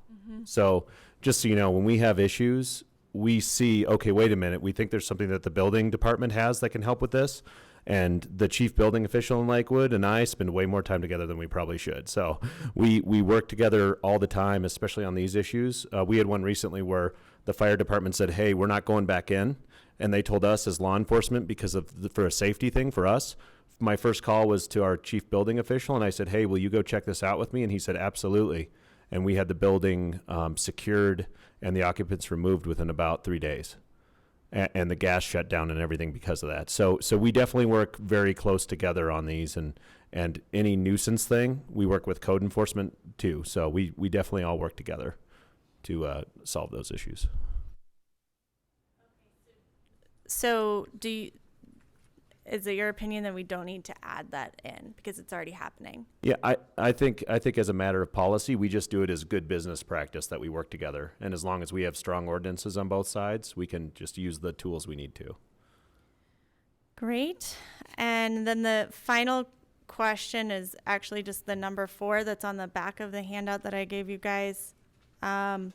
So just so you know, when we have issues, we see, okay, wait a minute, we think there's something that the building department has that can help with this. And the chief building official in Lakewood and I spend way more time together than we probably should. So we work together all the time, especially on these issues. We had one recently where the fire department said, hey, we're not going back in. And they told us as law enforcement, because for a safety thing for us, my first call was to our chief building official. And I said, hey, will you go check this out with me? And he said, absolutely. And we had the building secured and the occupants removed within about 3 days. And the gas shut down and everything because of that. So we definitely work very close together on these, and any nuisance thing, we work with code enforcement too. So we definitely all work together to solve those issues. So is it your opinion that we don't need to add that in because it's already happening? Yeah, I think as a matter of policy, we just do it as good business practice that we work together. And as long as we have strong ordinances on both sides, we can just use the tools we need to. Great. And then the final question is actually just the number 4 that's on the back of the handout that I gave you guys. And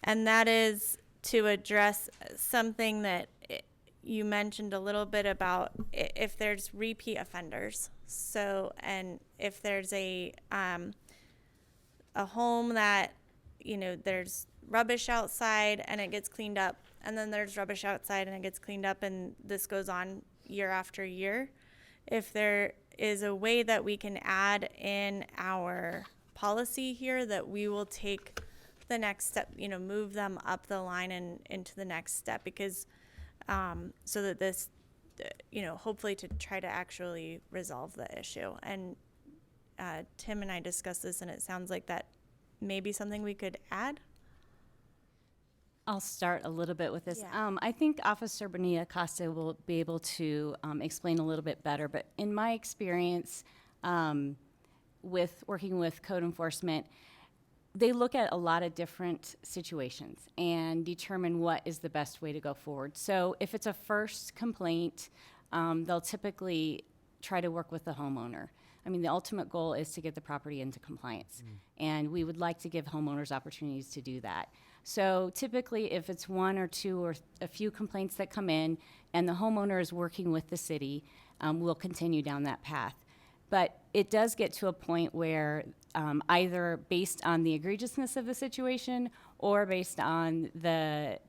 that is to address something that you mentioned a little bit about if there's repeat offenders. So, and if there's a home that, there's rubbish outside and it gets cleaned up, and then there's rubbish outside and it gets cleaned up, and this goes on year after year. If there is a way that we can add in our policy here that we will take the next step, move them up the line and into the next step, because so that this, hopefully to try to actually resolve the issue. And Tim and I discussed this, and it sounds like that may be something we could add. I'll start a little bit with this. Yeah. I think Officer Bonilla Costa will be able to explain a little bit better, but in my experience with working with code enforcement, they look at a lot of different situations and determine what is the best way to go forward. So if it's a first complaint, they'll typically try to work with the homeowner. I mean, the ultimate goal is to get the property into compliance, and we would like to give homeowners opportunities to do that. So typically, if it's 1 or 2 or a few complaints that come in and the homeowner is working with the city, we'll continue down that path. But it does get to a point where either based on the egregiousness of the situation or based on the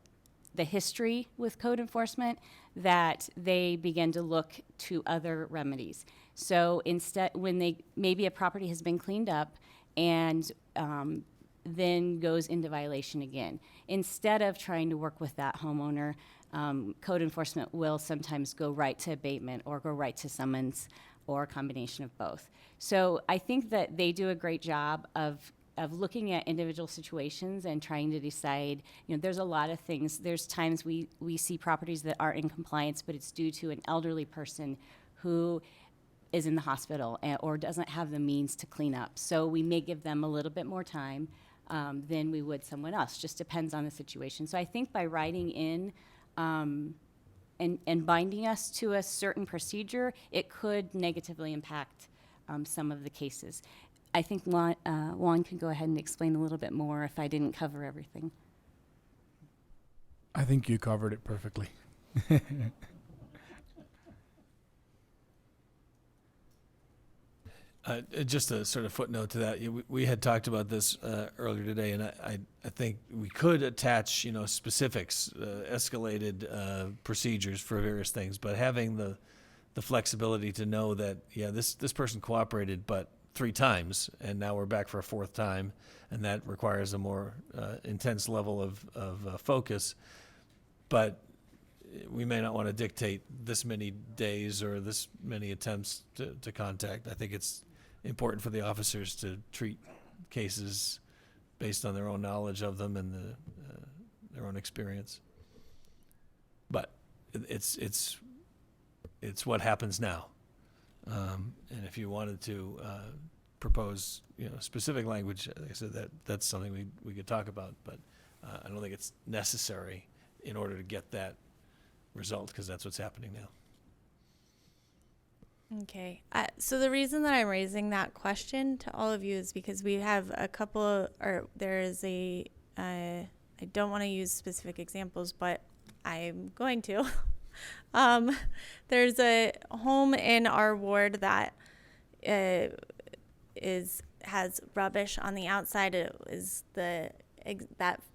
history with code enforcement, that they begin to look to other remedies. So instead, when maybe a property has been cleaned up and then goes into violation again, instead of trying to work with that homeowner, code enforcement will sometimes go right to abatement or go right to summons, or a combination of both. So I think that they do a great job of looking at individual situations and trying to decide, there's a lot of things. There's times we see properties that aren't in compliance, but it's due to an elderly person who is in the hospital or doesn't have the means to clean up. So we may give them a little bit more time than we would someone else. Just depends on the situation. So I think by writing in and binding us to a certain procedure, it could negatively impact some of the cases. I think Juan can go ahead and explain a little bit more if I didn't cover everything. I think you covered it perfectly. Just a sort of footnote to that, we had talked about this earlier today, and I think we could attach, specifics, escalated procedures for various things, but having the flexibility to know that, this person cooperated, but 3 times, and now we're back for a 4th time, and that requires a more intense level of focus. But we may not want to dictate this many days or this many attempts to contact. I think it's important for the officers to treat cases based on their own knowledge of them and their own experience. But it's what happens now. And if you wanted to propose, specific language, like I said, that's something we could talk about. But I don't think it's necessary in order to get that result, because that's what's happening now. Okay. So the reason that I'm raising that question to all of you is because we have I don't want to use specific examples, but I'm going to. There's a home in our ward that has rubbish on the outside. It is that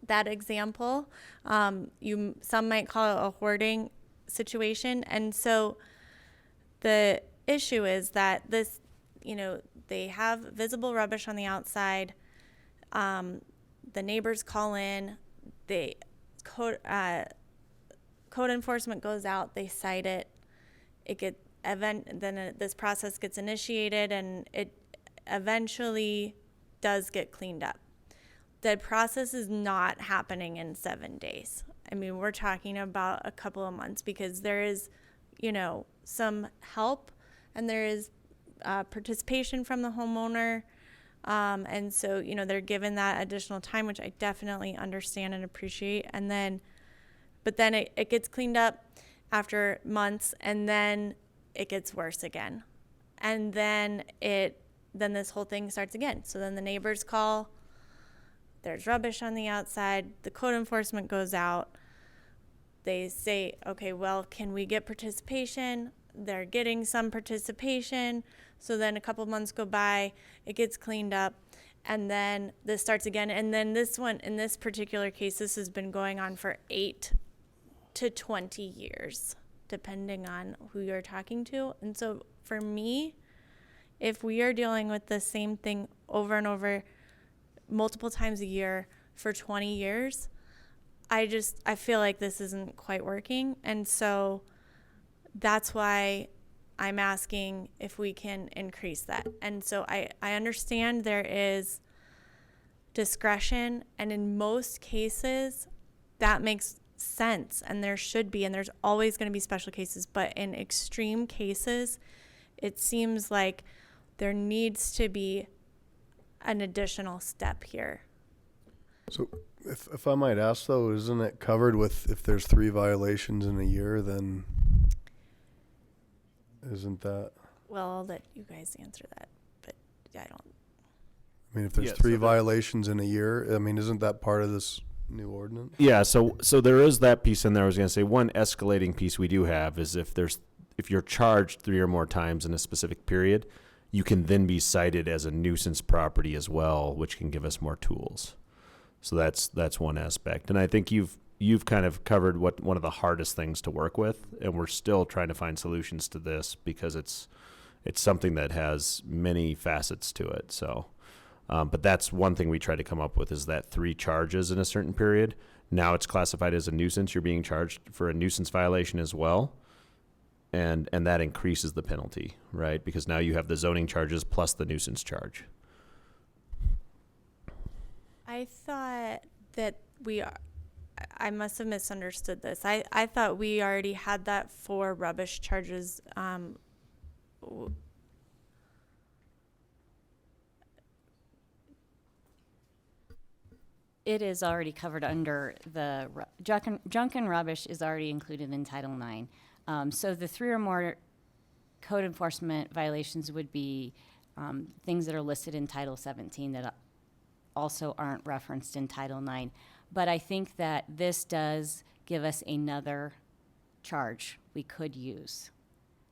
example. Some might call it a hoarding situation, and so the issue is that this, they have visible rubbish on the outside. The neighbors call in. Code enforcement goes out. They cite it. This process gets initiated, and it eventually does get cleaned up. The process is not happening in 7 days. I mean, we're talking about a couple of months, because there is, some help, and there is participation from the homeowner. And so, you know, they're given that additional time, which I definitely understand and appreciate. And then, but then it gets cleaned up after months, and then it gets worse again. And then this whole thing starts again. So then the neighbors call, there's rubbish on the outside, the code enforcement goes out. They say, okay, well, can we get participation? They're getting some participation. So then a couple months go by, it gets cleaned up, and then this starts again. And then this one, in this particular case, this has been going on for 8 to 20 years, depending on who you're talking to. And so for me, if we are dealing with the same thing over and over multiple times a year for 20 years, I feel like this isn't quite working. And so that's why I'm asking if we can increase that. And so I understand there is discretion, and in most cases that makes sense, and there should be, and there's always going to be special cases, but in extreme cases it seems like there needs to be an additional step here. So if I might ask though, isn't it covered with if there's 3 violations in a year, then isn't that? Well, I'll let you guys answer that, but I don't. I mean, if there's Yeah, 3 so violations in a year, I mean, isn't that part of this new ordinance? Yeah, so there is that piece in there. I was going to say one escalating piece we do have is if you're charged 3 or more times in a specific period, you can then be cited as a nuisance property as well, which can give us more tools. So that's one aspect. And I think you've kind of covered one of the hardest things to work with, and we're still trying to find solutions to this because it's something that has many facets to it. So, but that's one thing we try to come up with is that 3 charges in a certain period. Now it's classified as a nuisance. You're being charged for a nuisance violation as well. And that increases the penalty, right? Because now you have the zoning charges plus the nuisance charge. I thought that I must have misunderstood this. I thought we already had that for rubbish charges. It is already covered under the junk and rubbish is already included in Title IX. So the 3 or more code enforcement violations would be things that are listed in Title 17 that also aren't referenced in Title IX. But I think that this does give us another charge we could use.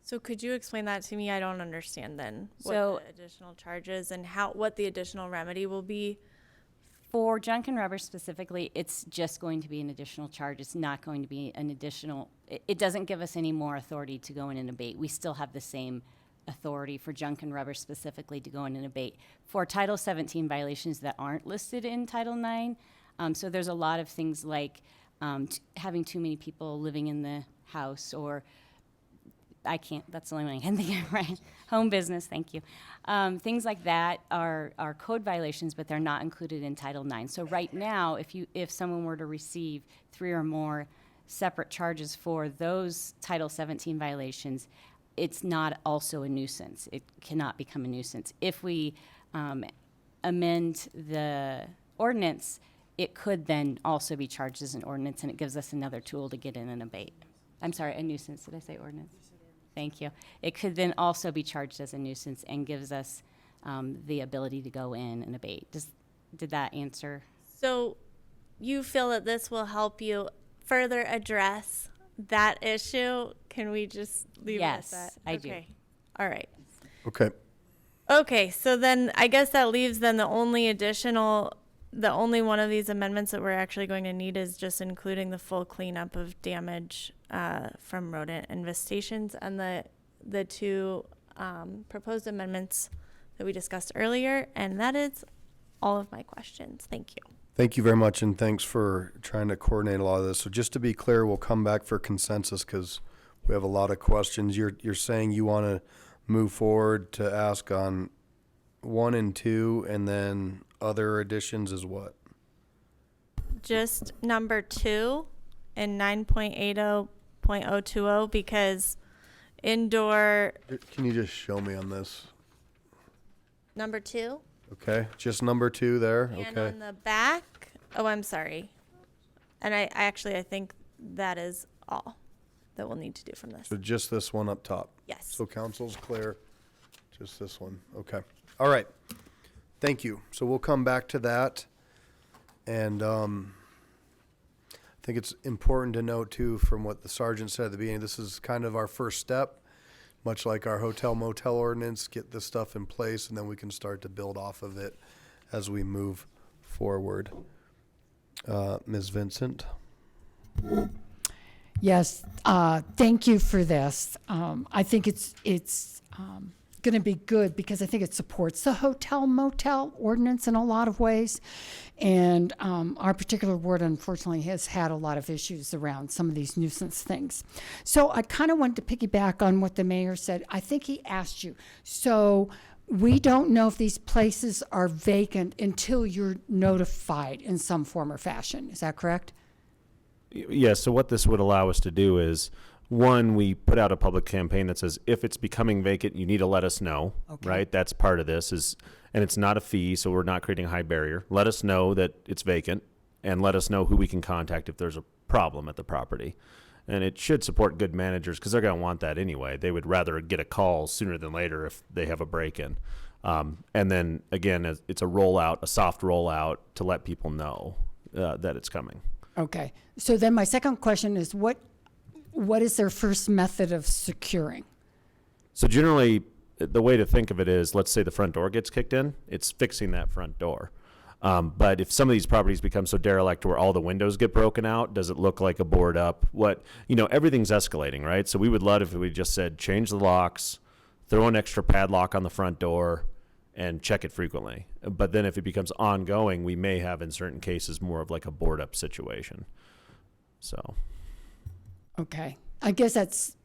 So could you explain that to me? I don't understand then So- what the additional charges and what the additional remedy will be. For junk and rubbish specifically, it's just going to be an additional charge. It's not going to be an additional, it doesn't give us any more authority to go in and abate. We still have the same authority for junk and rubbish specifically to go in and abate. For Title 17 violations that aren't listed in Title 9, so there's a lot of things like having too many people living in the house, or that's the only one I can think of, right? Home business, thank you. Things like that are code violations, but they're not included in Title IX. So right now, if someone were to receive 3 or more separate charges for those Title 17 violations, it's not also a nuisance. It cannot become a nuisance. If we amend the ordinance, it could then also be charged as an ordinance, and it gives us another tool to get in and abate. I'm sorry, a nuisance. Did I say ordinance? Thank you. It could then also be charged as a nuisance and gives us the ability to go in and abate. Did that answer? So you feel that this will help you further address that issue? Can we just leave it at that? Yes, I do. Okay. All right. Okay. Okay, so then I guess that leaves then the only one of these amendments that we're actually going to need is just including the full cleanup of damage from rodent infestations, and the 2 proposed amendments that we discussed earlier. And that is all of my questions. Thank you. Thank you very much, and thanks for trying to coordinate a lot of this. So just to be clear, we'll come back for consensus because we have a lot of questions. You're saying you want to move forward to ask on 1 and 2, and then other additions is what? Just number 2 and 9.80.020, because Indoor, Can you just show me on this? number 2. Okay, just number 2 there, And okay. on the back, oh, I'm sorry. And I think that is all that we'll need to do from this. So just this one up top? Yes. So council's clear, just this one, okay. All right, thank you. So we'll come back to that. And I think it's important to note too, from what the sergeant said at the beginning, this is kind of our first step, much like our hotel motel ordinance, get this stuff in place, and then we can start to build off of it as we move forward. Ms. Vincent? Yes, thank you for this. I think it's going to be good because I think it supports the hotel motel ordinance in a lot of ways. And our particular ward, unfortunately, has had a lot of issues around some of these nuisance things. So I kind of wanted to piggyback on what the mayor said. I think he asked you. So we don't know if these places are vacant until you're notified in some form or fashion. Is that correct? Yeah, so what this would allow us to do is, one, we put out a public campaign that says, if it's becoming vacant, you need to let us know, Okay. right? That's part of this and it's not a fee, so we're not creating a high barrier. Let us know that it's vacant and let us know who we can contact if there's a problem at the property. And it should support good managers because they're going to want that anyway. They would rather get a call sooner than later if they have a break-in. And then, again, it's a rollout, a soft rollout to let people know that it's coming. Okay. So then my second question is what is their first method of securing? So generally, the way to think of it is, let's say the front door gets kicked in, it's fixing that front door. But if some of these properties become so derelict where all the windows get broken out, does it look like a board up? Everything's escalating, right? So we would love if we just said, change the locks, throw an extra padlock on the front door, and check it frequently. But then if it becomes ongoing, we may have in certain cases more of like a board up situation. So. Okay. I guess that's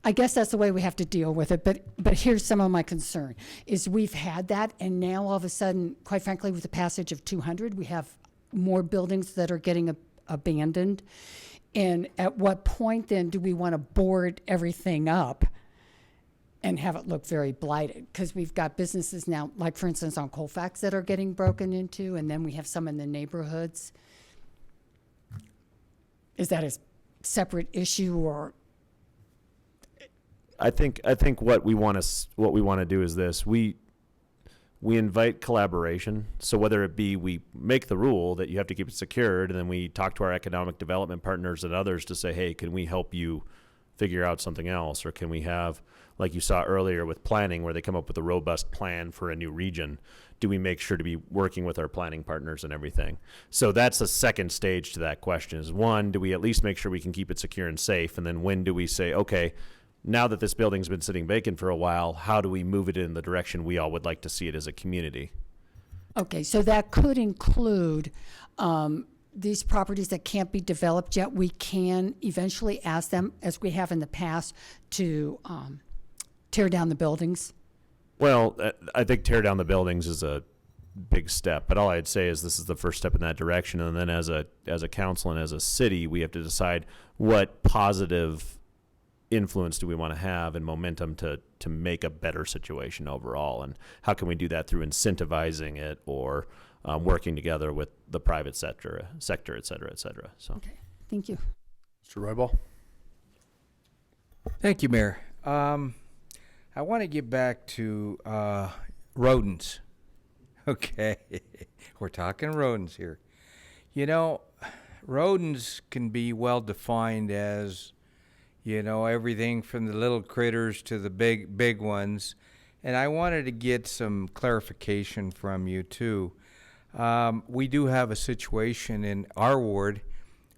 the way we have to deal with it. But here's some of my concern is we've had that, and now all of a sudden, quite frankly, with the passage of 200, we have more buildings that are getting abandoned. And at what point then do we want to board everything up and have it look very blighted? Because we've got businesses now, like for instance on Colfax, that are getting broken into, and then we have some in the neighborhoods. Is that a separate issue, or? I think what we want to do is this: we invite collaboration. So whether it be we make the rule that you have to keep it secured, and then we talk to our economic development partners and others to say, hey, can we help you figure out something else, or can we have, like you saw earlier with planning, where they come up with a robust plan for a new region? Do we make sure to be working with our planning partners and everything? So that's the second stage to that question is, one, do we at least make sure we can keep it secure and safe? And then when do we say, okay, now that this building's been sitting vacant for a while, how do we move it in the direction we all would like to see it as a community? Okay, so that could include these properties that can't be developed yet. We can eventually ask them, as we have in the past, to tear down the buildings. Well, I think tear down the buildings is a big step, but all I'd say is this is the first step in that direction. And then as a council and as a city, we have to decide what positive influence do we want to have and momentum to make a better situation overall, and how can we do that through incentivizing it or working together with the private sector, et cetera, et cetera. So. Okay, thank you. Mr. Roybal? Thank you, Mayor. I want to get back to rodents. Okay, we're talking rodents here. You know, rodents can be well defined as, everything from the little critters to the big ones. And I wanted to get some clarification from you too. We do have a situation in our ward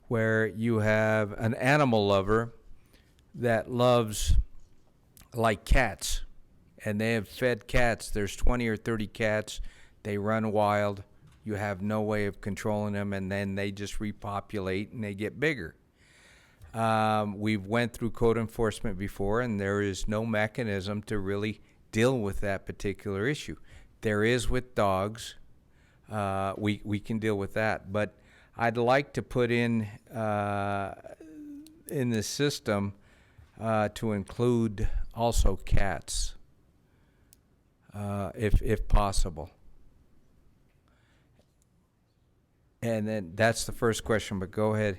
where you have an animal lover that loves like cats, and they have fed cats. There's 20 or 30 cats. They run wild. You have no way of controlling them, and then they just repopulate and they get bigger. We've went through code enforcement before, and there is no mechanism to really deal with that particular issue. There is with dogs. We can deal with that, but I'd like to put in the system to include also cats, if possible. And then that's the first question, but go ahead.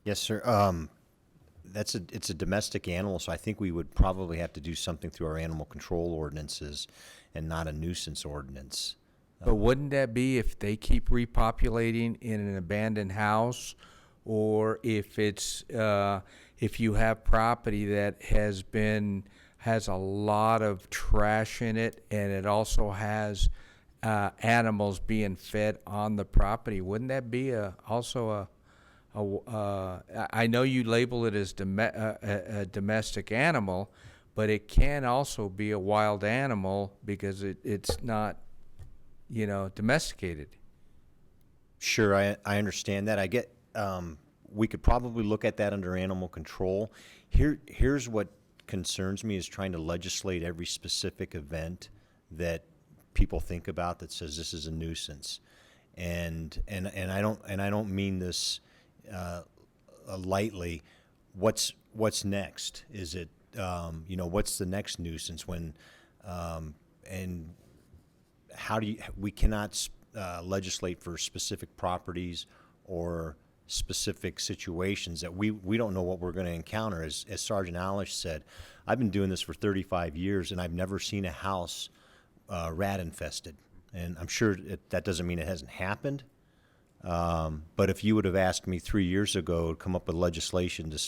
Yes, sir. It's a domestic animal, so I think we would probably have to do something through our animal control ordinances and not a nuisance ordinance. But wouldn't that be if they keep repopulating in an abandoned house, or if it's if you have property that has a lot of trash in it, and it also has animals being fed on the property? Wouldn't that be also I know you label it as a domestic animal, but it can also be a wild animal because it's not, domesticated. Sure, I understand that. I get, we could probably look at that under animal control. Here's what concerns me is trying to legislate every specific event that people think about that says this is a nuisance. And I don't mean this lightly. What's next? Is it what's the next nuisance when and how do we cannot legislate for specific properties or specific situations that we don't know what we're going to encounter. As Sergeant Alish said, I've been doing this for 35 years and I've never seen a house rat infested, and I'm sure that doesn't mean it hasn't happened. But if you would have asked me 3 years ago to come up with legislation to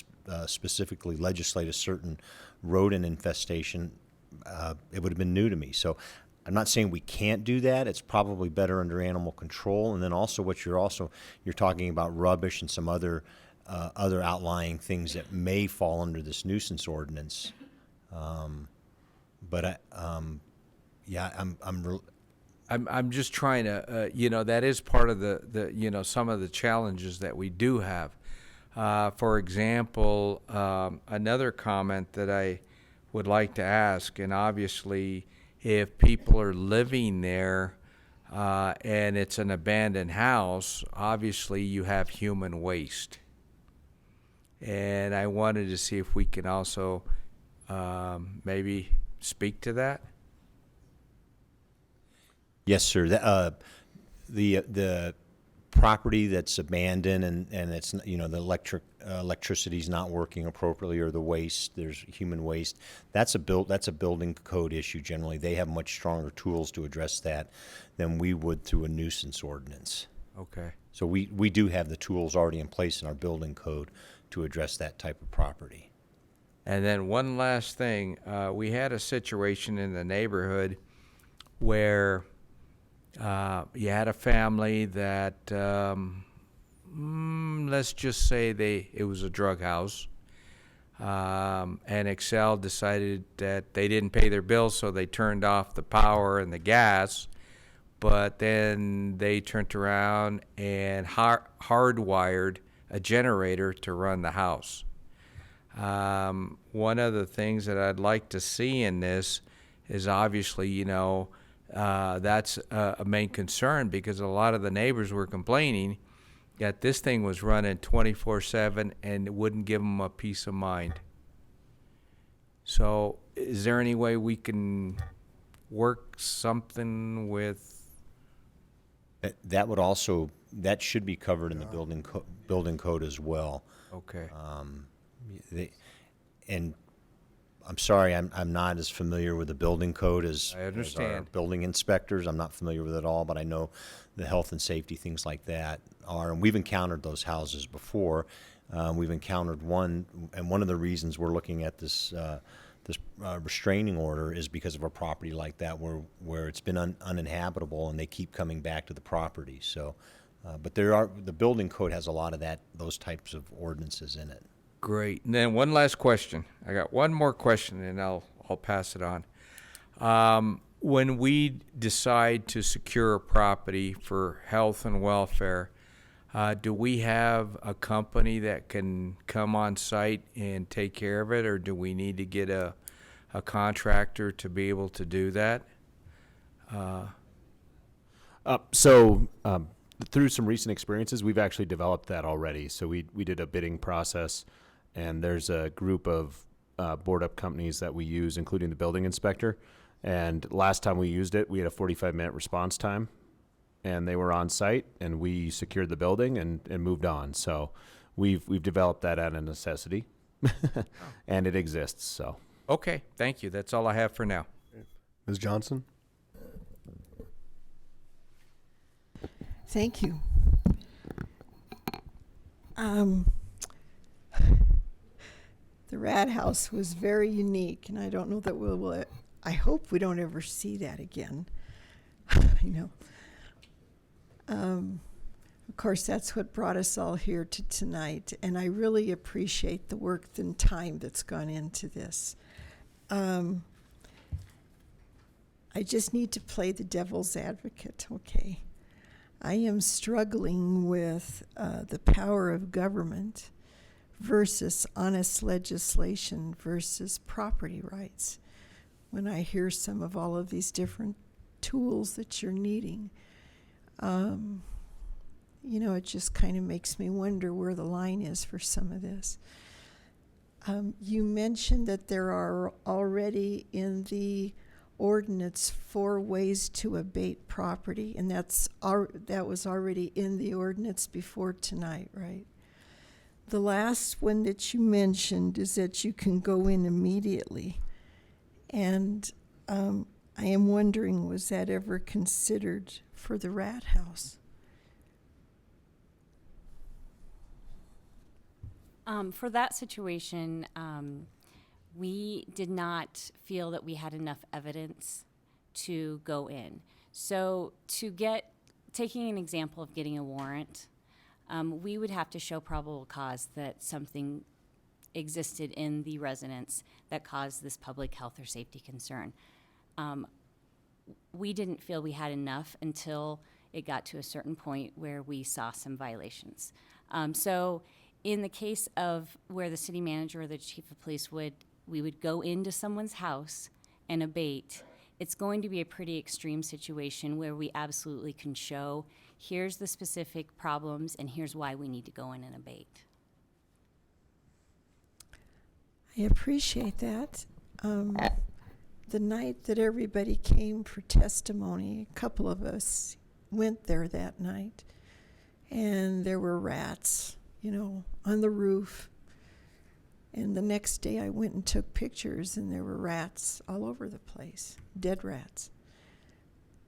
specifically legislate a certain rodent infestation, it would have been new to me. So I'm not saying we can't do that. It's probably better under animal control. And then also what you're talking about rubbish and some other outlying things that may fall under this nuisance ordinance. I'm just trying to, that is part of the some of the challenges that we do have. For example, another comment that I would like to ask, and obviously if people are living there and it's an abandoned house, obviously you have human waste. And I wanted to see if we can also maybe speak to that. Yes, sir. The property that's abandoned and it's the electricity's not working appropriately, or the waste, there's human waste. That's a building code issue. Generally, they have much stronger tools to address that than we would through a nuisance ordinance. Okay. So we do have the tools already in place in our building code to address that type of property. And then one last thing, we had a situation in the neighborhood where you had a family that, let's just say it was a drug house, and Excel decided that they didn't pay their bills, so they turned off the power and the gas, but then they turned around and hardwired a generator to run the house. One of the things that I'd like to see in this is obviously, that's a main concern, because a lot of the neighbors were complaining that this thing was running 24/7 and it wouldn't give them a peace of mind. So is there any way we can work something with? That should be covered in the building code as well. Okay. And I'm sorry, I'm not as familiar with the building code as I understand. As our building inspectors. I'm not familiar with it at all, but I know the health and safety, things like that are, and we've encountered those houses before. We've encountered one, and one of the reasons we're looking at this restraining order is because of a property like that where it's been uninhabitable and they keep coming back to the property. So, but the building code has a lot of those types of ordinances in it. Great. And then one last question. I got one more question, and I'll pass it on. When we decide to secure a property for health and welfare, do we have a company that can come on site and take care of it, or do we need to get a contractor to be able to do that? Through some recent experiences, we've actually developed that already. So we did a bidding process, and there's a group of board up companies that we use, including the building inspector. And last time we used it, we had a 45-minute response time, and they were on site, and we secured the building and moved on. So we've developed that out of necessity, and it exists. So Okay, thank you. That's all I have for now. Ms. Johnson? Thank you. The Rat House was very unique, and I don't know that we'll I hope we don't ever see that again. Of course, that's what brought us all here to tonight, and I really appreciate the work and time that's gone into this. I just need to play the devil's advocate, okay? I am struggling with the power of government versus honest legislation versus property rights. When I hear some of all of these different tools that you're needing, it just kind of makes me wonder where the line is for some of this. You mentioned that there are already in the ordinance 4 ways to abate property, and that was already in the ordinance before tonight, right? The last one that you mentioned is that you can go in immediately, and I am wondering, was that ever considered for the Rat House? For that situation, we did not feel that we had enough evidence to go in. So taking an example of getting a warrant, we would have to show probable cause that something existed in the residence that caused this public health or safety concern. We didn't feel we had enough until it got to a certain point where we saw some violations. So in the case of where the city manager or the chief of police we would go into someone's house and abate, it's going to be a pretty extreme situation where we absolutely can show, here's the specific problems and here's why we need to go in and abate. I appreciate that. The night that everybody came for testimony, a couple of us went there that night, and there were rats, on the roof. And the next day I went and took pictures, and there were rats all over the place, dead rats.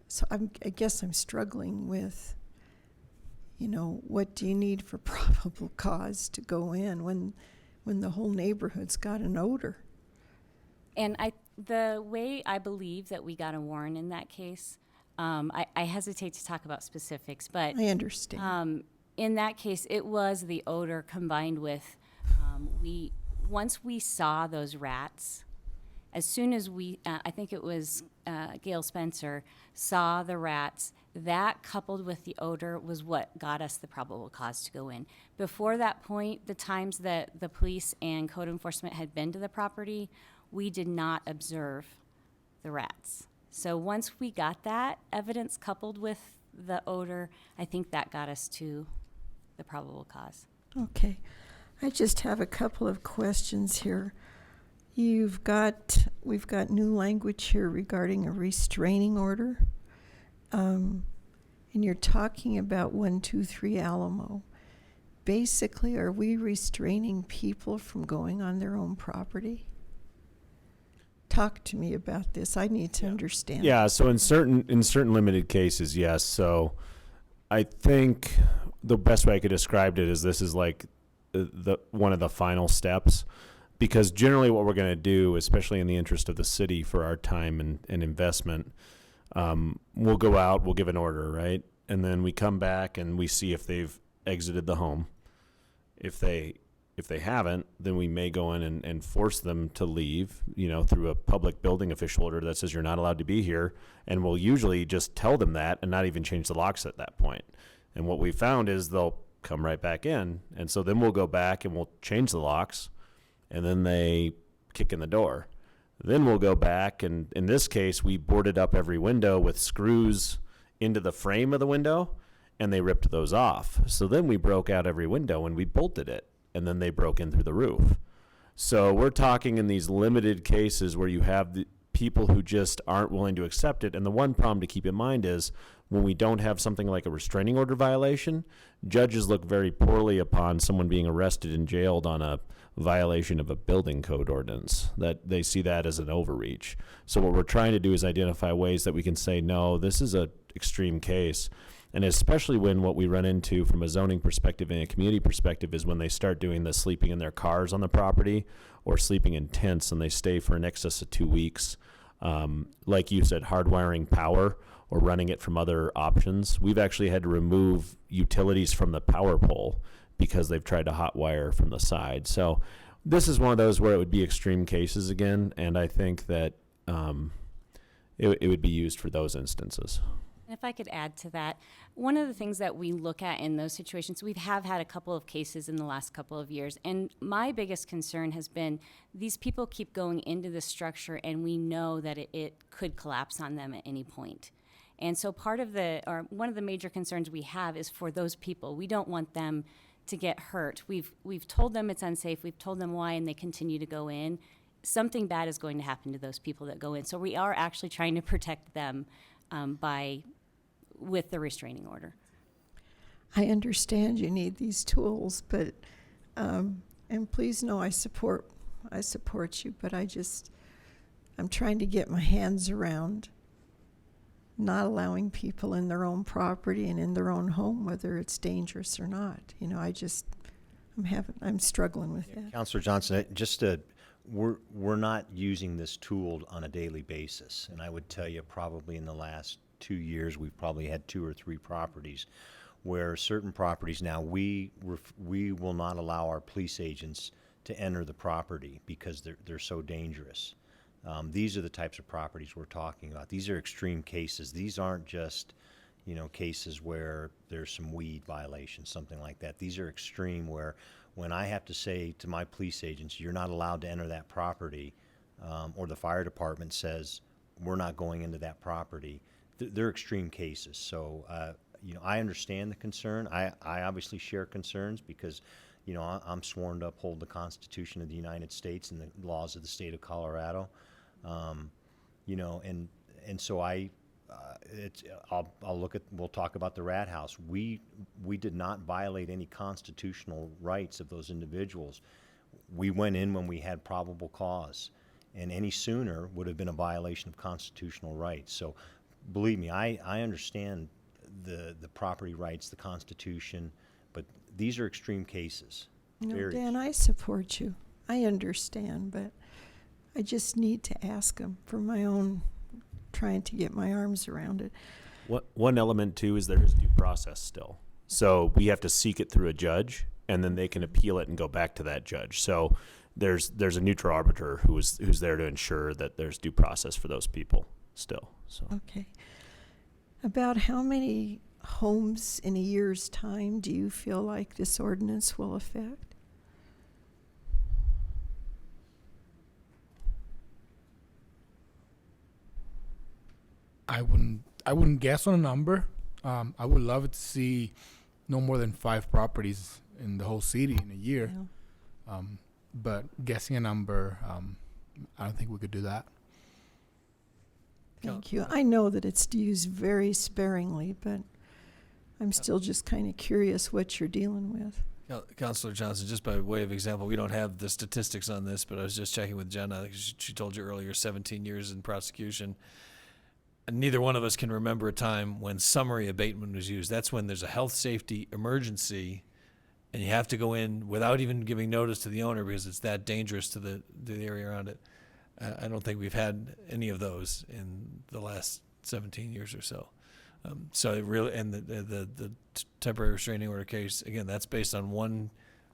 So I guess I'm struggling with, what do you need for probable cause to go in when the whole neighborhood's got an odor? And the way I believe that we got a warrant in that case, I hesitate to talk about specifics, but I understand. In that case, it was the odor combined with once we saw those rats, as soon as I think it was Gail Spencer, saw the rats, that coupled with the odor was what got us the probable cause to go in. Before that point, the times that the police and code enforcement had been to the property, we did not observe the rats. So once we got that evidence coupled with the odor, I think that got us to the probable cause. Okay. I just have a couple of questions here. We've got new language here regarding a restraining order. And you're talking about 123 Alamo. Basically, are we restraining people from going on their own property? Talk to me about this. I need to understand. Yeah, so in certain limited cases, yes. So I think the best way I could describe it is this is like one of the final steps, because generally what we're going to do, especially in the interest of the city for our time and investment, we'll go out, we'll give an order, right? And then we come back and we see if they've exited the home. If they haven't, then we may go in and force them to leave, through a public building official order that says you're not allowed to be here. And we'll usually just tell them that and not even change the locks at that point. And what we found is they'll come right back in. And so then we'll go back and we'll change the locks, and then they kick in the door. Then we'll go back, and in this case, we boarded up every window with screws into the frame of the window, and they ripped those off. So then we broke out every window and we bolted it. and then they broke in through the roof. So we're talking in these limited cases where you have the people who just aren't willing to accept it. And the one problem to keep in mind is when we don't have something like a restraining order violation, judges look very poorly upon someone being arrested and jailed on a violation of a building code ordinance, that they see that as an overreach. So what we're trying to do is identify ways that we can say, no, this is a extreme case. And especially when what we run into from a zoning perspective and a community perspective is when they start doing the sleeping in their cars on the property or sleeping in tents and they stay for an excess of 2 weeks. Like you said, hardwiring power or running it from other options. We've actually had to remove utilities from the power pole because they've tried to hotwire from the side. So this is one of those where it would be extreme cases again, and I think that it would be used for those instances. And if I could add to that, one of the things that we look at in those situations, we have had a couple of cases in the last couple of years, and my biggest concern has been these people keep going into the structure and we know that it could collapse on them at any point. And so one of the major concerns we have is for those people. We don't want them to get hurt. We've told them it's unsafe, we've told them why, and they continue to go in. Something bad is going to happen to those people that go in. So we are actually trying to protect them with the restraining order. I understand you need these tools, but and please know I support you, but I'm trying to get my hands around not allowing people in their own property and in their own home, whether it's dangerous or not. You know, I'm struggling with that. Councilor Johnson, we're not using this tool on a daily basis, and I would tell you probably in the last 2 years we've probably had 2 or 3 properties where certain properties now we will not allow our police agents to enter the property because they're so dangerous. These are the types of properties we're talking about. These are extreme cases. These aren't just, cases where there's some weed violations, something like that. These are extreme where when I have to say to my police agents, you're not allowed to enter that property, or the fire department says, we're not going into that property, they're extreme cases. So, I understand the concern. I obviously share concerns because, I'm sworn to uphold the Constitution of the United States and the laws of the state of Colorado. And so we'll talk about the Rat House. We did not violate any constitutional rights of those individuals. We went in when we had probable cause, and any sooner would have been a violation of constitutional rights. So believe me, I understand the property rights, the Constitution, but these are extreme cases. No, Dan, I support you. I understand, but I just need to ask them for my own, trying to get my arms around it. One element too is there is due process still. So we have to seek it through a judge, and then they can appeal it and go back to that judge. So there's a neutral arbiter who's there to ensure that there's due process for those people still. So okay. About how many homes in a year's time do you feel like this ordinance will affect? I wouldn't guess on a number. I would love it to see no more than 5 properties in the whole city in a year. Yeah. But guessing a number, I don't think we could do that. Thank you. I know that it's used very sparingly, but I'm still just kind of curious what you're dealing with. Councilor Johnson, just by way of example, we don't have the statistics on this, but I was just checking with Jenna. She told you earlier 17 years in prosecution. And neither one of us can remember a time when summary abatement was used. That's when there's a health safety emergency and you have to go in without even giving notice to the owner because it's that dangerous to the area around it. I don't think we've had any of those in the last 17 years or so. So it really, and the temporary restraining order case, again, that's based on one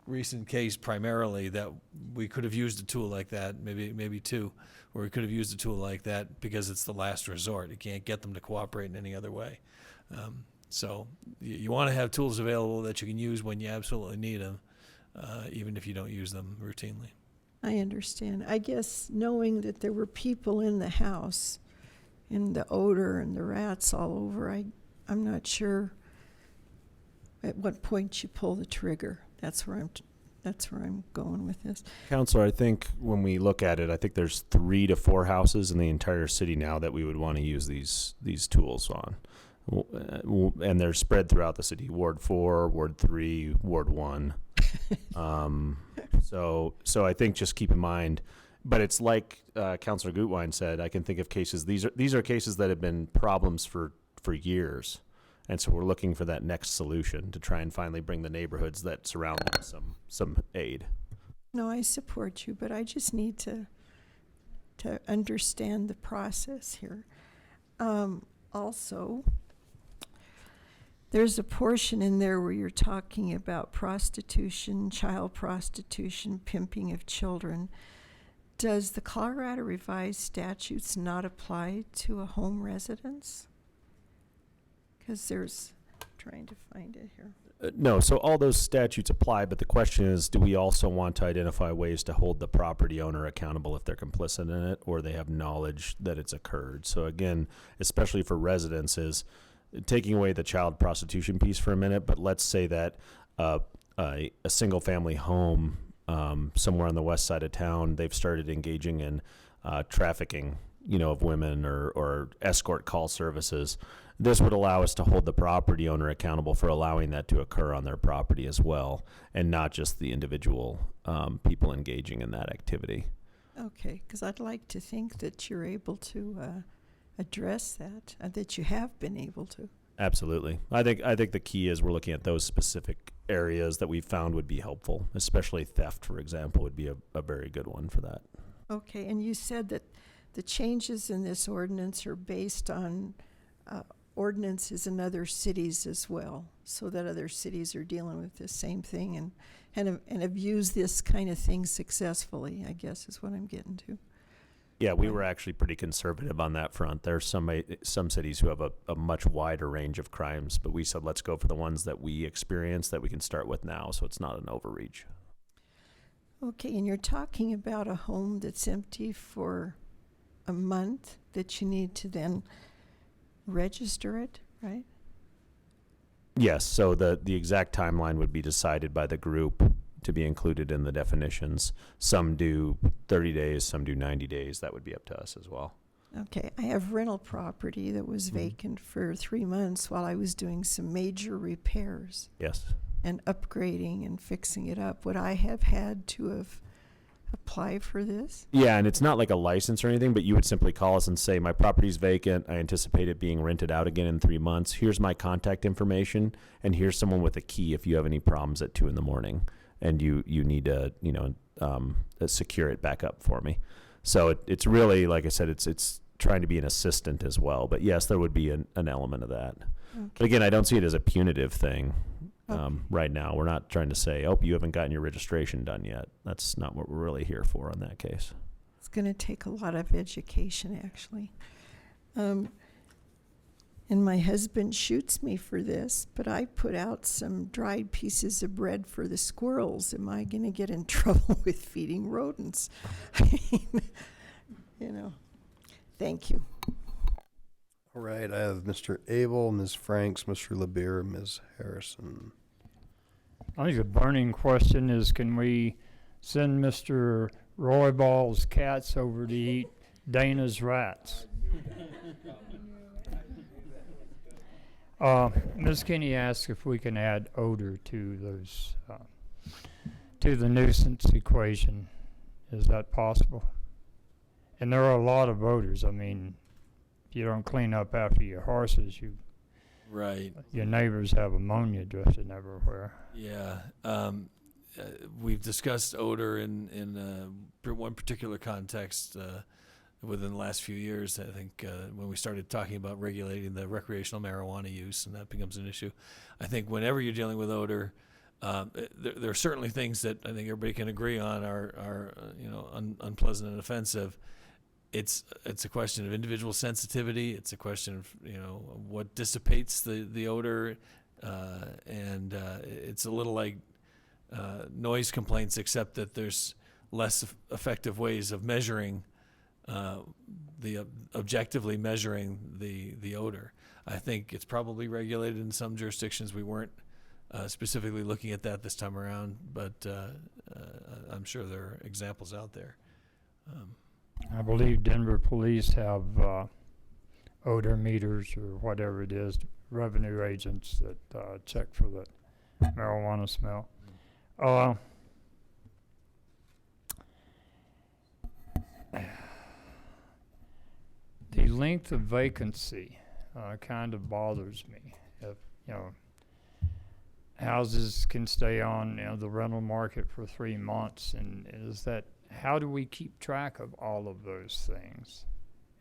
recent case primarily that we could have used a tool like that, maybe 2, where we could have used a tool like that because it's the last resort. You can't get them to cooperate in any other way. So you want to have tools available that you can use when you absolutely need them, even if you don't use them routinely. I understand. I guess knowing that there were people in the house and the odor and the rats all over, I'm not sure at what point you pull the trigger. That's That's where I'm going with this. Counselor, I think when we look at it, I think there's 3 to 4 houses in the entire city now that we would want to use these tools on. And they're spread throughout the city, Ward 4, Ward 3, Ward 1. So I think just keep in mind, but it's like Councilor Gutwein said, I can think of cases, these are cases that have been problems for years. And so we're looking for that next solution to try and finally bring the neighborhoods that surround them some aid. No, I support you, but I just need to understand the process here. Also, there's a portion in there where you're talking about prostitution, child prostitution, pimping of children. Does the Colorado Revised Statutes not apply to a home residence? Because trying to find it here. No, so all those statutes apply, but the question is, do we also want to identify ways to hold the property owner accountable if they're complicit in it or they have knowledge that it's occurred? So again, especially for residences, taking away the child prostitution piece for a minute, but let's say that a single family home somewhere on the west side of town, they've started engaging in trafficking, of women or escort call services. This would allow us to hold the property owner accountable for allowing that to occur on their property as well, and not just the individual people engaging in that activity. Okay, because I'd like to think that you're able to address that you have been able to. Absolutely. I think the key is we're looking at those specific areas that we found would be helpful, especially theft, for example, would be a very good one for that. Okay, and you said that the changes in this ordinance are based on ordinances in other cities as well, so that other cities are dealing with the same thing and have used this kind of thing successfully, I guess is what I'm getting to. Yeah, we were actually pretty conservative on that front. There's some cities who have a much wider range of crimes, but we said let's go for the ones that we experience that we can start with now, so it's not an overreach. Okay, and you're talking about a home that's empty for a month that you need to then register it, right? Yes, so the exact timeline would be decided by the group to be included in the definitions. Some do 30 days, some do 90 days. That would be up to us as well. Okay, I have rental property that was vacant for 3 months while I was doing some major repairs. Yes. And upgrading and fixing it up. Would I have had to have applied for this? Yeah, and it's not like a license or anything, but you would simply call us and say, my property's vacant. I anticipate it being rented out again in 3 months. Here's my contact information, and here's someone with a key if you have any problems at 2 a.m. and you need to, secure it back up for me. So it's really, like I said, it's trying to be an assistant as well. But yes, there would be an element of that. Okay. But again, I don't see it as a punitive thing. Right now, we're not trying to say, oh, you haven't gotten your registration done yet. That's not what we're really here for in that case. It's going to take a lot of education, actually. And my husband shoots me for this, but I put out some dried pieces of bread for the squirrels. Am I going to get in trouble with feeding rodents? I mean, thank you. All right, I have Mr. Abel, Ms. Franks, Mr. LeBeer, Ms. Harrison. I think the burning question is, can we send Mr. Royball's cats over to eat Dana's rats? Ms. Kinney asked if we can add odor to those, to the nuisance equation. Is that possible? And there are a lot of odors. I mean, you don't clean up after your horses, right. Your neighbors have ammonia drifting everywhere. Yeah. We've discussed odor in one particular context within the last few years. I think when we started talking about regulating the recreational marijuana use, and that becomes an issue. I think whenever you're dealing with odor, there are certainly things that I think everybody can agree on are unpleasant and offensive. It's a question of individual sensitivity. It's a question of what dissipates the odor, and it's a little like noise complaints, except that there's less effective ways of measuring objectively measuring the odor. I think it's probably regulated in some jurisdictions. We weren't specifically looking at that this time around, but I'm sure there are examples out there. I believe Denver police have odor meters or whatever it is, revenue agents that check for the marijuana smell. The length of vacancy kind of bothers me. If, houses can stay on the rental market for 3 months, and how do we keep track of all of those things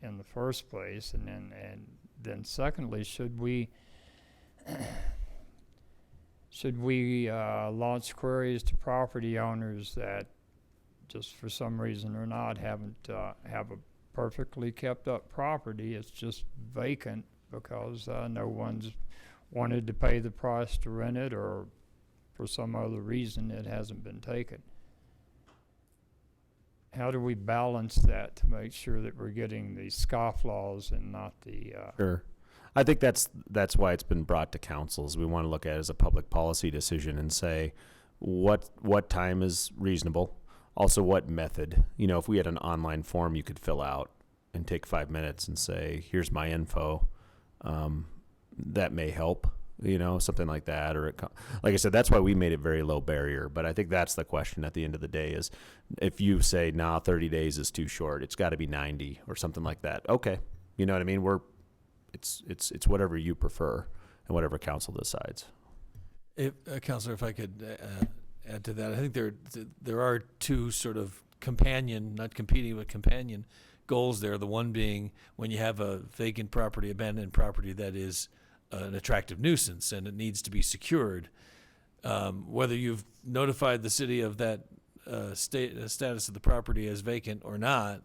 in the first place? And then secondly, should we launch queries to property owners that just for some reason or not haven't have a perfectly kept up property? It's just vacant because no one's wanted to pay the price to rent it, or for some other reason it hasn't been taken. How do we balance that to make sure that we're getting the scofflaws and not the Sure. I think that's why it's been brought to councils. We want to look at it as a public policy decision and say what time is reasonable. Also, what method? If we had an online form you could fill out and take 5 minutes and say, here's my info, that may help, something like that. Or like I said, that's why we made it very low barrier. But I think that's the question at the end of the day is if you say, 30 days is too short, it's got to be 90 or something like that. Okay. You know what I mean? It's whatever you prefer and whatever council decides. Counselor, if I could add to that, I think there are two sort of not competing, but companion goals there. The one being when you have a vacant property, abandoned property that is an attractive nuisance and it needs to be secured, whether you've notified the city of that status of the property as vacant or not,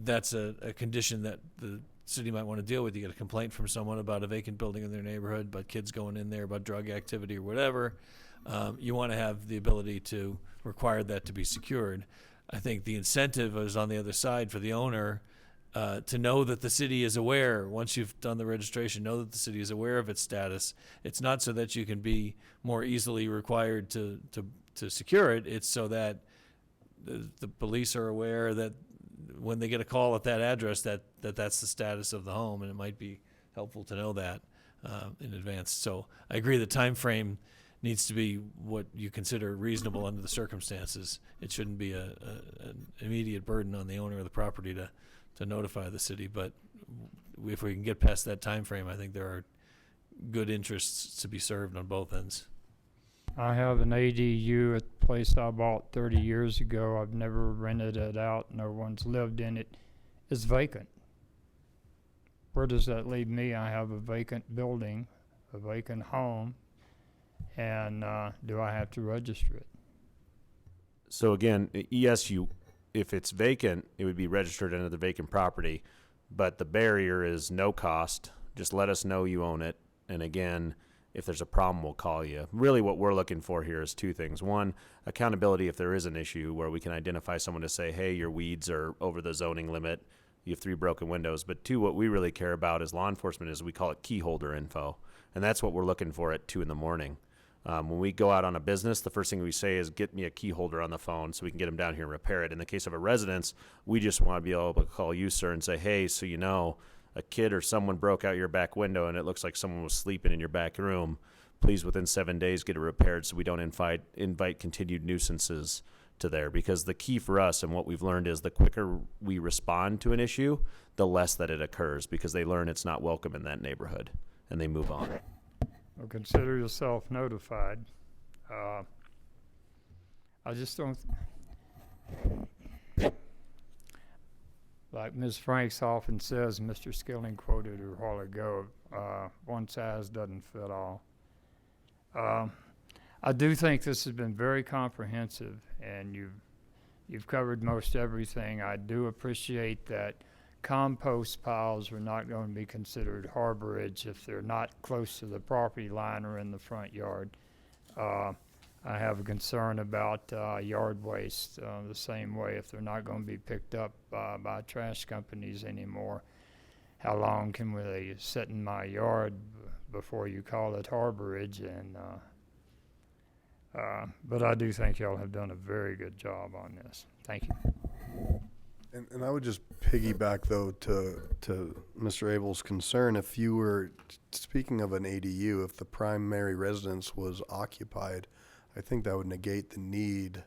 that's a condition that the city might want to deal with. You get a complaint from someone about a vacant building in their neighborhood, about kids going in there, about drug activity or whatever. You want to have the ability to require that to be secured. I think the incentive is on the other side for the owner to know that the city is aware. Once you've done the registration, know that the city is aware of its status. It's not so that you can be more easily required to secure it. It's so that the police are aware that when they get a call at that address that's the status of the home, and it might be helpful to know that in advance. So I agree the time frame needs to be what you consider reasonable under the circumstances. It shouldn't be an immediate burden on the owner of the property to notify the city. But if we can get past that time frame, I think there are good interests to be served on both ends. I have an ADU at the place I bought 30 years ago. I've never rented it out. No one's lived in it. It's vacant. Where does that leave me? I have a vacant building, a vacant home, and do I have to register it? So again, yes, if it's vacant, it would be registered under the vacant property, but the barrier is no cost. Just let us know you own it. And again, if there's a problem, we'll call you. Really what we're looking for here is two things. One, accountability if there is an issue where we can identify someone to say, hey, your weeds are over the zoning limit. You have 3 broken windows. But two, what we really care about as law enforcement is we call it key holder info. And that's what we're looking for at 2 a.m. When we go out on a business, the first thing we say is get me a key holder on the phone so we can get them down here and repair it. In the case of a residence, we just want to be able to call you, sir, and say, hey, so a kid or someone broke out your back window and it looks like someone was sleeping in your back room. Please, within 7 days, get it repaired so we don't invite continued nuisances to there. Because the key for us and what we've learned is the quicker we respond to an issue, the less that it occurs, because they learn it's not welcome in that neighborhood and they move on. Well, consider yourself notified. I just don't, like Ms. Franks often says, Mr. Skilling quoted her a while ago, one size doesn't fit all. I do think this has been very comprehensive, and you've covered most everything. I do appreciate that compost piles are not going to be considered harborage if they're not close to the property line or in the front yard. I have a concern about yard waste the same way. If they're not going to be picked up by trash companies anymore, how long can they sit in my yard before you call it harborage? And But I do think y'all have done a very good job on this. Thank you. And I would just piggyback though to Mr. Abel's concern. If you were speaking of an ADU, if the primary residence was occupied, I think that would negate the need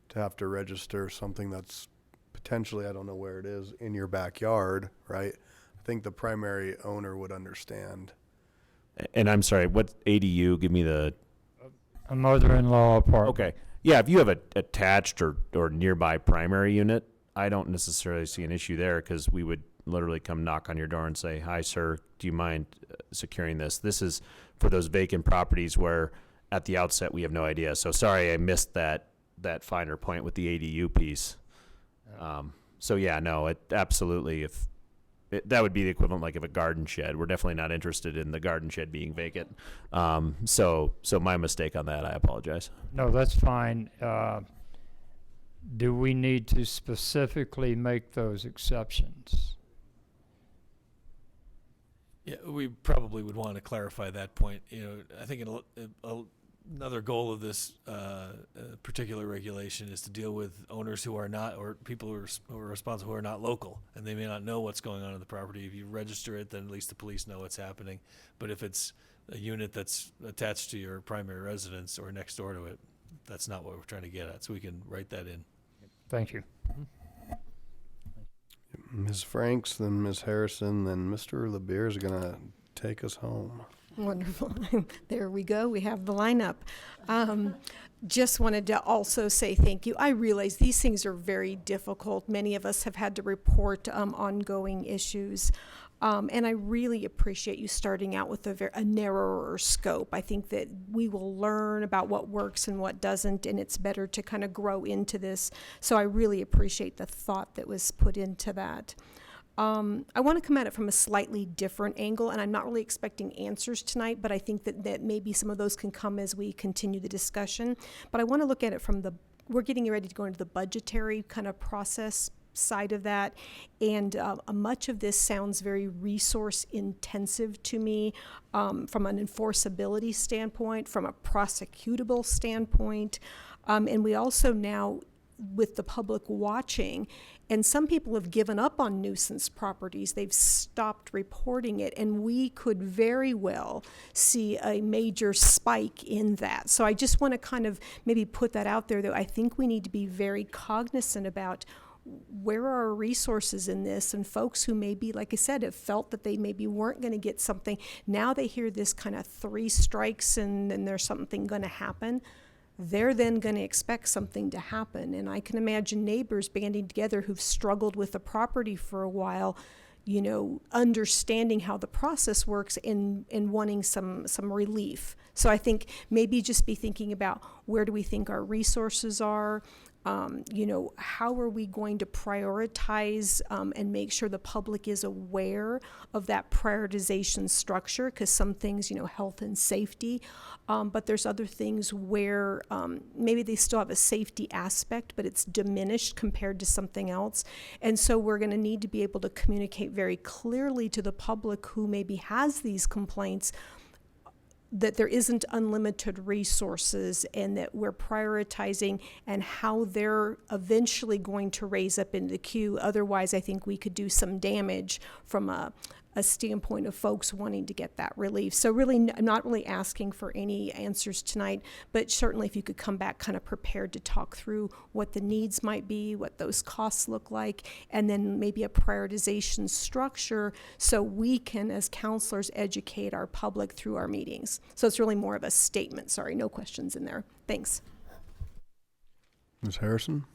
to have to register something that's potentially, I don't know where it is, in your backyard, right? I think the primary owner would understand. And I'm sorry, what ADU? Give me the. A mother-in-law apartment. Okay. Yeah, if you have a attached or nearby primary unit, I don't necessarily see an issue there because we would literally come knock on your door and say, "Hi, sir, do you mind securing this?" This is for those vacant properties where at the outset we have no idea. So sorry, I missed that finer point with the ADU piece. So yeah, no, it absolutely. That would be the equivalent like of a garden shed. We're definitely not interested in the garden shed being vacant. So my mistake on that. I apologize. No, that's fine. Do we need to specifically make those exceptions? Yeah, we probably would want to clarify that point. You know, I think another goal of this particular regulation is to deal with owners who are not, or people who are responsible who are not local, and they may not know what's going on in the property. If you register it, then at least the police know what's happening. But if it's a unit that's attached to your primary residence or next door to it, that's not what we're trying to get at. So we can write that in. Thank you. Ms. Franks, then Ms. Harrison, then Mr. LeBeer is going to take us home. Wonderful. There we go. We have the lineup. Just wanted to also say thank you. I realize these things are very difficult. Many of us have had to report ongoing issues. And I really appreciate you starting out with a narrower scope. I think that we will learn about what works and what doesn't, and it's better to kind of grow into this. So I really appreciate the thought that was put into that. I want to come at it from a slightly different angle, and I'm not really expecting answers tonight, but I think that maybe some of those can come as we continue the discussion. But I want to look at it from we're getting ready to go into the budgetary kind of process side of that, and much of this sounds very resource intensive to me, from an enforceability standpoint, from a prosecutable standpoint, and we also now, with the public watching, and some people have given up on nuisance properties. They've stopped reporting it, and we could very well see a major spike in that. So I just want to kind of maybe put that out there, that I think we need to be very cognizant about where are our resources in this, and folks who maybe, like I said, have felt that they maybe weren't going to get something. Now they hear this kind of 3 strikes and then there's something going to happen. They're then going to expect something to happen. And I can imagine neighbors banding together who've struggled with a property for a while, you know, understanding how the process works and wanting some relief. So I think maybe just be thinking about, where do we think our resources are? You know, how are we going to prioritize and make sure the public is aware of that prioritization structure? Because some things, you know, health and safety, but there's other things where maybe they still have a safety aspect, but it's diminished compared to something else. And so we're going to need to be able to communicate very clearly to the public who maybe has these complaints, that there isn't unlimited resources, and that we're prioritizing, and how they're eventually going to raise up in the queue. Otherwise, I think we could do some damage from a standpoint of folks wanting to get that relief. So really, I'm not really asking for any answers tonight, but certainly if you could come back kind of prepared to talk through what the needs might be, what those costs look like, and then maybe a prioritization structure so we can, as counselors, educate our public through our meetings. So it's really more of a statement. Sorry, no questions in there. Thanks. Ms. Harrison?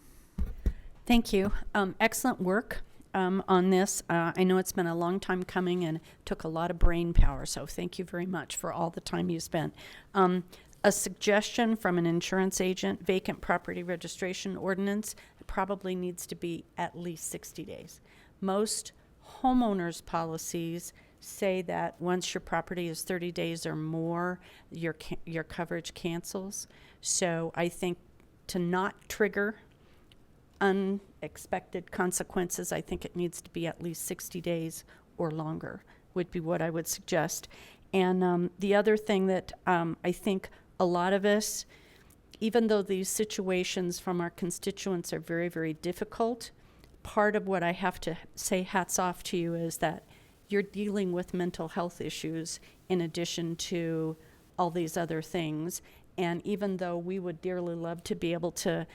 Thank you. Excellent work on this. I know it's been a long time coming and took a lot of brain power, so thank you very much for all the time you spent. A suggestion from an insurance agent: vacant property registration ordinance probably needs to be at least 60 days. Most homeowners' policies say that once your property is 30 days or more, your coverage cancels. So I think to not trigger unexpected consequences, I think it needs to be at least 60 days or longer would be what I would suggest. And the other thing that I think a lot of us even though these situations from our constituents are very, very difficult, part of what I have to say hats off to you is that you're dealing with mental health issues in addition to all these other things. And even though we would dearly love to be able to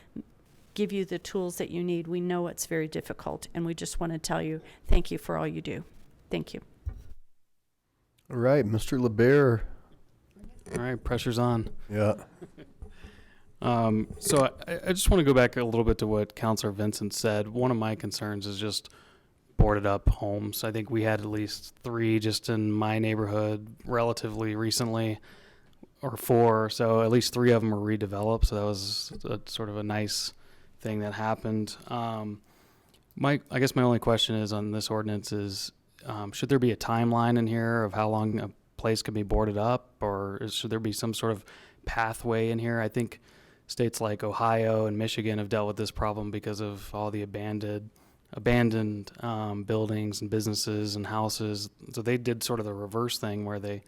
give you the tools that you need, we know it's very difficult. And we just want to tell you, thank you for all you do. Thank you. All right, Mr. LeBaire. All right, pressure's on. Yeah. So I just want to go back a little bit to what Councilor Vincent said. One of my concerns is just boarded up homes. I think we had at least 3 just in my neighborhood relatively recently, or 4. So at least 3 of them were redeveloped. So that was sort of a nice thing that happened. I guess my only question is on this ordinance is, should there be a timeline in here of how long a place can be boarded up, or should there be some sort of pathway in here? I think states like Ohio and Michigan have dealt with this problem because of all the abandoned buildings and businesses and houses. So they did sort of the reverse thing where they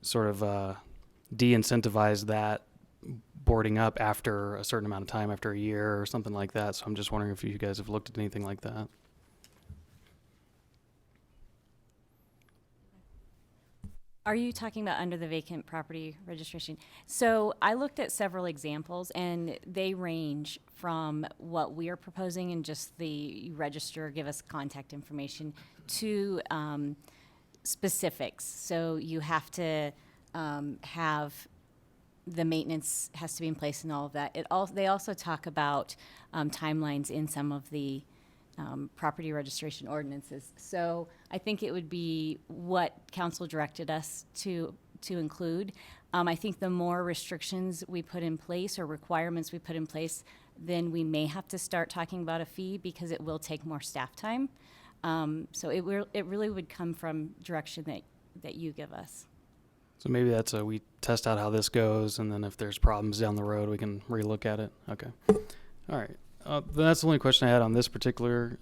sort of de-incentivized that boarding up after a certain amount of time, after a year or something like that. So I'm just wondering if you guys have looked at anything like that. Are you talking about under the vacant property registration? So I looked at several examples, and they range from what we are proposing and just the register, give us contact information, to specifics. So you have to have the maintenance has to be in place and all of that. They also talk about timelines in some of the property registration ordinances. So I think it would be what council directed us to include. I think the more restrictions we put in place or requirements we put in place, then we may have to start talking about a fee because it will take more staff time. So it really would come from direction that you give us. So maybe that's we test out how this goes, and then if there's problems down the road, we can relook at it. Okay. All right. That's the only question I had on this particular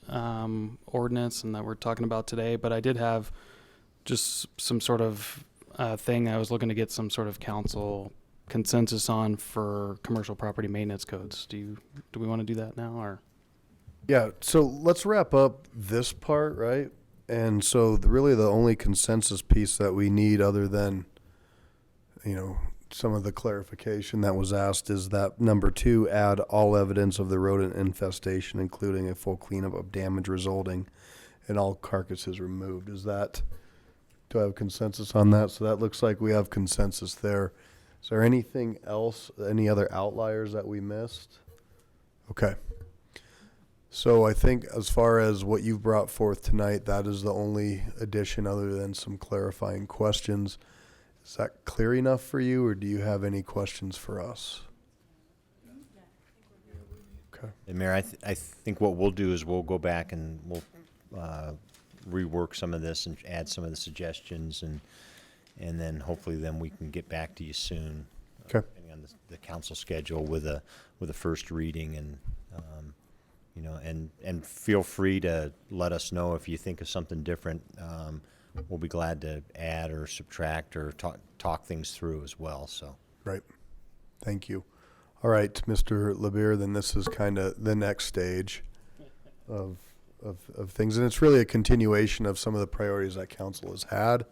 ordinance and that we're talking about today. But I did have just some sort of thing I was looking to get some sort of council consensus on for commercial property maintenance codes. Do we want to do that now, or? Yeah. So let's wrap up this part, right? And so really the only consensus piece that we need, other than some of the clarification that was asked, is that number 2, add all evidence of the rodent infestation, including a full cleanup of damage resulting and all carcasses removed. Do I have consensus on that? So that looks like we have consensus there. Is there anything else, any other outliers that we missed? Okay. So I think as far as what you've brought forth tonight, that is the only addition other than some clarifying questions. Is that clear enough for you, or do you have any questions for us? Okay. And Mayor, I think what we'll do is we'll go back and we'll rework some of this and add some of the suggestions, and then hopefully then we can get back to you soon. Okay. Depending on the council schedule with a first reading, and and feel free to let us know if you think of something different. We'll be glad to add or subtract or talk things through as well. So. Right. Thank you. All right, Mr. LeBaire, then this is kind of the next stage of things. And it's really a continuation of some of the priorities that council has had,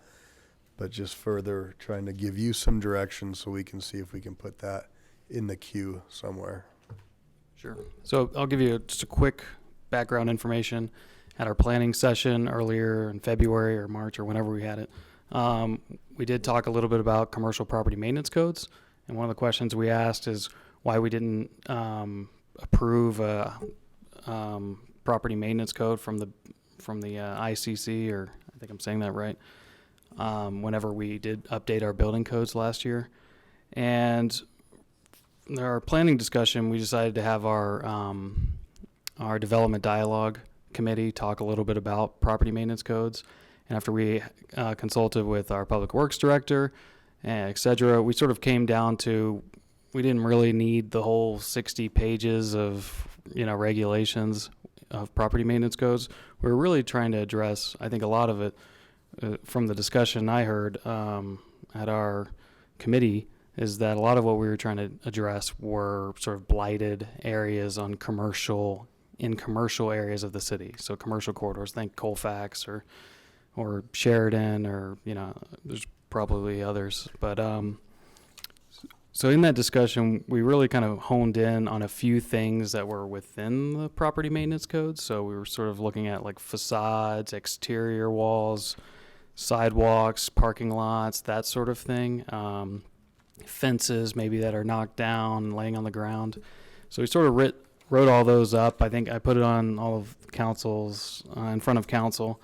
but just further trying to give you some direction so we can see if we can put that in the queue somewhere. Sure. So I'll give you just a quick background information. At our planning session earlier in February or March or whenever we had it, we did talk a little bit about commercial property maintenance codes. And one of the questions we asked is why we didn't approve a property maintenance code from the ICC, or I think I'm saying that right, whenever we did update our building codes last year. And in our planning discussion, we decided to have our development dialogue committee talk a little bit about property maintenance codes. And after we consulted with our public works director, et cetera, we sort of came down to we didn't really need the whole 60 pages of regulations of property maintenance codes. We were really trying to address, I think a lot of it from the discussion I heard at our committee, is that a lot of what we were trying to address were sort of blighted areas in commercial areas of the city. So commercial corridors, think Colfax or Sheridan, or, you know, there's probably others. But so in that discussion, we really kind of honed in on a few things that were within the property maintenance code. So we were sort of looking at like facades, exterior walls, sidewalks, parking lots, that sort of thing. Fences maybe that are knocked down and laying on the ground. So we sort of wrote all those up. I think I put it on all of councils, in front of council.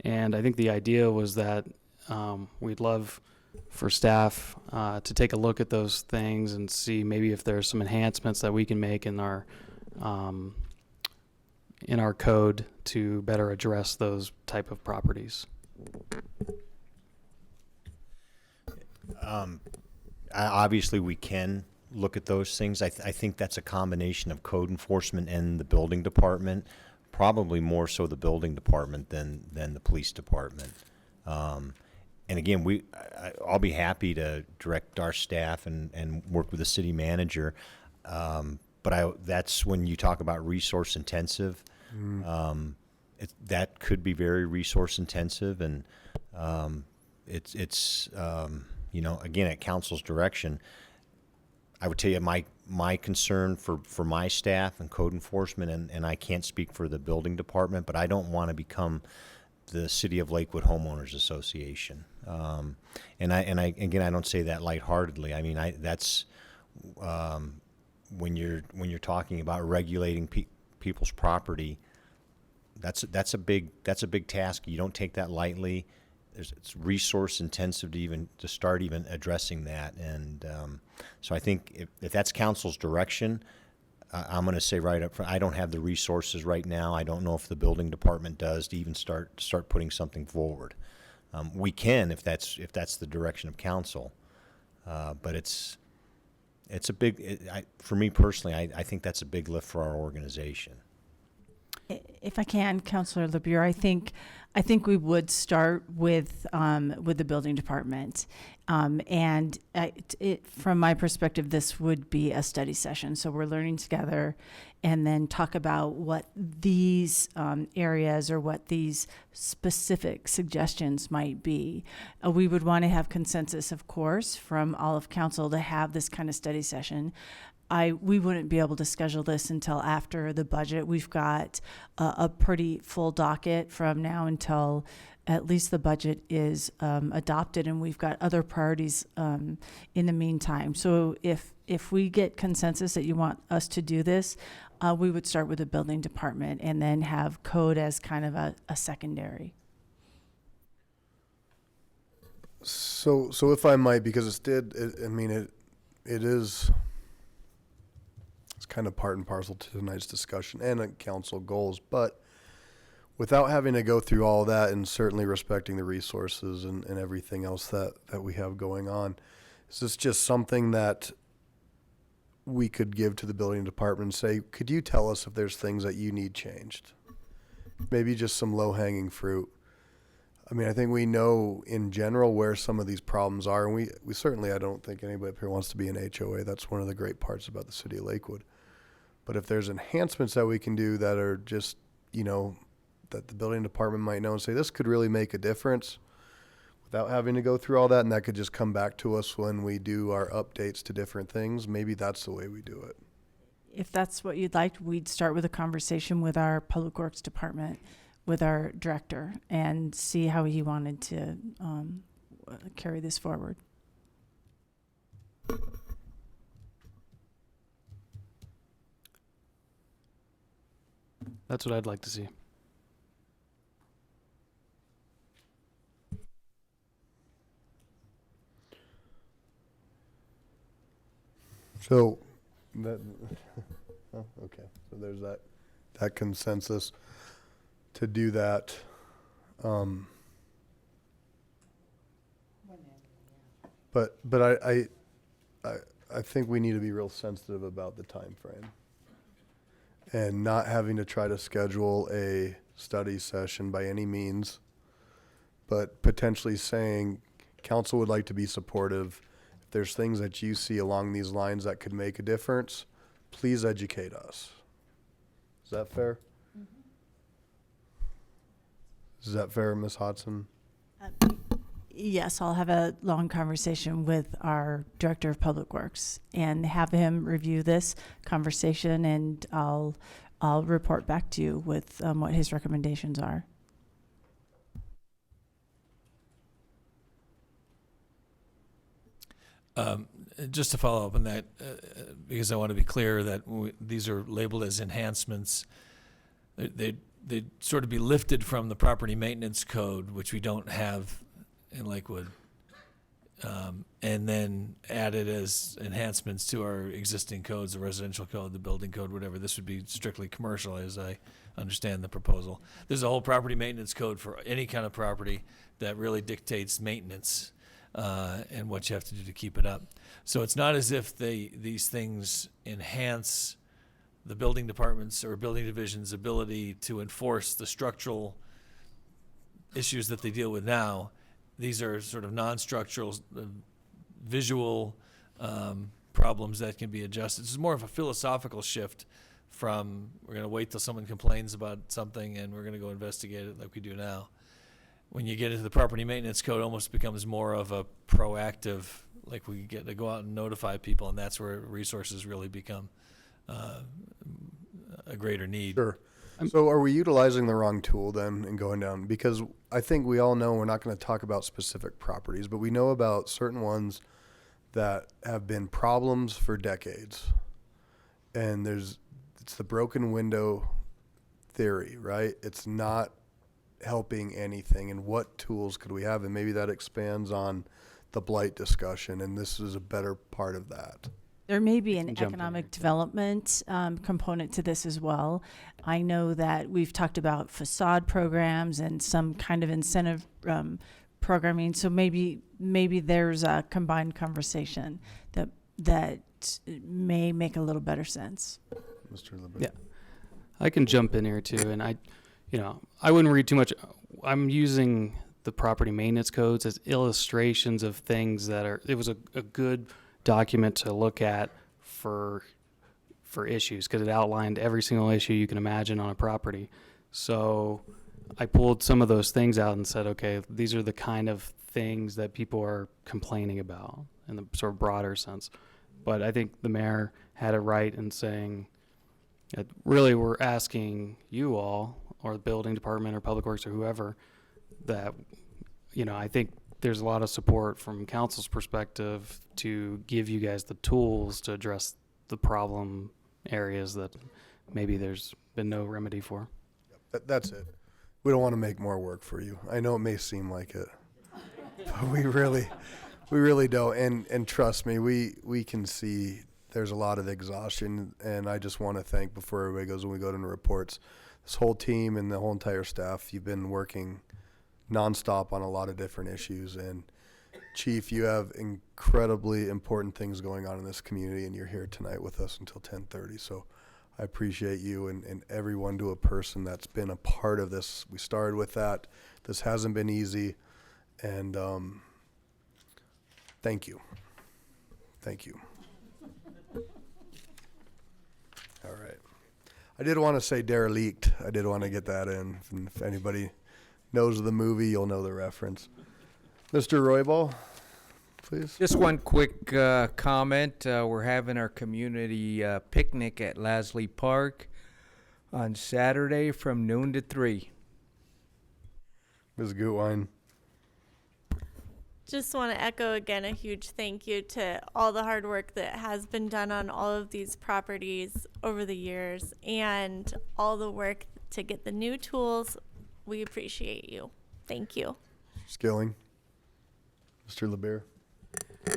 And I think the idea was that we'd love for staff to take a look at those things and see maybe if there's some enhancements that we can make in our code to better address those type of properties. Obviously, we can look at those things. I think that's a combination of code enforcement and the building department, probably more so the building department than the police department. And again, I'll be happy to direct our staff and work with the city manager. But that's when you talk about resource intensive. That could be very resource intensive, and it's you know, again, at council's direction, I would tell you my concern for my staff and code enforcement, and I can't speak for the building department, but I don't want to become the City of Lakewood Homeowners Association. And I again, I don't say that lightheartedly. I mean, that's when you're talking about regulating people's property, that's a big task. You don't take that lightly. It's resource intensive to start even addressing that. And so I think if that's council's direction, I'm going to say right up front, I don't have the resources right now. I don't know if the building department does to even start putting something forward. We can if that's the direction of council, but it's a big. For me personally, I think that's a big lift for our organization. If I can, Councilor LeBure, I think we would start with the building department, and from my perspective, this would be a study session. So we're learning together, and then talk about what these areas or what these specific suggestions might be. We would want to have consensus, of course, from all of council to have this kind of study session. We wouldn't be able to schedule this until after the budget. We've got a pretty full docket from now until at least the budget is adopted, and we've got other priorities in the meantime. So if we get consensus that you want us to do this, we would start with the building department and then have code as kind of a secondary. So if I might, because it is. It's kind of part and parcel to tonight's discussion and council goals, but without having to go through all that, and certainly respecting the resources and everything else that we have going on, is this just something that we could give to the building department and say, could you tell us if there's things that you need changed? Maybe just some low-hanging fruit. I mean, I think we know in general where some of these problems are, and we certainly, I don't think anybody up here wants to be an HOA. That's one of the great parts about the city of Lakewood. But if there's enhancements that we can do that are just, you know, that the building department might know and say, this could really make a difference without having to go through all that, and that could just come back to us when we do our updates to different things, maybe that's the way we do it. If that's what you'd like, we'd start with a conversation with our Public Works Department, with our director, and see how he wanted to carry this forward. That's what I'd like to see. So that oh, okay. So there's that consensus to do that. But I think we need to be real sensitive about the time frame, and not having to try to schedule a study session by any means, but potentially saying council would like to be supportive. If there's things that you see along these lines that could make a difference, please educate us. Is that fair? Is that fair, Ms. Hodson? Yes, I'll have a long conversation with our Director of Public Works and have him review this conversation, and I'll report back to you with what his recommendations are. Just to follow up on that, because I want to be clear that these are labeled as enhancements. They'd sort of be lifted from the property maintenance code, which we don't have in Lakewood, and then added as enhancements to our existing codes, the residential code, the building code, whatever. This would be strictly commercial, as I understand the proposal. There's a whole property maintenance code for any kind of property that really dictates maintenance and what you have to do to keep it up. So it's not as if these things enhance the building department's or building division's ability to enforce the structural issues that they deal with now. These are sort of non-structural, visual problems that can be adjusted. This is more of a philosophical shift from we're going to wait till someone complains about something and we're going to go investigate it like we do now. When you get into the property maintenance code, it almost becomes more of a proactive, like we get to go out and notify people, and that's where resources really become a greater need. Sure. So are we utilizing the wrong tool then and going down? Because I think we all know we're not going to talk about specific properties, but we know about certain ones that have been problems for decades. And it's the broken window theory, right? It's not helping anything. And what tools could we have? And maybe that expands on the blight discussion, and this is a better part of that. There may be an economic development component to this as well. I know that we've talked about facade programs and some kind of incentive programming. So maybe there's a combined conversation that may make a little better sense. Mr. LeBeau. Yeah, I can jump in here too, and I wouldn't read too much. I'm using the property maintenance codes as illustrations of things that it was a good document to look at for issues, because it outlined every single issue you can imagine on a property. So I pulled some of those things out and said, okay, these are the kind of things that people are complaining about in the sort of broader sense. But I think the mayor had it right in saying that really we're asking you all, or the building department or public works or whoever, that, I think there's a lot of support from council's perspective to give you guys the tools to address the problem areas that maybe there's been no remedy for. That's it. We don't want to make more work for you. I know it may seem like it, but we really don't. And trust me, we can see there's a lot of exhaustion. And I just want to thank, before everybody goes, when we go into reports, this whole team and the whole entire staff, you've been working nonstop on a lot of different issues. And Chief, you have incredibly important things going on in this community, and you're here tonight with us until 10:30. So I appreciate you and everyone to a person that's been a part of this. We started with that. This hasn't been easy. And thank you. Thank you. All right. I did want to say derelict. I did want to get that in. If anybody knows the movie, you'll know the reference. Mr. Roybal, please. Just one quick comment. We're having our community picnic at Lasley Park on Saturday from noon to 3. Ms. Gutwein. Just want to echo again a huge thank you to all the hard work that has been done on all of these properties over the years, and all the work to get the new tools. We appreciate you. Thank you. Skilling. Mr. LeBear.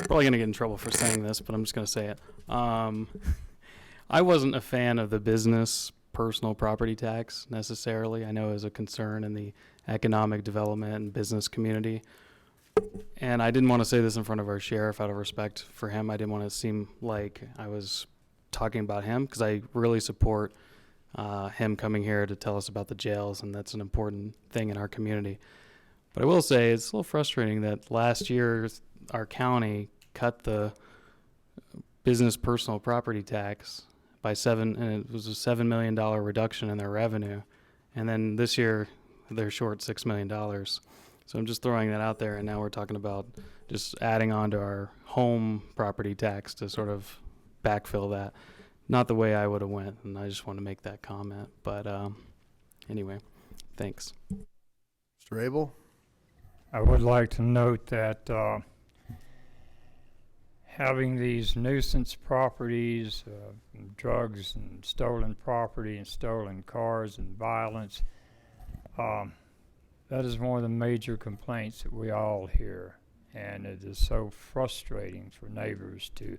Probably going to get in trouble for saying this, but I'm just going to say it. I wasn't a fan of the business personal property tax necessarily. I know it was a concern in the economic development and business community. And I didn't want to say this in front of our sheriff out of respect for him. I didn't want to seem like I was talking about him, because I really support him coming here to tell us about the jails, and that's an important thing in our community. But I will say it's a little frustrating that last year our county cut the business personal property tax by and it was a $7 million reduction in their revenue. And then this year they're short $6 million. So I'm just throwing that out there. And now we're talking about just adding on to our home property tax to sort of backfill that. Not the way I would have went. And I just want to make that comment. But anyway, thanks. Mr. Abel? I would like to note that having these nuisance properties, drugs and stolen property and stolen cars and violence, that is one of the major complaints that we all hear. And it is so frustrating for neighbors to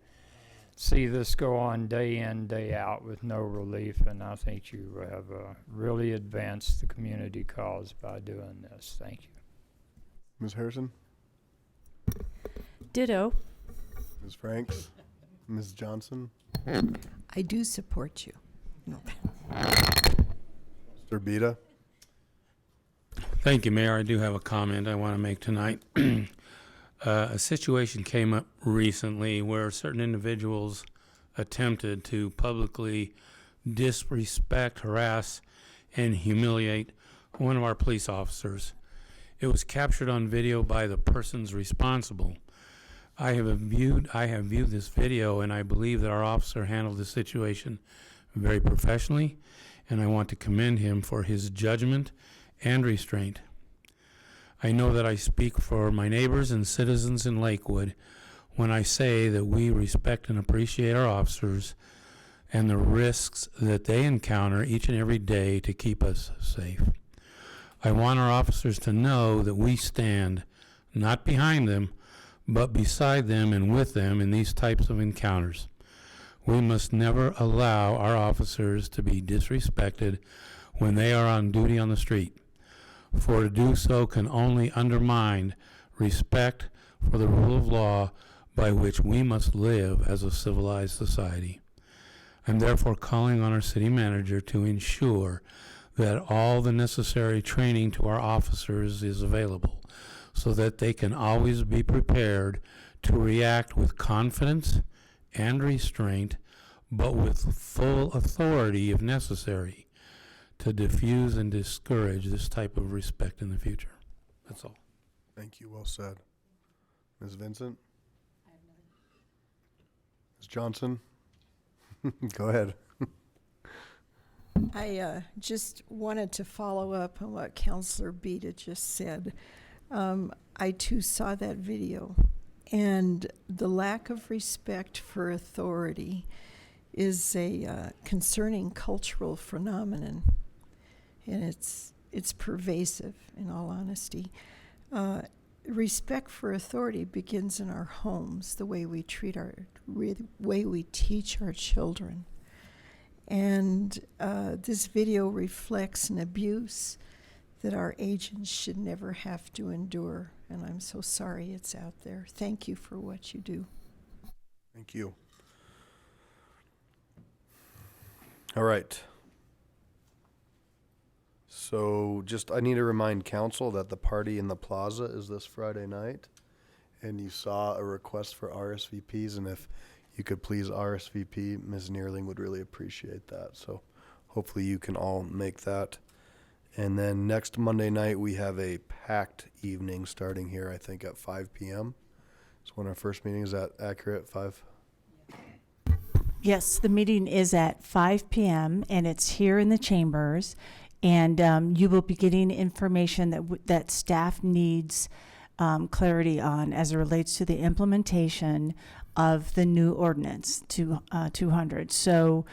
see this go on day in, day out with no relief. And I think you have really advanced the community cause by doing this. Thank you. Ms. Harrison? Ditto. Ms. Franks? Ms. Johnson? I do support you. No. Mr. Beta? Thank you, Mayor. I do have a comment I want to make tonight. A situation came up recently where certain individuals attempted to publicly disrespect, harass, and humiliate one of our police officers. It was captured on video by the persons responsible. I have viewed this video, and I believe that our officer handled the situation very professionally, and I want to commend him for his judgment and restraint. I know that I speak for my neighbors and citizens in Lakewood when I say that we respect and appreciate our officers and the risks that they encounter each and every day to keep us safe. I want our officers to know that we stand not behind them, but beside them and with them in these types of encounters. We must never allow our officers to be disrespected when they are on duty on the street, for to do so can only undermine respect for the rule of law by which we must live as a civilized society. I'm therefore calling on our city manager to ensure that all the necessary training to our officers is available so that they can always be prepared to react with confidence and restraint, but with full authority if necessary, to diffuse and discourage this type of respect in the future. That's all. Thank you. Well said. Ms. Vincent? Ms. Johnson? Go ahead. I just wanted to follow up on what Councilor Beta just said. I too saw that video, and the lack of respect for authority is a concerning cultural phenomenon, and it's pervasive, in all honesty. Respect for authority begins in our homes, the way we treat way we teach our children. And this video reflects an abuse that our agents should never have to endure. And I'm so sorry it's out there. Thank you for what you do. Thank you. All right. So I need to remind council that the party in the plaza is this Friday night. And you saw a request for RSVPs, and if you could please RSVP, Ms. Neerling would really appreciate that. So hopefully you can all make that. And then next Monday night, we have a packed evening starting here, I think, at 5 p.m. It's when our first meeting. Is that accurate? 5? Yes, the meeting is at 5 p.m. and it's here in the chambers. And you will be getting information that staff needs clarity on as it relates to the implementation of the new ordinance 200. So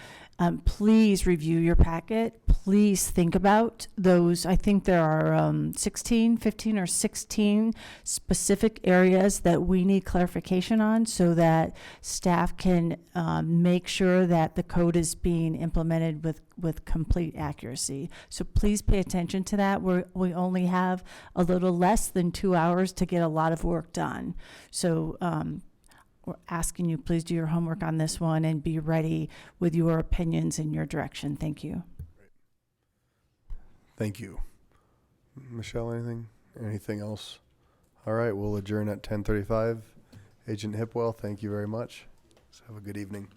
please review your packet. Please think about those. I think there are 15 or 16 specific areas that we need clarification on so that staff can make sure that the code is being implemented with complete accuracy. So please pay attention to that. We only have a little less than 2 hours to get a lot of work done. So we're asking you, please do your homework on this one and be ready with your opinions and your direction. Thank you. Thank you. Michelle, anything else? All right, we'll adjourn at 10:35 Agent Hipwell, thank you very much. Have a good evening.